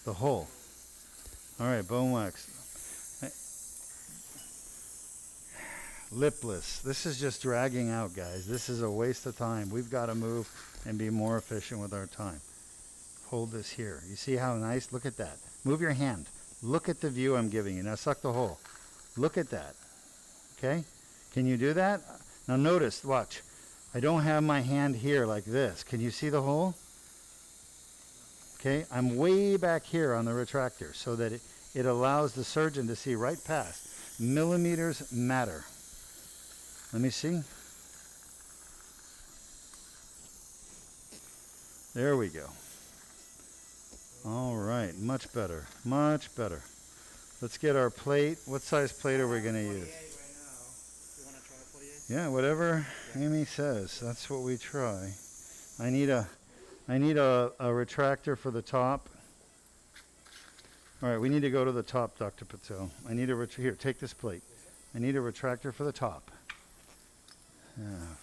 The hole. All right, bone wax. Lipless. This is just dragging out, guys. This is a waste of time. We've got to move and be more efficient with our time. Hold this here. You see how nice? Look at that. Move your hand. Look at the view I'm giving you. Now suck the hole. Look at that. Okay? Can you do that? Now notice, watch. I don't have my hand here like this. Can you see the hole? Okay, I'm way back here on the retractor so that it allows the surgeon to see right past. Millimeters matter. Let me see. There we go. All right, much better, much better. Let's get our plate. What size plate are we going to use? right now. You want to try 48? Yeah, whatever Amy says. That's what we try. I need a retractor for the top. All right, we need to go to the top, Dr. Patel. I need a here, take this plate. I need a retractor for the top.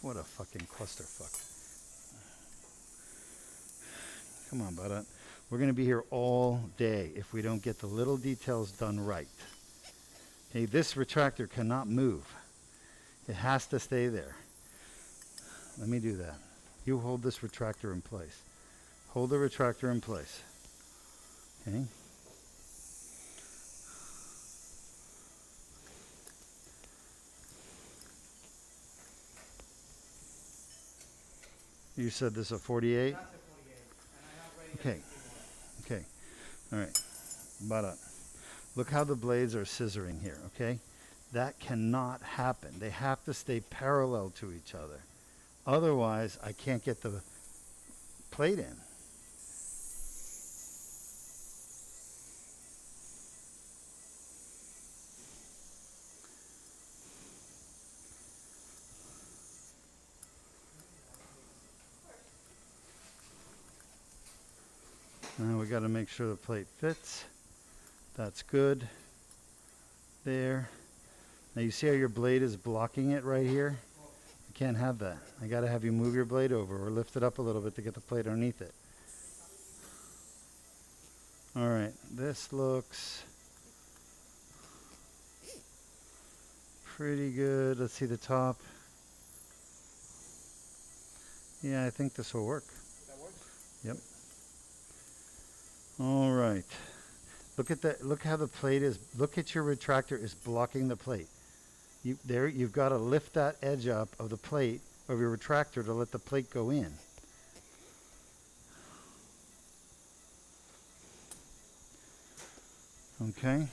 What a fucking clusterfuck. Come on, bud. We're going to be here all day if we don't get the little details done right. Okay, this retractor cannot move. It has to stay there. Let me do that. You hold this retractor in place. Hold the retractor in place. Okay. You said this is a 48? That's a 48. And I have right Okay. Okay. All right. But look how the blades are scissoring here, okay? That cannot happen. They have to stay parallel to each other. Otherwise, I can't get the plate in. Now we got to make sure the plate fits. That's good. There. Now you see how your blade is blocking it right here? You can't have that. I got to have you move your blade over or lift it up a little bit to get the plate underneath it. All right, this looks pretty good. Let's see the top. Yeah, I think this will work. That works? Yep. All right. Look at that. Look how the plate is. Look at your retractor is blocking the plate. You've got to lift that edge up of the plate of your retractor to let the plate go in. Okay.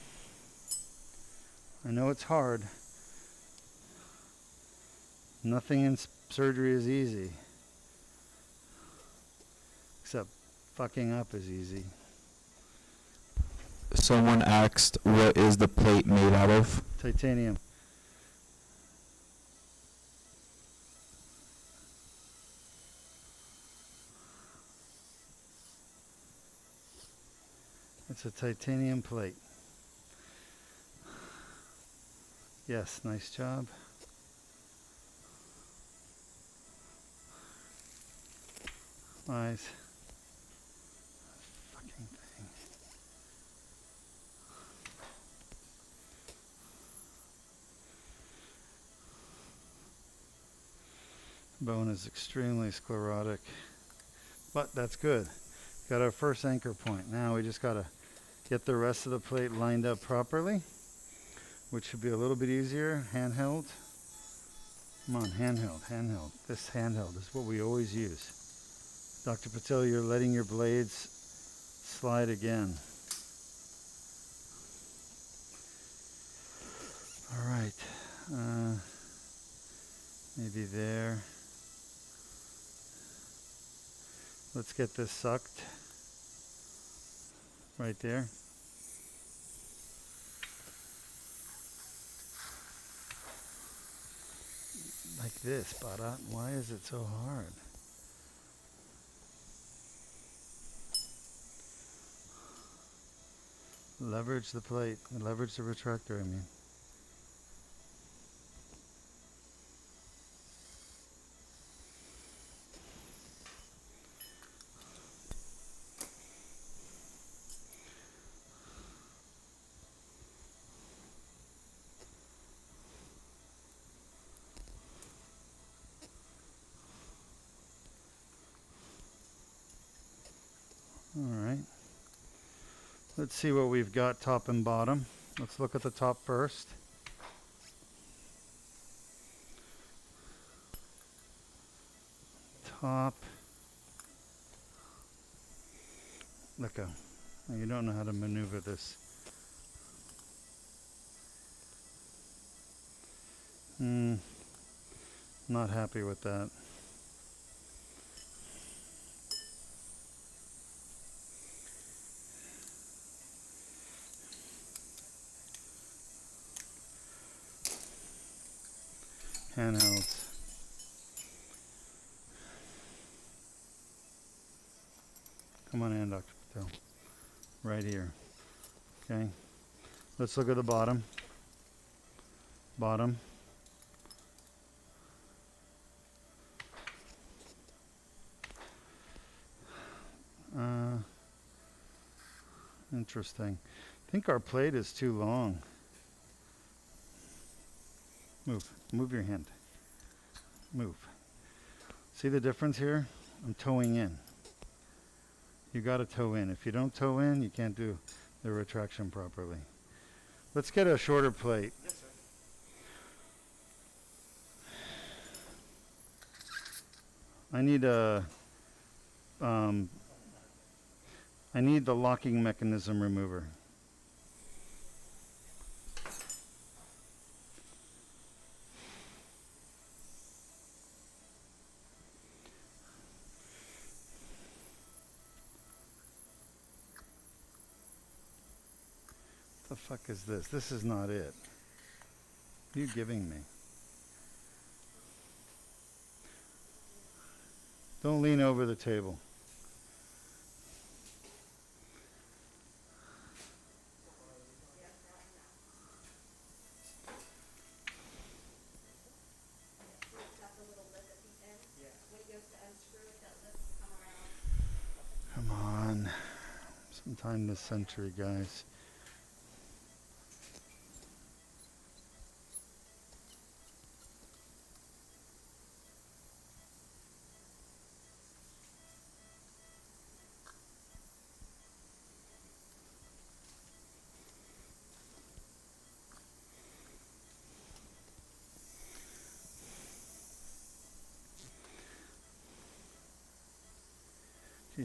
I know it's hard. Nothing in surgery is easy. Except fucking up is easy. Someone asked, what is the plate made out of? Titanium. It's a titanium plate. Yes, nice job. Eyes. Fucking thing. Bone is extremely sclerotic, but that's good. Got our first anchor point. Now we just gotta get the rest of the plate lined up properly, which should be a little bit easier. Handheld. Come on, handheld. This handheld is what we always use. Dr. Patel, you're letting your blades slide again. All right. Maybe there. Let's get this sucked. Right there. Like this, Bharat. Why is it so hard? Leverage the plate. Leverage the retractor, I mean. All right. Let's see what we've got top and bottom. Let's look at the top first. Top. Look, you don't know how to maneuver this. Not happy with that. Handhelds. Come on in, Dr. Patel. Right here. Okay. Let's look at the bottom. Bottom. Interesting. I think our plate is too long. Move your hand. Move. See the difference here? I'm towing in. You got to toe in. If you don't toe in, you can't do the retraction properly. Let's get a shorter plate. Yes, sir. I need the locking mechanism remover. What the fuck is this? This is not it. What are you giving me? Don't lean over the table. It's got the little lip at the end. Yeah. When it goes to unscrew it, that lip will come around. Come on. Sometime this century, guys.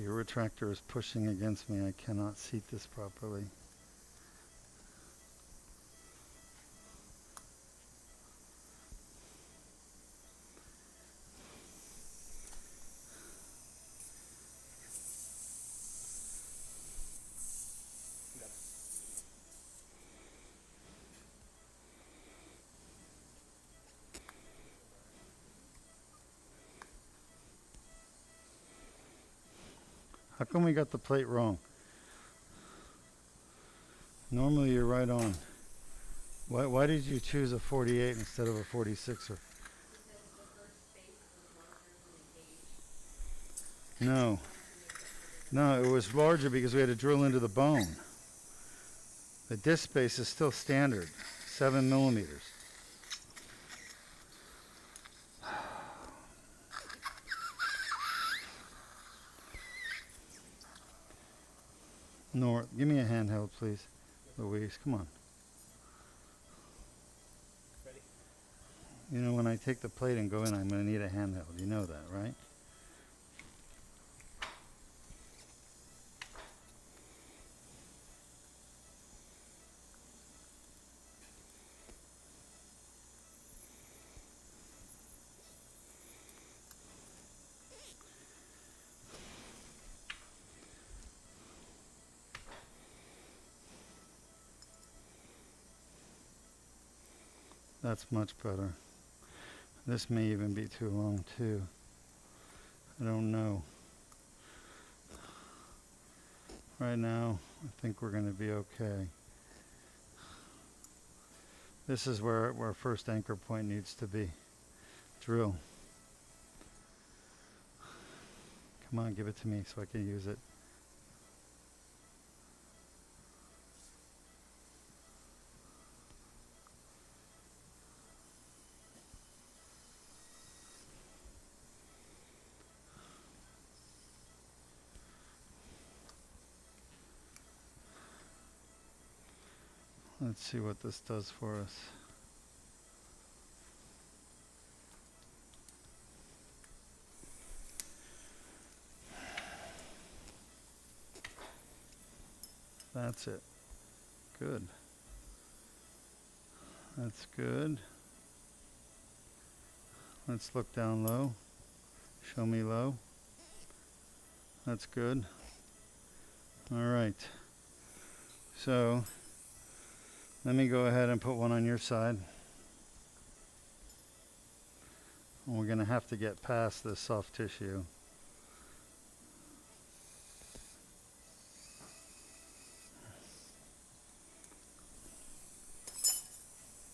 Your retractor is pushing against me. I cannot seat this properly. How come we got the plate wrong? Normally you're right on. Why did you choose a 48 instead of a 46er? Because the first space was larger than the gauge. No. No, it was larger because we had to drill into the bone. The disc space is still standard, 7 millimeters. Nor, give me a handheld, please. Louise, come on. Ready? You know, when I take the plate and go in, I'm going to need a handheld. You know that, right? That's much better. This may even be too long too. I don't know. Right now, I think we're going to be okay. This is where our first anchor point needs to be. Drill. Come on, give it to me so I can use it. Let's see what this does for us. That's it. Good. That's good. Let's look down low. Show me low. That's good. All right. So, let me go ahead and put one on your side. And we're going to have to get past this soft tissue.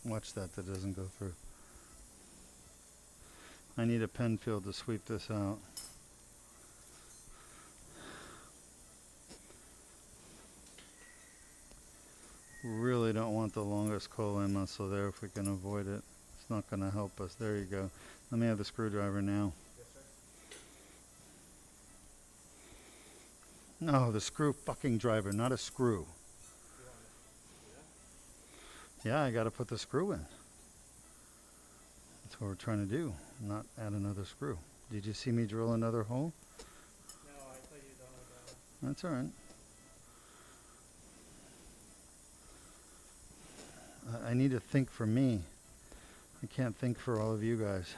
Watch that doesn't go through. I need a pen field to sweep this out. Really don't want the longest colon muscle there if we can avoid it. It's not going to help us. There you go. Let me have the screwdriver now. Yes, sir. No, the screw fucking driver, not a screw. You want it? Yeah, I got to put the screw in. That's what we're trying to do, not add another screw. Did you see me drill another hole? No, I thought you don't. That's all right. I need to think for me. I can't think for all of you guys.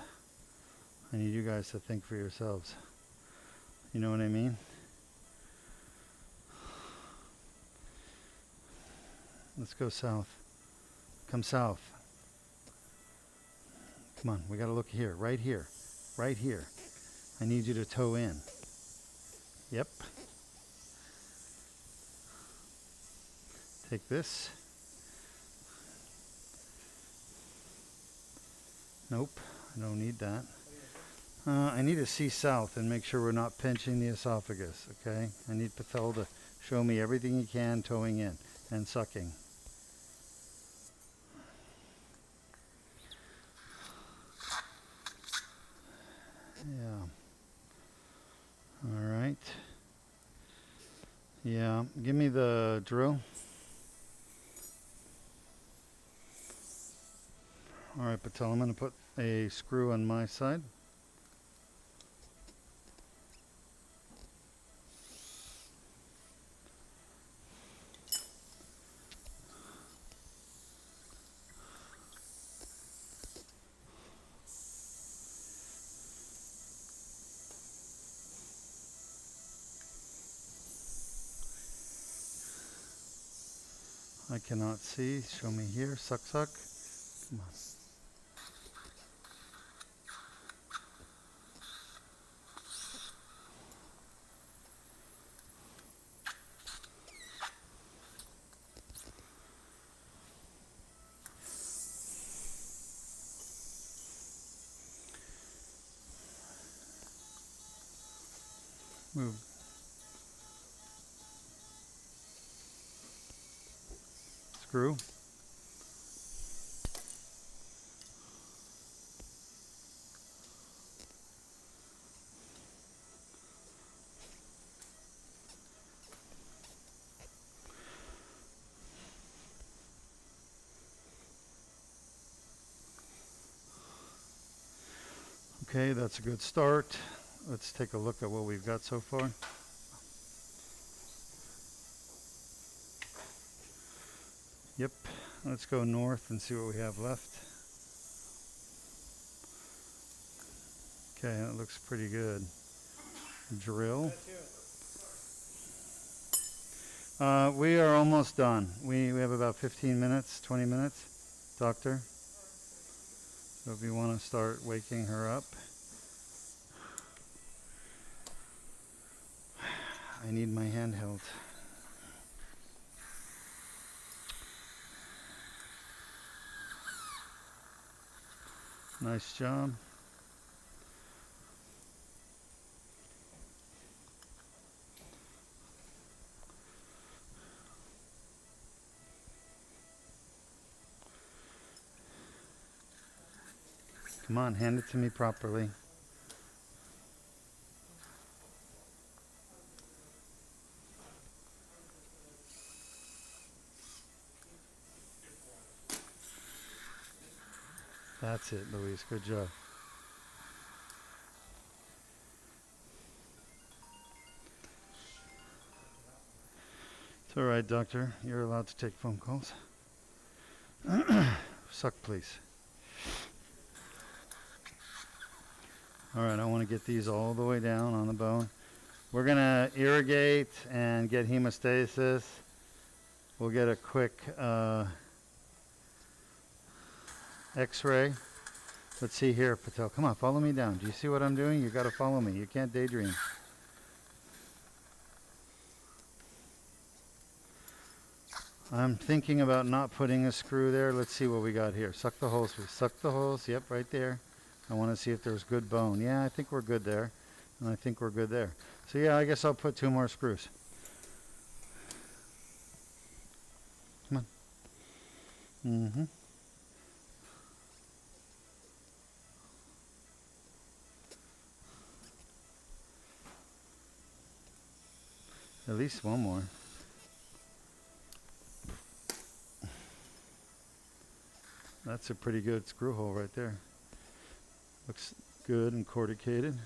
I need you guys to think for yourselves. You know what I mean? Let's go south. Come south. Come on, we gotta look here, right here, right here. I need you to toe in. Yep. Take this. Nope, I don't need that. I need to see south and make sure we're not pinching the esophagus, okay? I need Patel to show me everything he can toeing in and sucking. Yeah. All right. Yeah, give me the drill. All right, Patel, I'm going to put a screw on my side. I cannot see. Show me here. Suck, suck. Come on. Move. Screw. Okay, that's a good start. Let's take a look at what we've got so far. Yep, let's go north and see what we have left. Okay, that looks pretty good. Drill. We are almost done. We have about 15 minutes, 20 minutes, doctor. So if you want to start waking her up. I need my handheld. Nice job. Come on, hand it to me properly. That's it, Louise. Good job. It's all right, doctor. You're allowed to take phone calls. Suck, please. All right, I want to get these all the way down on the bone. We're going to irrigate and get hemostasis. We'll get a quick x-ray. Let's see here, Patel. Come on, follow me down. Do you see what I'm doing? You got to follow me. You can't daydream. I'm thinking about not putting a screw there. Let's see what we got here. Suck the holes. Suck the holes. Yep, right there. I want to see if there's good bone. Yeah, I think we're good there. And I think we're good there. So yeah, I guess I'll put 2 more screws. Come on. Mm-hmm. At least 1 more. That's a pretty good screw hole right there. Looks good and corticated.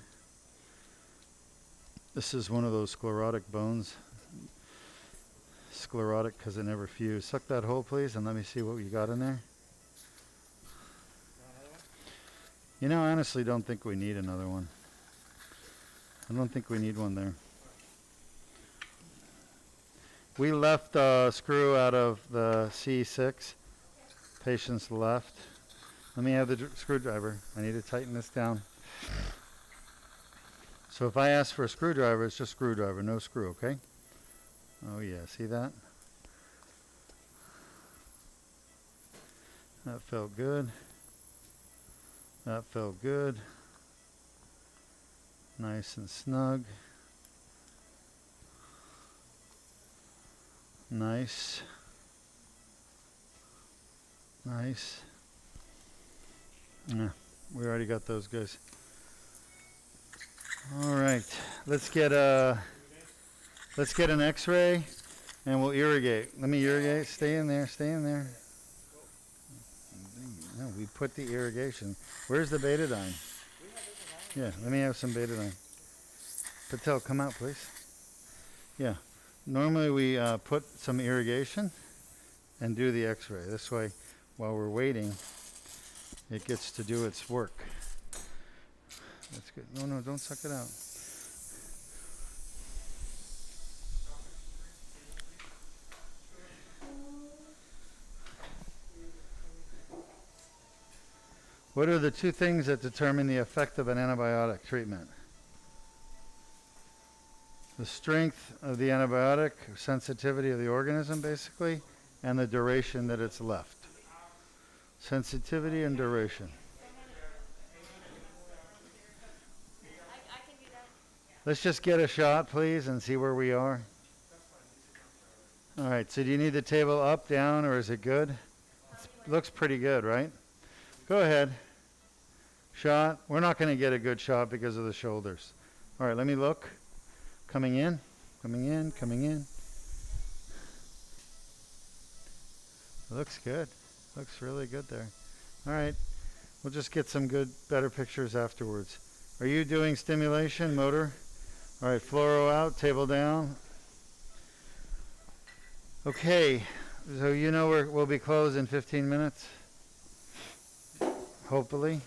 This is one of those sclerotic bones. Sclerotic because it never fused. Suck that hole, please, and let me see what you got in there. You know, I honestly don't think we need another one. I don't think we need one there. We left a screw out of the C6. Patient's left. Let me have the screwdriver. I need to tighten this down. So if I ask for a screwdriver, it's just screwdriver, no screw, okay? Oh yeah, see that? That felt good. That felt good. Nice and snug. Nice. Nice. Yeah, we already got those guys. All right, let's get an X-ray, and we'll irrigate. Let me irrigate. Stay in there. Stay in there. No, we put the irrigation. Where's the betadine? Yeah, let me have some betadine. Patel, come out, please. Yeah, normally we put some irrigation and do the X-ray. This way, while we're waiting, it gets to do its work. That's good. No, no, don't suck it out. What are the two things that determine the effect of an antibiotic treatment? The strength of the antibiotic, sensitivity of the organism basically, and the duration that it's left. Sensitivity and duration. I can do that. Let's just get a shot, please, and see where we are. All right, so do you need the table up, down, or is it good? Looks pretty good, right? Go ahead. Shot. We're not going to get a good shot because of the shoulders. All right, let me look. Coming in, coming in, coming in. Looks good. Looks really good there. All right, we'll just get some good, better pictures afterwards. Are you doing stimulation, motor? All right, fluoro out, table down. Okay, so you know we'll be closed in 15 minutes? Hopefully.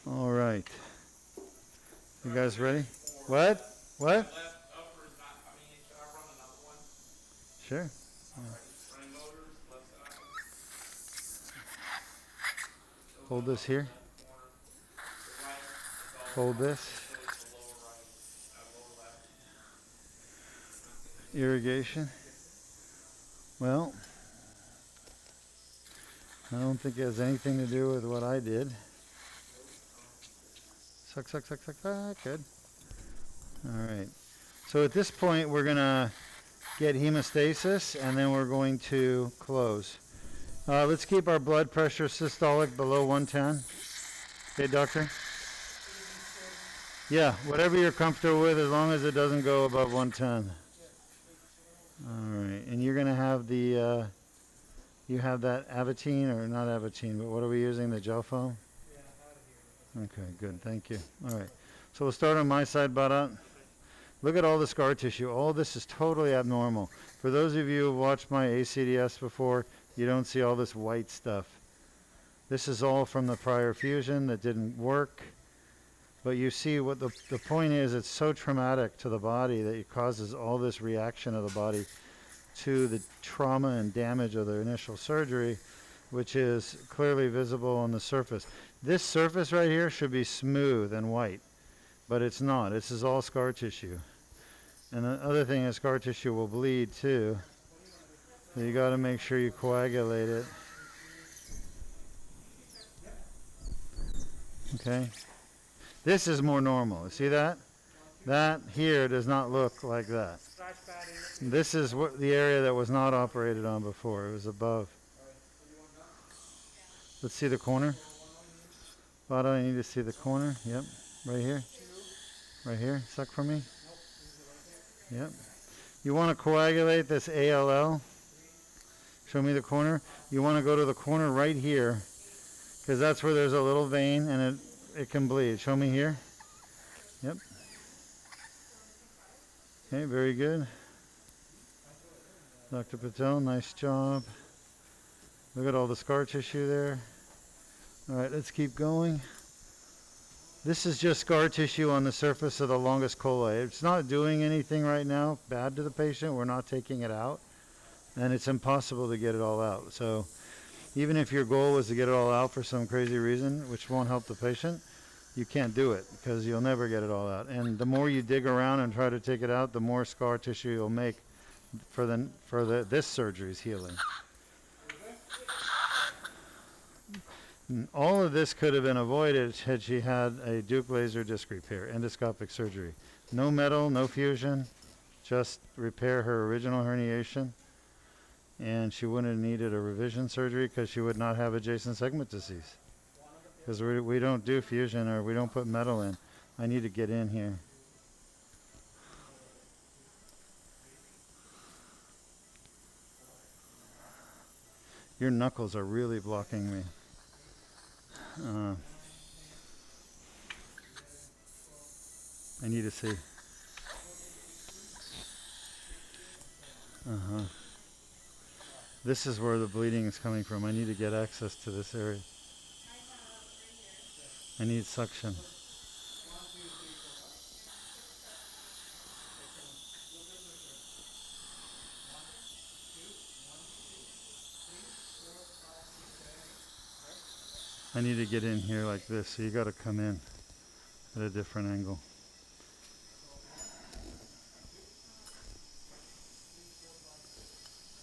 All right. You guys ready? What? What? Sure. Hold this here. Hold this. Irrigation. Well, I don't think it has anything to do with what I did. Suck, suck, suck, suck, suck. Good. All right. So at this point, we're going to get hemostasis, and then we're going to close. Let's keep our blood pressure systolic below 110. Okay, doctor? Yeah, whatever you're comfortable with, as long as it doesn't go above 110. All right, and you're going to have the, you have that Avatine, or not Avatine, but what are we using, the gel foam? Okay, good, thank you. All right, so we'll start on my side, buttock. Look at all the scar tissue. All this is totally abnormal. For those of you who watched my ACDF before, you don't see all this white stuff. This is all from the prior fusion that didn't work. But you see what the point is, it's so traumatic to the body that it causes all this reaction of the body to the trauma and damage of the initial surgery, which is clearly visible on the surface. This surface right here should be smooth and white, but it's not. This is all scar tissue. And the other thing is scar tissue will bleed too. So you got to make sure you coagulate it. Okay. This is more normal. See that? That here does not look like that. This is what the area that was not operated on before. It was above. Let's see the corner. Vada, I need to see the corner. Yep. Right here. Right here. Suck for me. Yep. You want to coagulate this ALL. Show me the corner. You want to go to the corner right here, because that's where there's a little vein and it can bleed. Show me here. Yep. Okay, very good. Dr. Patel, nice job. Look at all the scar tissue there. All right, let's keep going. This is just scar tissue on the surface of the longus colli. It's not doing anything right now bad to the patient. We're not taking it out. And it's impossible to get it all out. So even if your goal was to get it all out for some crazy reason, which won't help the patient, you can't do it because you'll never get it all out. And the more you dig around and try to take it out, the more scar tissue you'll make for this surgery's healing. And all of this could have been avoided had she had a Deuk Laser Disc Repair, endoscopic surgery. No metal, no fusion, just repair her original herniation. And she wouldn't have needed a revision surgery because she would not have adjacent segment disease. Because we don't do fusion or we don't put metal in. I need to get in here. Your knuckles are really blocking me. I need to see. This is where the bleeding is coming from. I need to get access to this area. I need suction. I need to get in here like this, so you got to come in at a different angle.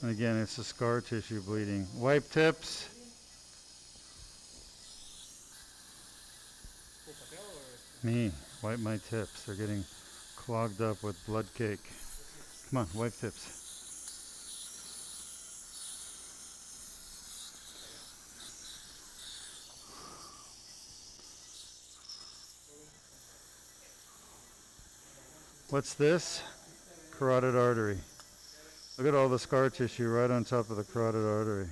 And again, it's the scar tissue bleeding. Wipe tips. Me, wipe my tips. They're getting clogged up with blood cake. Come on, wipe tips. What's this? Carotid artery. Look at all the scar tissue right on top of the carotid artery.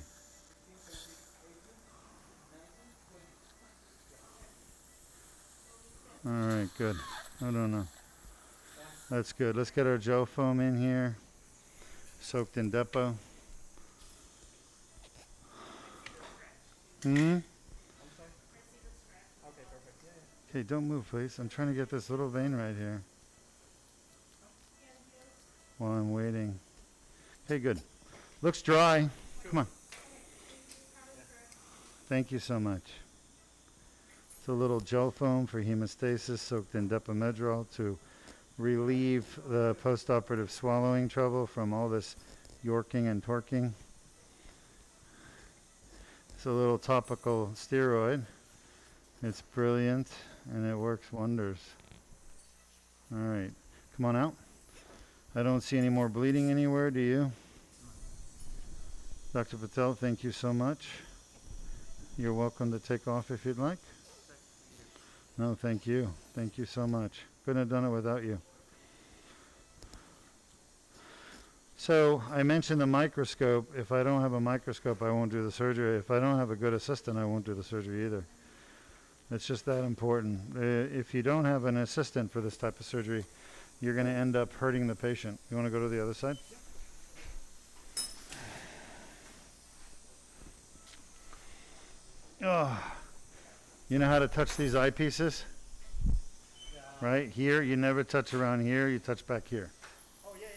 All right, good. I don't know. That's good. Let's get our gel foam in here. Soaked in Depo. Okay, don't move, please. I'm trying to get this little vein right here while I'm waiting. Okay, good. Looks dry. Come on. Thank you so much. It's a little gel foam for hemostasis soaked in Depomedrol to relieve the postoperative swallowing trouble from all this yorking and torquing. It's a little topical steroid. It's brilliant and it works wonders. All right, come on out. I don't see any more bleeding anywhere, do you? Dr. Patel, thank you so much. You're welcome to take off if you'd like. No, thank you. Thank you so much. Couldn't have done it without you. So I mentioned the microscope. If I don't have a microscope, I won't do the surgery. If I don't have a good assistant, I won't do the surgery either. It's just that important. If you don't have an assistant for this type of surgery, you're going to end up hurting the patient. You want to go to the other side? Oh, you know how to touch these eyepieces? Right here, you never touch around here, you touch back here. Oh, yeah.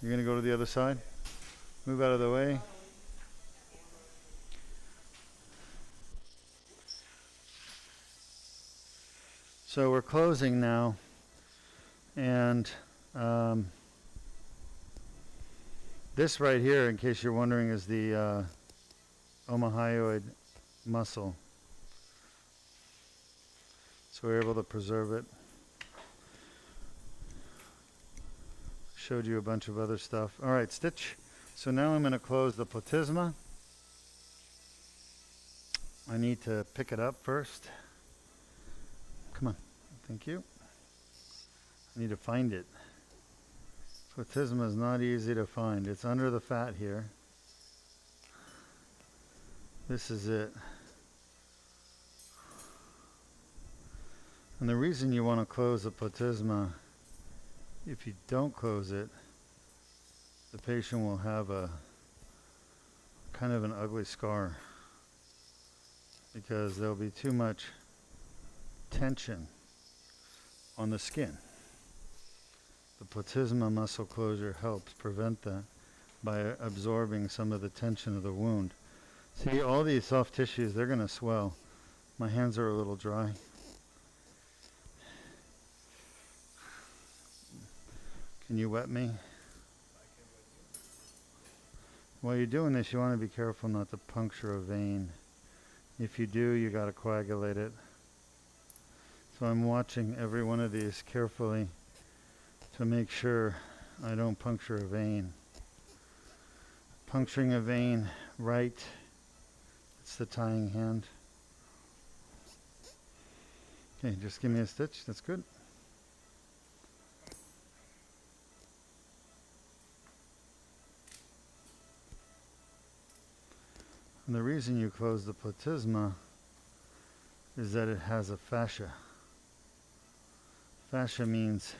You're going to go to the other side? Move out of the way. So we're closing now, and this right here, in case you're wondering, is the omohyoid muscle. So we're able to preserve it. Showed you a bunch of other stuff. All right, stitch. So now I'm going to close the platysma. I need to pick it up first. Come on. Thank you. I need to find it. Platysma is not easy to find. It's under the fat here. This is it. And the reason you want to close the platysma, if you don't close it, the patient will have a kind of an ugly scar because there'll be too much tension on the skin. The platysma muscle closure helps prevent that by absorbing some of the tension of the wound. See, all these soft tissues, they're going to swell. My hands are a little dry. Can you wet me? While you're doing this, you want to be careful not to puncture a vein. If you do, you got to coagulate it. So I'm watching every one of these carefully to make sure I don't puncture a vein. Puncturing a vein right, it's the tying hand. Okay, just give me a stitch, that's good. And the reason you close the platysma is that it has a fascia. Fascia means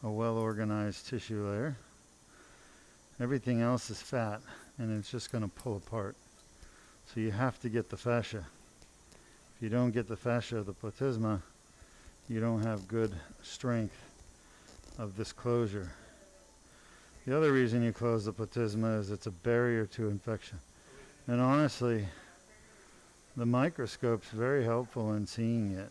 a well-organized tissue layer. Everything else is fat, and it's just going to pull apart. So you have to get the fascia. If you don't get the fascia of the platysma, you don't have good strength of this closure. The other reason you close the platysma is it's a barrier to infection. And honestly, The microscope's very helpful in seeing it.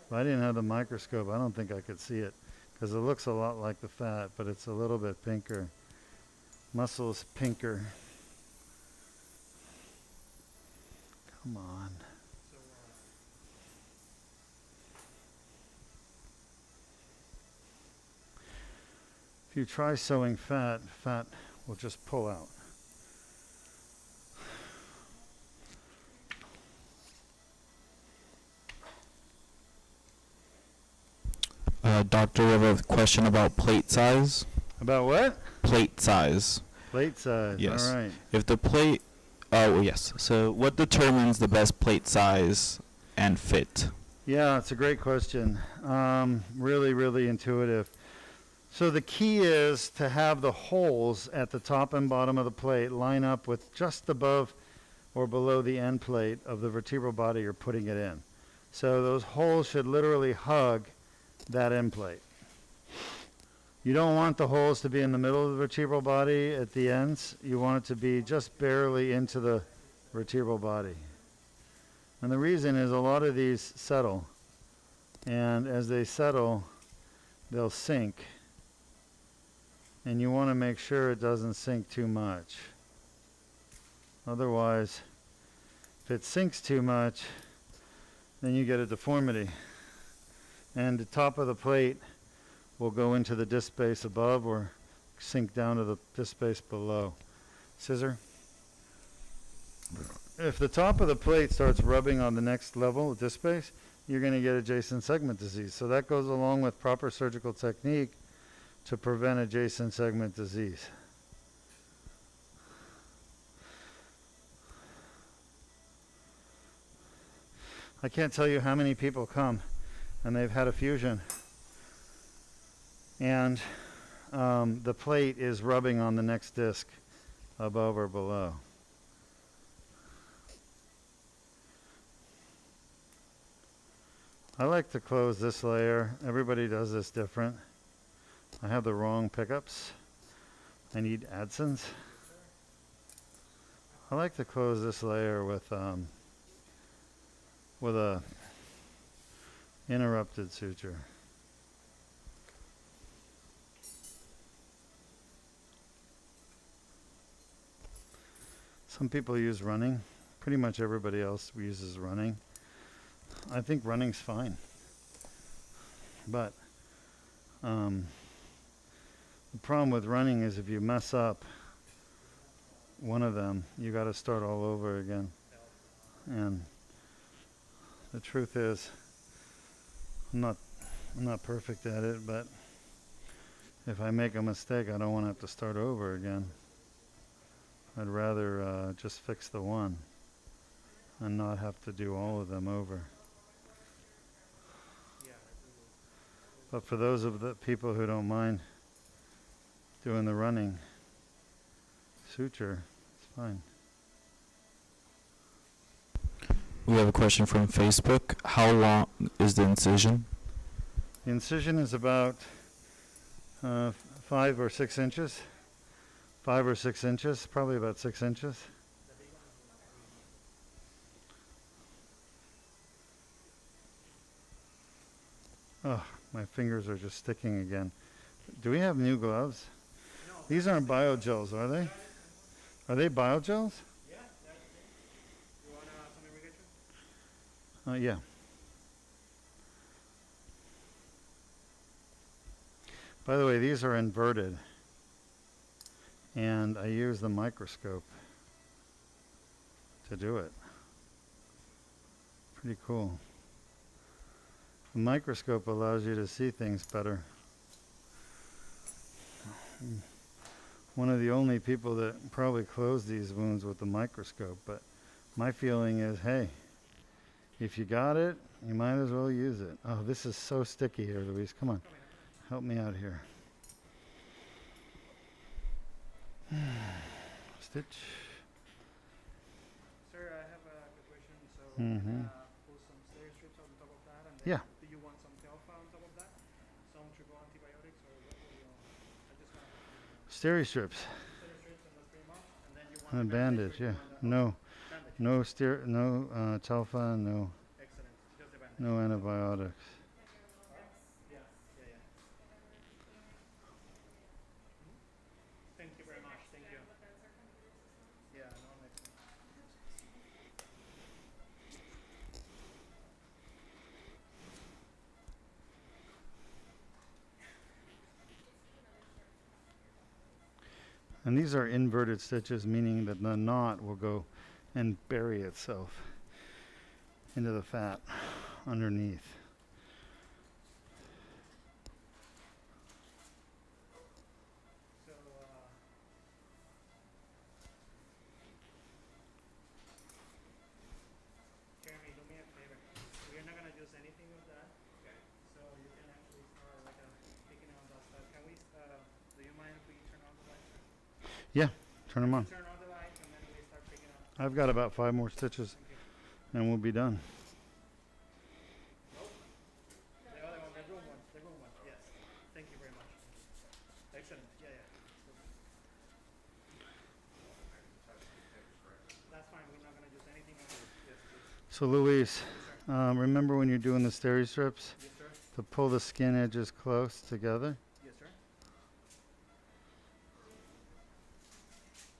If I didn't have the microscope, I don't think I could see it, because it looks a lot like the fat, but it's a little bit pinker. Muscle's pinker. Come on. If you try sewing fat, fat will just pull out. Doctor, we have a question about plate size. About what? Plate size. Plate size. Yes. All right. If the plate, well, yes. So, what determines the best plate size and fit? Yeah, it's a great question. Really, really intuitive. So the key is to have the holes at the top and bottom of the plate line up with just above or below the end plate of the vertebral body you're putting it in. So those holes should literally hug that end plate. You don't want the holes to be in the middle of the vertebral body at the ends. You want it to be just barely into the vertebral body. And the reason is a lot of these settle. And as they settle, they'll sink. And you want to make sure it doesn't sink too much. Otherwise, if it sinks too much, then you get a deformity. And the top of the plate will go into the disc space above or sink down to the disc space below. Scissor. If the top of the plate starts rubbing on the next level of disc space, you're going to get adjacent segment disease. So that goes along with proper surgical technique to prevent adjacent segment disease. I can't tell you how many people come and they've had a fusion and the plate is rubbing on the next disc above or below. I like to close this layer. Everybody does this different. I have the wrong pickups. I need Adsons. I like to close this layer with a interrupted suture. Some people use running. Pretty much everybody else uses running. I think running's fine. But the problem with running is if you mess up one of them, you got to start all over again. And the truth is, I'm not perfect at it, but if I make a mistake, I don't want to have to start over again. I'd rather just fix the one and not have to do all of them over. But for those of the people who don't mind doing the running suture, it's fine. We have a question from Facebook. How long is the incision? The incision is about 5 or 6 inches. 5 or 6 inches, probably about 6 inches. Oh, my fingers are just sticking again. Do we have new gloves? No. These aren't biogels, are they? Are they biogels? Yeah, that's okay. You want some irrigation? Yeah. By the way, these are inverted. And I use the microscope to do it. Pretty cool. The microscope allows you to see things better. One of the only people that probably close these wounds with the microscope, but my feeling is, hey, if you got it, you might as well use it. Oh, this is so sticky here, Luis. Come on, help me out here. Stitch. Sir, I have a quick question. So, Mhm. put some stair strips on top of that, and Yeah. do you want some alpha on top of that? Some triple antibiotics, or what will you? I just kind of Steri strips stair strips and that's pretty much, and then you want and a the bandage. Yeah. on the No. bandage. No Telfa, no Excellent. Just the bandage. no antibiotics. Yeah, yeah, yeah. Thank you very much. Thank you. Yeah, no, excellent. And these are inverted stitches, meaning that the knot will go and bury itself into the fat underneath. So, Jeremy, do me a favor. We're not gonna use anything of that. Okay. So you can actually start like picking on that stuff. Can we? Do you mind if we turn on the light? Yeah, turn them on. Turn on the light and then we start picking up. I've got about 5 more stitches Thank you. and we'll be done. Nope. The other one, the room one, the room one. Yes. Thank you very much. Excellent. Yeah, yeah. That's fine. We're not gonna use anything on it. Yes, please. So Luis, remember when you're doing the steri strips Yes, sir. to pull the skin edges close together? Yes, sir.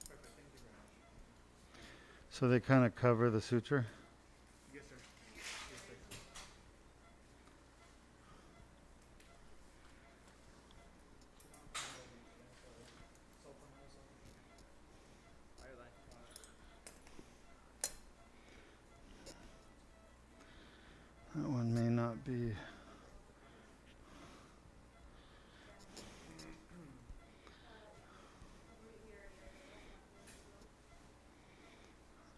Perfect. Thank you very much. So they kind of cover the suture. Yes, sir. Yes, sir. That one may not be.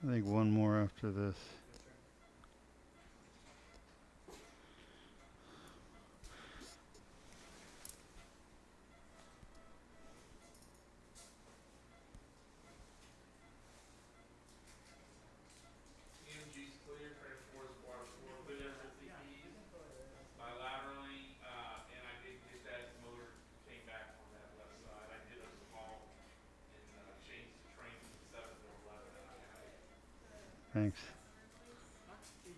I think one more after this. EMG's clear, transport is water flow, clear SCPs bilaterally, and I did get that motor came back on that left side. I did a small and changed the train from 7 to 11, and I have it. Thanks. The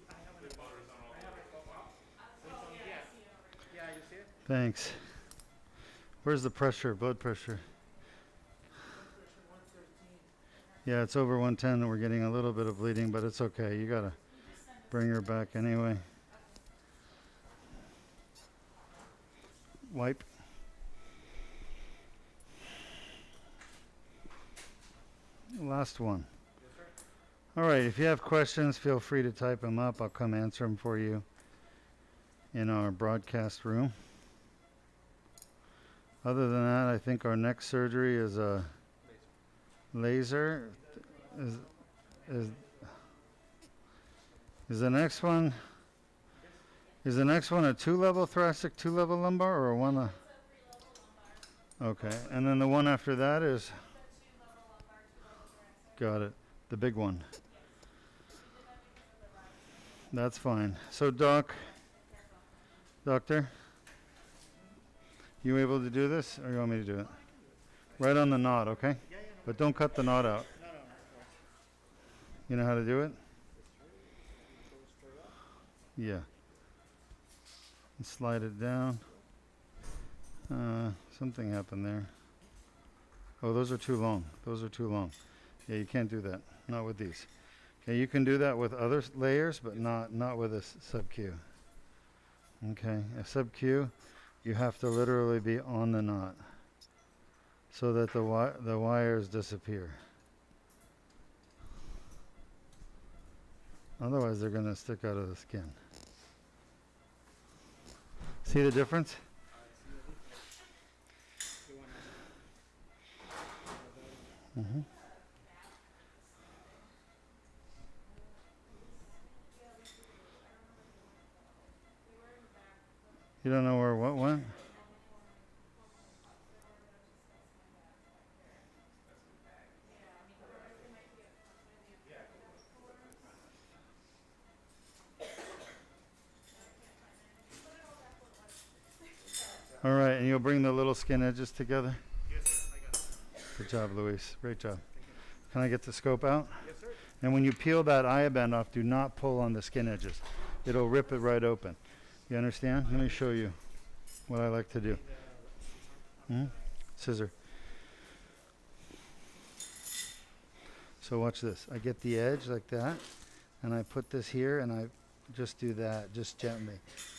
motor's on all the way. Yeah, you see it? Thanks. Where's the pressure, blood pressure? Yeah, it's over 110 and we're getting a little bit of bleeding, but it's okay. You gotta bring her back anyway. Wipe. Last one. All right, if you have questions, feel free to type them up. I'll come answer them for you in our broadcast room. Other than that, I think our next surgery is a laser. Is the next one? Is the next one a 2-level thoracic, 2-level lumbar, or a one? Okay, and then the one after that is. Got it. The big one. That's fine. So, doctor, you able to do this, or you want me to do it? Right on the knot, okay? Yeah, yeah, no. But don't cut the knot out. No, no, no. You know how to do it? Yeah. And slide it down. Something happened there. Oh, those are too long. Those are too long. Yeah, you can't do that. Not with these. Okay, you can do that with other layers, but not with a sub-Q. Okay, a sub-Q, you have to literally be on the knot so that the wires disappear. Otherwise, they're going to stick out of the skin. See the difference? Mm-hmm. You don't know where what went? All right, and you'll bring the little skin edges together? Yes, sir. I got it. Good job, Luis. Great job. Can I get the scope out? Yes, sir. And when you peel that eye band off, do not pull on the skin edges. It'll rip it right open. You understand? Let me show you what I like to do. Scissor. So watch this. I get the edge like that, and I put this here, and I just do that, just gently.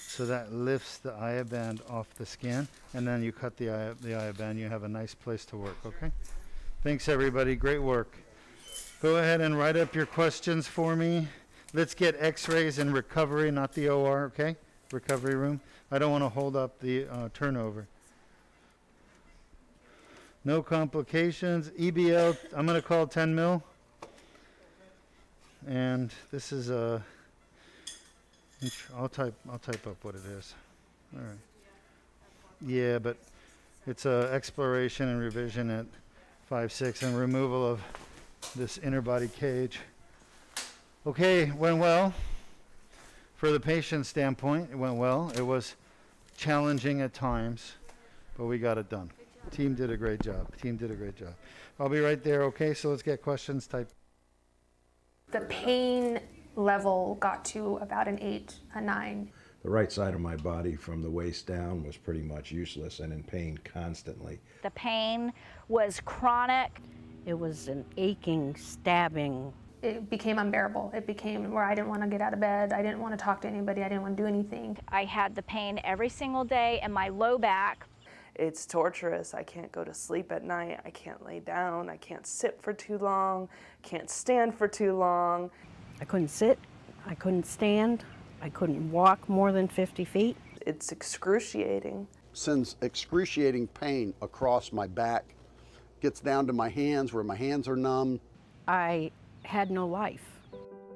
So that lifts the eye band off the skin, and then you cut the eye band. You have a nice place to work, okay? Thanks, everybody. Great work. Go ahead and write up your questions for me. Let's get x-rays in recovery, not the OR, okay? Recovery room. I don't want to hold up the turnover. No complications. EBL, I'm going to call 10 mil. And this is a, I'll type up what it is. All right. Yeah, but it's a exploration and revision at 5/6 and removal of this inner body cage. Okay, went well. For the patient standpoint, it went well. It was challenging at times, but we got it done. Team did a great job. Team did a great job. I'll be right there, okay? So let's get questions typed. The pain level got to about an 8, a 9. The right side of my body from the waist down was pretty much useless and in pain constantly. The pain was chronic. It was an aching, stabbing. It became unbearable. It became where I didn't want to get out of bed. I didn't want to talk to anybody. I didn't want to do anything. I had the pain every single day in my low back. It's torturous. I can't go to sleep at night. I can't lay down. I can't sit for too long. Can't stand for too long. I couldn't sit. I couldn't stand. I couldn't walk more than 50 feet. It's excruciating. Sends excruciating pain across my back. Gets down to my hands where my hands are numb. I had no life.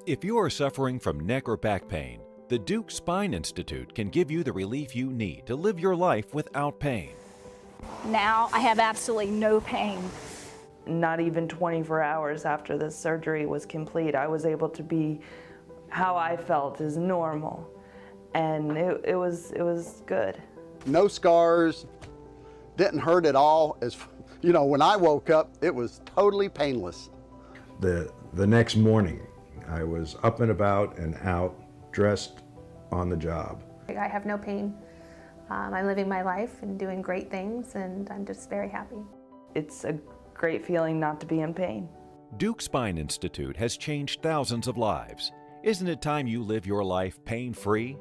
If you are suffering from neck or back pain, the Deuk Spine Institute can give you the relief you need to live your life without pain. Now I have absolutely no pain. Not even 24 hours after the surgery was complete, I was able to be how I felt is normal. And it was good. No scars, didn't hurt at all. As you know, when I woke up, it was totally painless. The next morning, I was up and about and out, dressed on the job. I have no pain. I'm living my life and doing great things, and I'm just very happy. It's a great feeling not to be in pain. Deuk Spine Institute has changed thousands of lives. Isn't it time you live your life pain-free?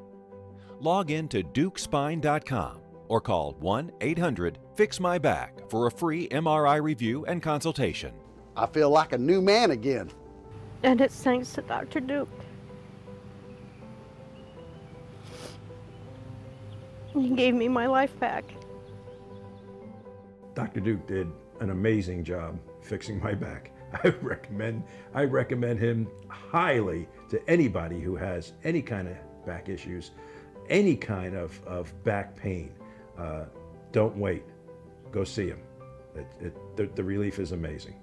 Log in to DeukSpine.com or call 1-800-FIX-MY-BACK for a free MRI review and consultation. I feel like a new man again. And it's thanks to Dr. Deuk. He gave me my life back. Dr. Deuk did an amazing job fixing my back. I recommend him highly to anybody who has any kind of back issues, any kind of back pain. Don't wait. Go see him. The relief is amazing.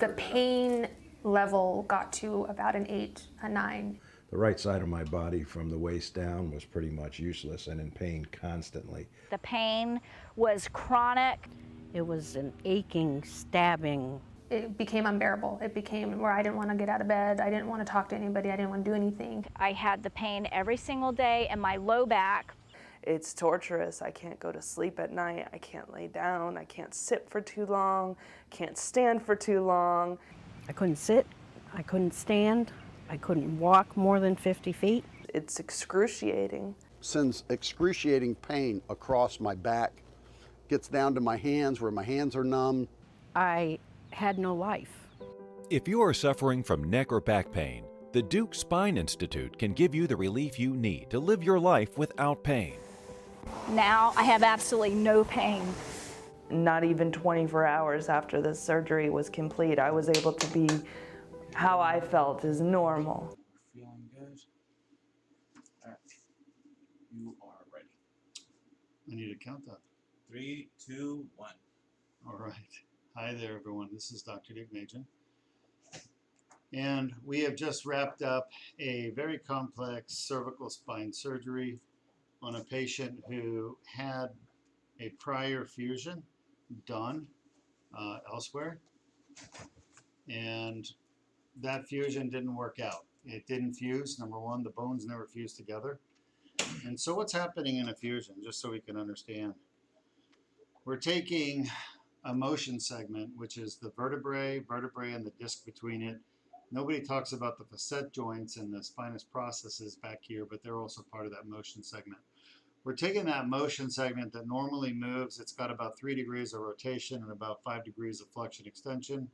The pain level got to about an 8, a 9. The right side of my body from the waist down was pretty much useless and in pain constantly. The pain was chronic. It was an aching, stabbing. It became unbearable. It became where I didn't want to get out of bed. I didn't want to talk to anybody. I didn't want to do anything. I had the pain every single day in my low back. It's torturous. I can't go to sleep at night. I can't lay down. I can't sit for too long. Can't stand for too long. I couldn't sit. I couldn't stand. I couldn't walk more than 50 feet. It's excruciating. Sends excruciating pain across my back. Gets down to my hands where my hands are numb. I had no life. If you are suffering from neck or back pain, the Deuk Spine Institute can give you the relief you need to live your life without pain. Now I have absolutely no pain. Not even 24 hours after the surgery was complete, I was able to be how I felt is normal. Feeling good? All right. You are ready. I need to count that. 3, 2, 1. All right. Hi there, everyone. This is Dr. Deuk Laser. And we have just wrapped up a very complex cervical spine surgery on a patient who had a prior fusion done elsewhere. And that fusion didn't work out. It didn't fuse. Number one, the bones never fused together. And so what's happening in a fusion, just so we can understand? We're taking a motion segment, which is the vertebrae, and the disc between it. Nobody talks about the facet joints and the spinous processes back here, but they're also part of that motion segment. We're taking that motion segment that normally moves. It's got about 3 degrees of rotation and about 5 degrees of flexion extension.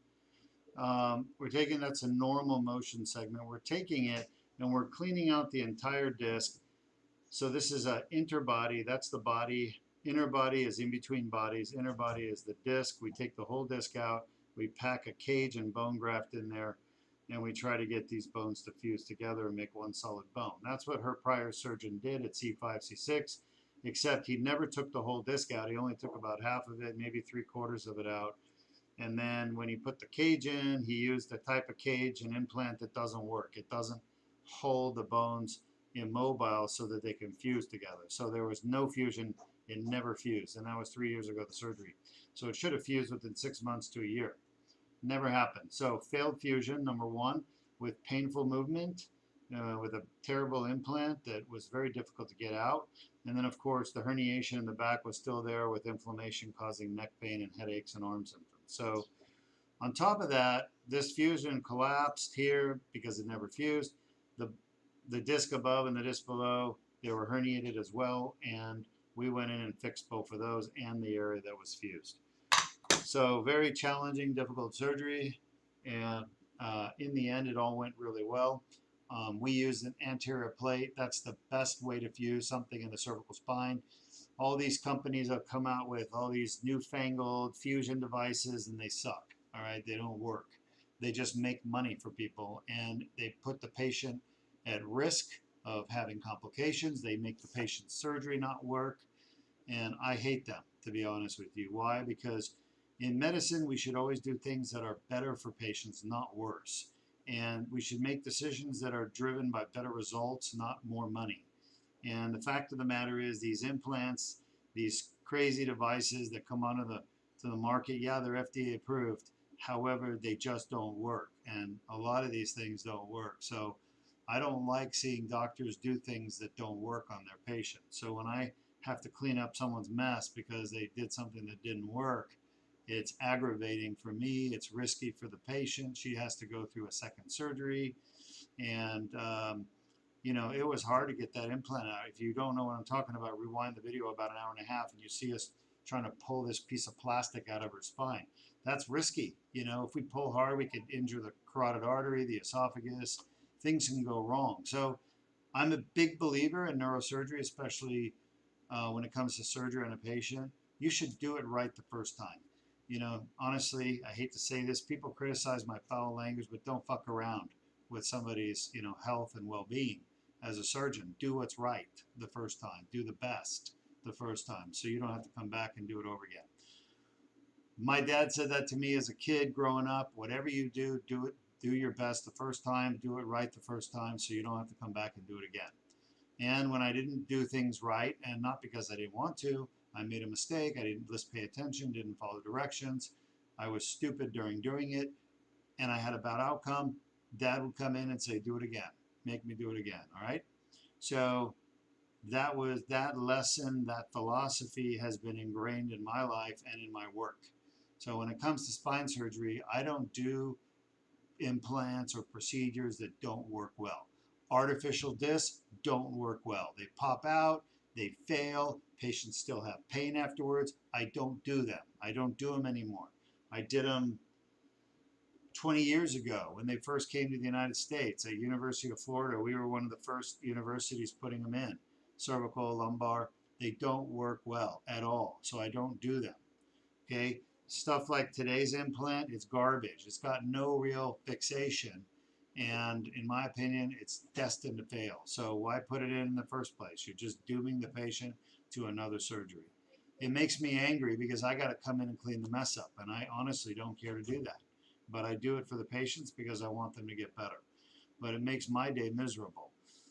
We're taking, that's a normal motion segment. We're taking it and we're cleaning out the entire disc. So this is an interbody, that's the body. Inner body is in between bodies. Inner body is the disc. We take the whole disc out. We pack a cage and bone graft in there, and we try to get these bones to fuse together and make one solid bone. That's what her prior surgeon did at C5, C6, except he never took the whole disc out. He only took about half of it, maybe 3/4 of it out. And then when he put the cage in, he used a type of cage, an implant that doesn't work. It doesn't hold the bones immobile so that they can fuse together. So there was no fusion. It never fused. And that was 3 years ago, the surgery. So it should have fused within 6 months to a year. Never happened. So failed fusion, number one, with painful movement, with a terrible implant that was very difficult to get out. And then, of course, the herniation in the back was still there with inflammation causing neck pain and headaches and arm symptoms. So on top of that, this fusion collapsed here because it never fused. The disc above and the disc below, they were herniated as well, and we went in and fixed both of those and the area that was fused. So very challenging, difficult surgery, and in the end, it all went really well. We used an anterior plate. That's the best way to fuse something in the cervical spine. All these companies have come out with all these newfangled fusion devices, and they suck, all right? They don't work. They just make money for people, and they put the patient at risk of having complications. They make the patient's surgery not work, and I hate them, to be honest with you. Why? Because in medicine, we should always do things that are better for patients, not worse. And we should make decisions that are driven by better results, not more money. And the fact of the matter is, these implants, these crazy devices that come onto the market, yeah, they're FDA approved. However, they just don't work. And a lot of these things don't work. So I don't like seeing doctors do things that don't work on their patients. So when I have to clean up someone's mess because they did something that didn't work, it's aggravating for me. It's risky for the patient. She has to go through a second surgery. And, you know, it was hard to get that implant out. If you don't know what I'm talking about, rewind the video about an hour and a half and you see us trying to pull this piece of plastic out of her spine. That's risky. You know, if we pull hard, we could injure the carotid artery, the esophagus. Things can go wrong. So I'm a big believer in neurosurgery, especially when it comes to surgery on a patient. You should do it right the first time. You know, honestly, I hate to say this, people criticize my foul language, but don't fuck around with somebody's, you know, health and well-being as a surgeon. Do what's right the first time. Do the best the first time so you don't have to come back and do it over again. My dad said that to me as a kid growing up. Whatever you do, do it. Do your best the first time. Do it right the first time so you don't have to come back and do it again. And when I didn't do things right, and not because I didn't want to, I made a mistake, I didn't just pay attention, didn't follow directions, I was stupid during doing it, and I had a bad outcome, Dad would come in and say, do it again, make me do it again, all right? So that lesson, that philosophy has been ingrained in my life and in my work. So when it comes to spine surgery, I don't do implants or procedures that don't work well. Artificial discs don't work well. They pop out, they fail, patients still have pain afterwards. I don't do them. I don't do them anymore. I did them 20 years ago when they first came to the United States at University of Florida. We were one of the first universities putting them in. Cervical, lumbar, they don't work well at all, so I don't do them. Okay, stuff like today's implant, it's garbage. It's got no real fixation, and in my opinion, it's destined to fail. So why put it in the first place? You're just dooming the patient to another surgery. It makes me angry because I got to come in and clean the mess up, and I honestly don't care to do that. but I do it for the patients because I want them to get better. But it makes my day miserable.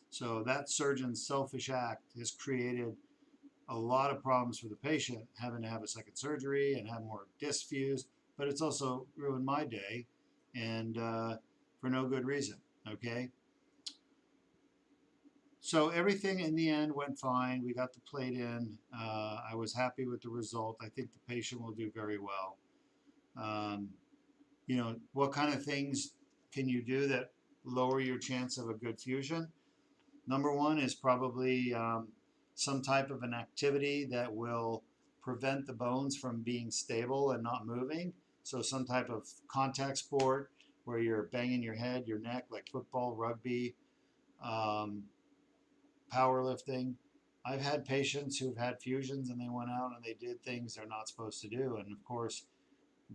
So that surgeon's selfish act has created a lot of problems for the patient, having to have a second surgery and have more discs fused, but it's also ruined my day, and for no good reason, okay? So everything in the end went fine. We got the plate in. I was happy with the result. I think the patient will do very well. You know, what kind of things can you do that lower your chance of a good fusion? Number one is probably some type of an activity that will prevent the bones from being stable and not moving. So some type of contact sport where you're banging your head, your neck, like football, rugby, powerlifting. I've had patients who've had fusions and they went out and they did things they're not supposed to do. And of course,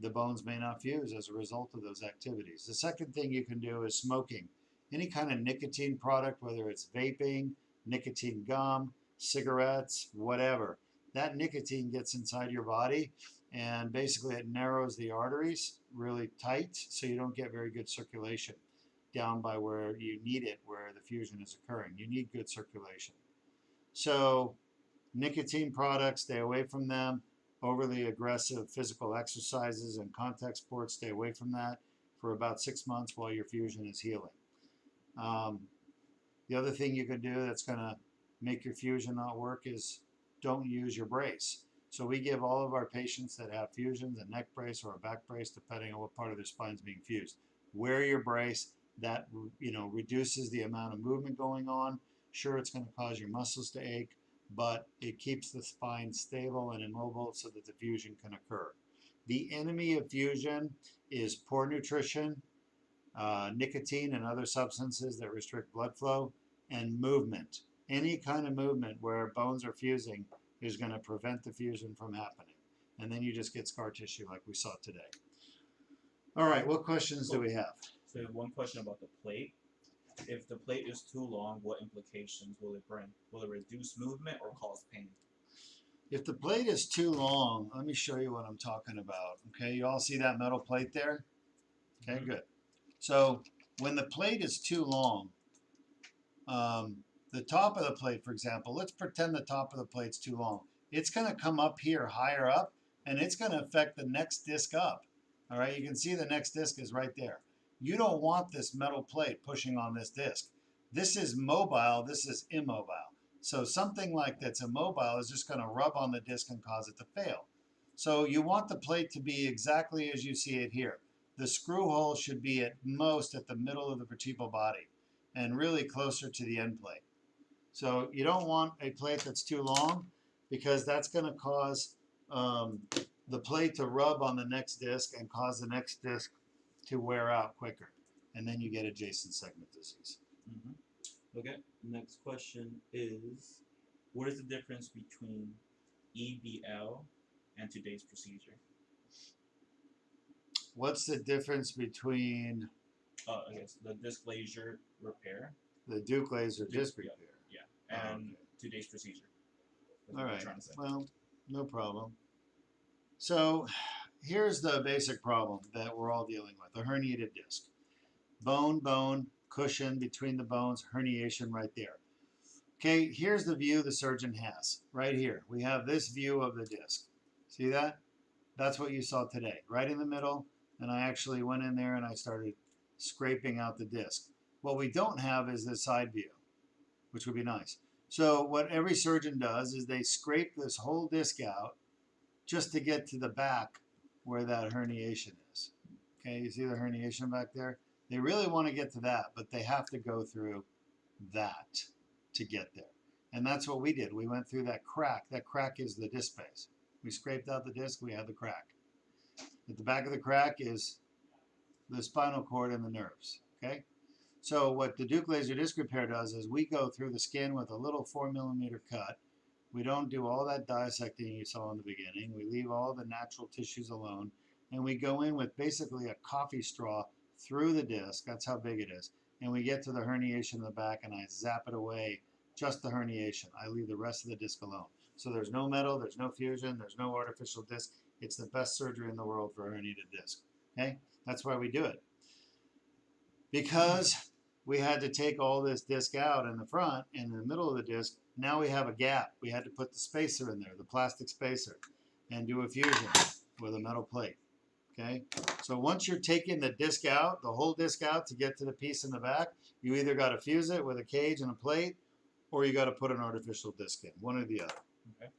the bones may not fuse as a result of those activities. The second thing you can do is smoking. Any kind of nicotine product, whether it's vaping, nicotine gum, cigarettes, whatever. That nicotine gets inside your body and basically it narrows the arteries really tight so you don't get very good circulation down by where you need it, where the fusion is occurring. You need good circulation. So nicotine products, stay away from them. Overly aggressive physical exercises and contact sports, stay away from that for about 6 months while your fusion is healing. The other thing you can do that's going to make your fusion not work is don't use your brace. So we give all of our patients that have fusions a neck brace or a back brace, depending on what part of their spine is being fused. Wear your brace. That, you know, reduces the amount of movement going on. Sure, it's going to cause your muscles to ache, but it keeps the spine stable and immobile so that the fusion can occur. The enemy of fusion is poor nutrition, nicotine and other substances that restrict blood flow, and movement. Any kind of movement where bones are fusing is going to prevent the fusion from happening. And then you just get scar tissue like we saw today. All right, what questions do we have? So one question about the plate. If the plate is too long, what implications will it bring? Will it reduce movement or cause pain? If the plate is too long, let me show you what I'm talking about. Okay, you all see that metal plate there? Okay, good. So when the plate is too long, the top of the plate, for example, let's pretend the top of the plate's too long. It's going to come up here, higher up, and it's going to affect the next disc up. All right, you can see the next disc is right there. You don't want this metal plate pushing on this disc. This is mobile, this is immobile. So something like that's immobile is just going to rub on the disc and cause it to fail. So you want the plate to be exactly as you see it here. The screw hole should be at most at the middle of the vertebral body and really closer to the end plate. So you don't want a plate that's too long because that's going to cause the plate to rub on the next disc and cause the next disc to wear out quicker. And then you get adjacent segment disease. Okay, next question is, what is the difference between EBL and today's procedure? What's the difference between I guess the disc laser repair. the Deuk Laser Disc Repair? Yeah, and today's procedure. That's All what I'm right, trying to say. well, no problem. So here's the basic problem that we're all dealing with, a herniated disc. Bone, cushion between the bones, herniation right there. Okay, here's the view the surgeon has, right here. We have this view of the disc. See that? That's what you saw today, right in the middle, and I actually went in there and I started scraping out the disc. What we don't have is the side view, which would be nice. So what every surgeon does is they scrape this whole disc out just to get to the back where that herniation is. Okay, you see the herniation back there? They really want to get to that, but they have to go through that to get there. And that's what we did. We went through that crack. That crack is the disc space. We scraped out the disc, we had the crack. At the back of the crack is the spinal cord and the nerves, okay? So what the Deuk Laser Disc Repair does is we go through the skin with a little 4mm cut. We don't do all that dissecting you saw in the beginning. We leave all the natural tissues alone, and we go in with basically a coffee straw through the disc. That's how big it is. And we get to the herniation in the back, and I zap it away, just the herniation. I leave the rest of the disc alone. So there's no metal, there's no fusion, there's no artificial disc. It's the best surgery in the world for a herniated disc. Okay, that's why we do it. Because we had to take all this disc out in the front and in the middle of the disc, now we have a gap. We had to put the spacer in there, the plastic spacer, and do a fusion with a metal plate. Okay, so once you're taking the disc out, the whole disc out to get to the piece in the back, you either got to fuse it with a cage and a plate, or you got to put an artificial disc in, one or the other. Okay.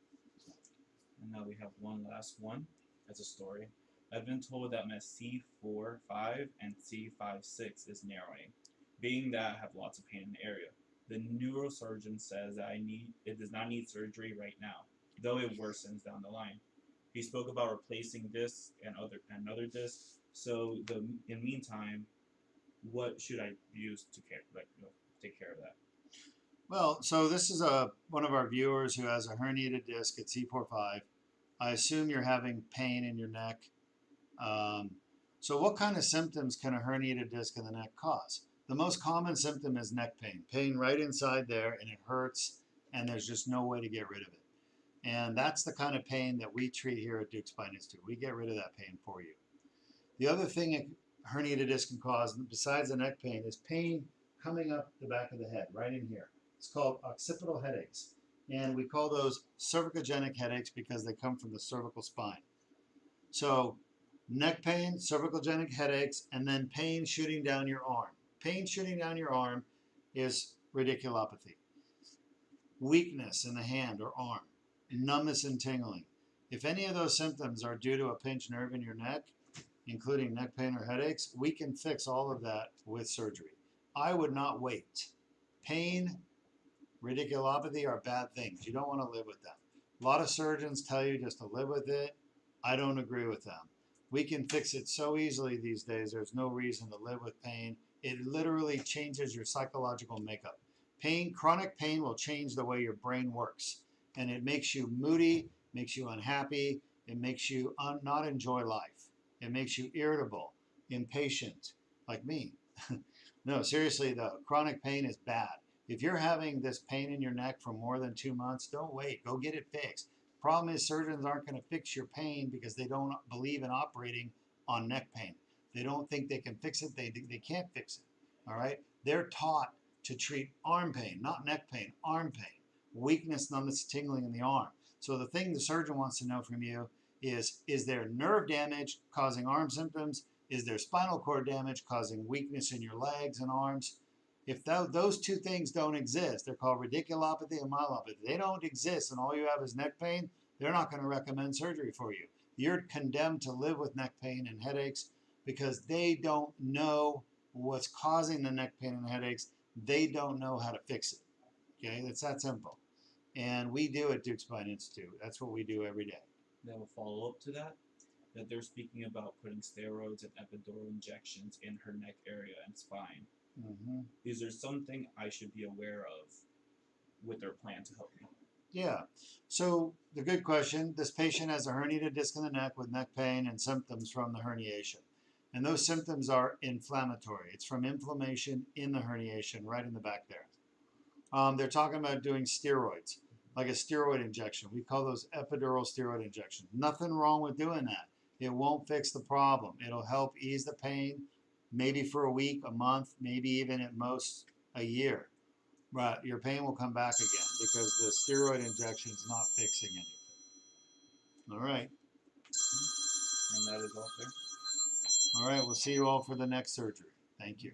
And now we have one last one as a story. I've been told that my C4-5 and C5-6 is narrowing, being that I have lots of pain in the area. The neurosurgeon says that it does not need surgery right now, though it worsens down the line. He spoke about replacing discs and other discs. So in meantime, what should I use to take care of that? Well, so this is one of our viewers who has a herniated disc at C4-5. I assume you're having pain in your neck. So what kind of symptoms can a herniated disc in the neck cause? The most common symptom is neck pain. Pain right inside there, and it hurts, and there's just no way to get rid of it. And that's the kind of pain that we treat here at Deuk Spine Institute. We get rid of that pain for you. The other thing a herniated disc can cause, besides the neck pain, is pain coming up the back of the head, right in here. It's called occipital headaches. And we call those cervicogenic headaches because they come from the cervical spine. So neck pain, cervicogenic headaches, and then pain shooting down your arm. Pain shooting down your arm is radiculopathy. Weakness in the hand or arm, numbness and tingling. If any of those symptoms are due to a pinched nerve in your neck, including neck pain or headaches, we can fix all of that with surgery. I would not wait. Pain, radiculopathy are bad things. You don't want to live with them. A lot of surgeons tell you just to live with it. I don't agree with them. We can fix it so easily these days. There's no reason to live with pain. It literally changes your psychological makeup. Pain, chronic pain will change the way your brain works. And it makes you moody, makes you unhappy, it makes you not enjoy life. It makes you irritable, impatient, like me. No, seriously though, chronic pain is bad. If you're having this pain in your neck for more than 2 months, don't wait. Go get it fixed. Problem is surgeons aren't going to fix your pain because they don't believe in operating on neck pain. They don't think they can fix it. They can't fix it. All right? They're taught to treat arm pain, not neck pain, arm pain. Weakness, numbness, tingling in the arm. So the thing the surgeon wants to know from you is there nerve damage causing arm symptoms? Is there spinal cord damage causing weakness in your legs and arms? If those two things don't exist, they're called radiculopathy and myelopathy. They don't exist and all you have is neck pain, they're not going to recommend surgery for you. You're condemned to live with neck pain and headaches because they don't know what's causing the neck pain and headaches. They don't know how to fix it. Okay, it's that simple. And we do at Deuk Spine Institute. That's what we do every day. They have a follow-up to that they're speaking about putting steroids and epidural injections in her neck area and spine. Mm-hmm. Is there something I should be aware of with their plan to help me? Yeah. So the good question, this patient has a herniated disc in the neck with neck pain and symptoms from the herniation. And those symptoms are inflammatory. It's from inflammation in the herniation right in the back there. They're talking about doing steroids, like a steroid injection. We call those epidural steroid injections. Nothing wrong with doing that. It won't fix the problem. It'll help ease the pain, maybe for a week, a month, maybe even at most a year. But your pain will come back again because the steroid injection is not fixing anything. All right. And that is all, sir. All right. We'll see you all for the next surgery. Thank you.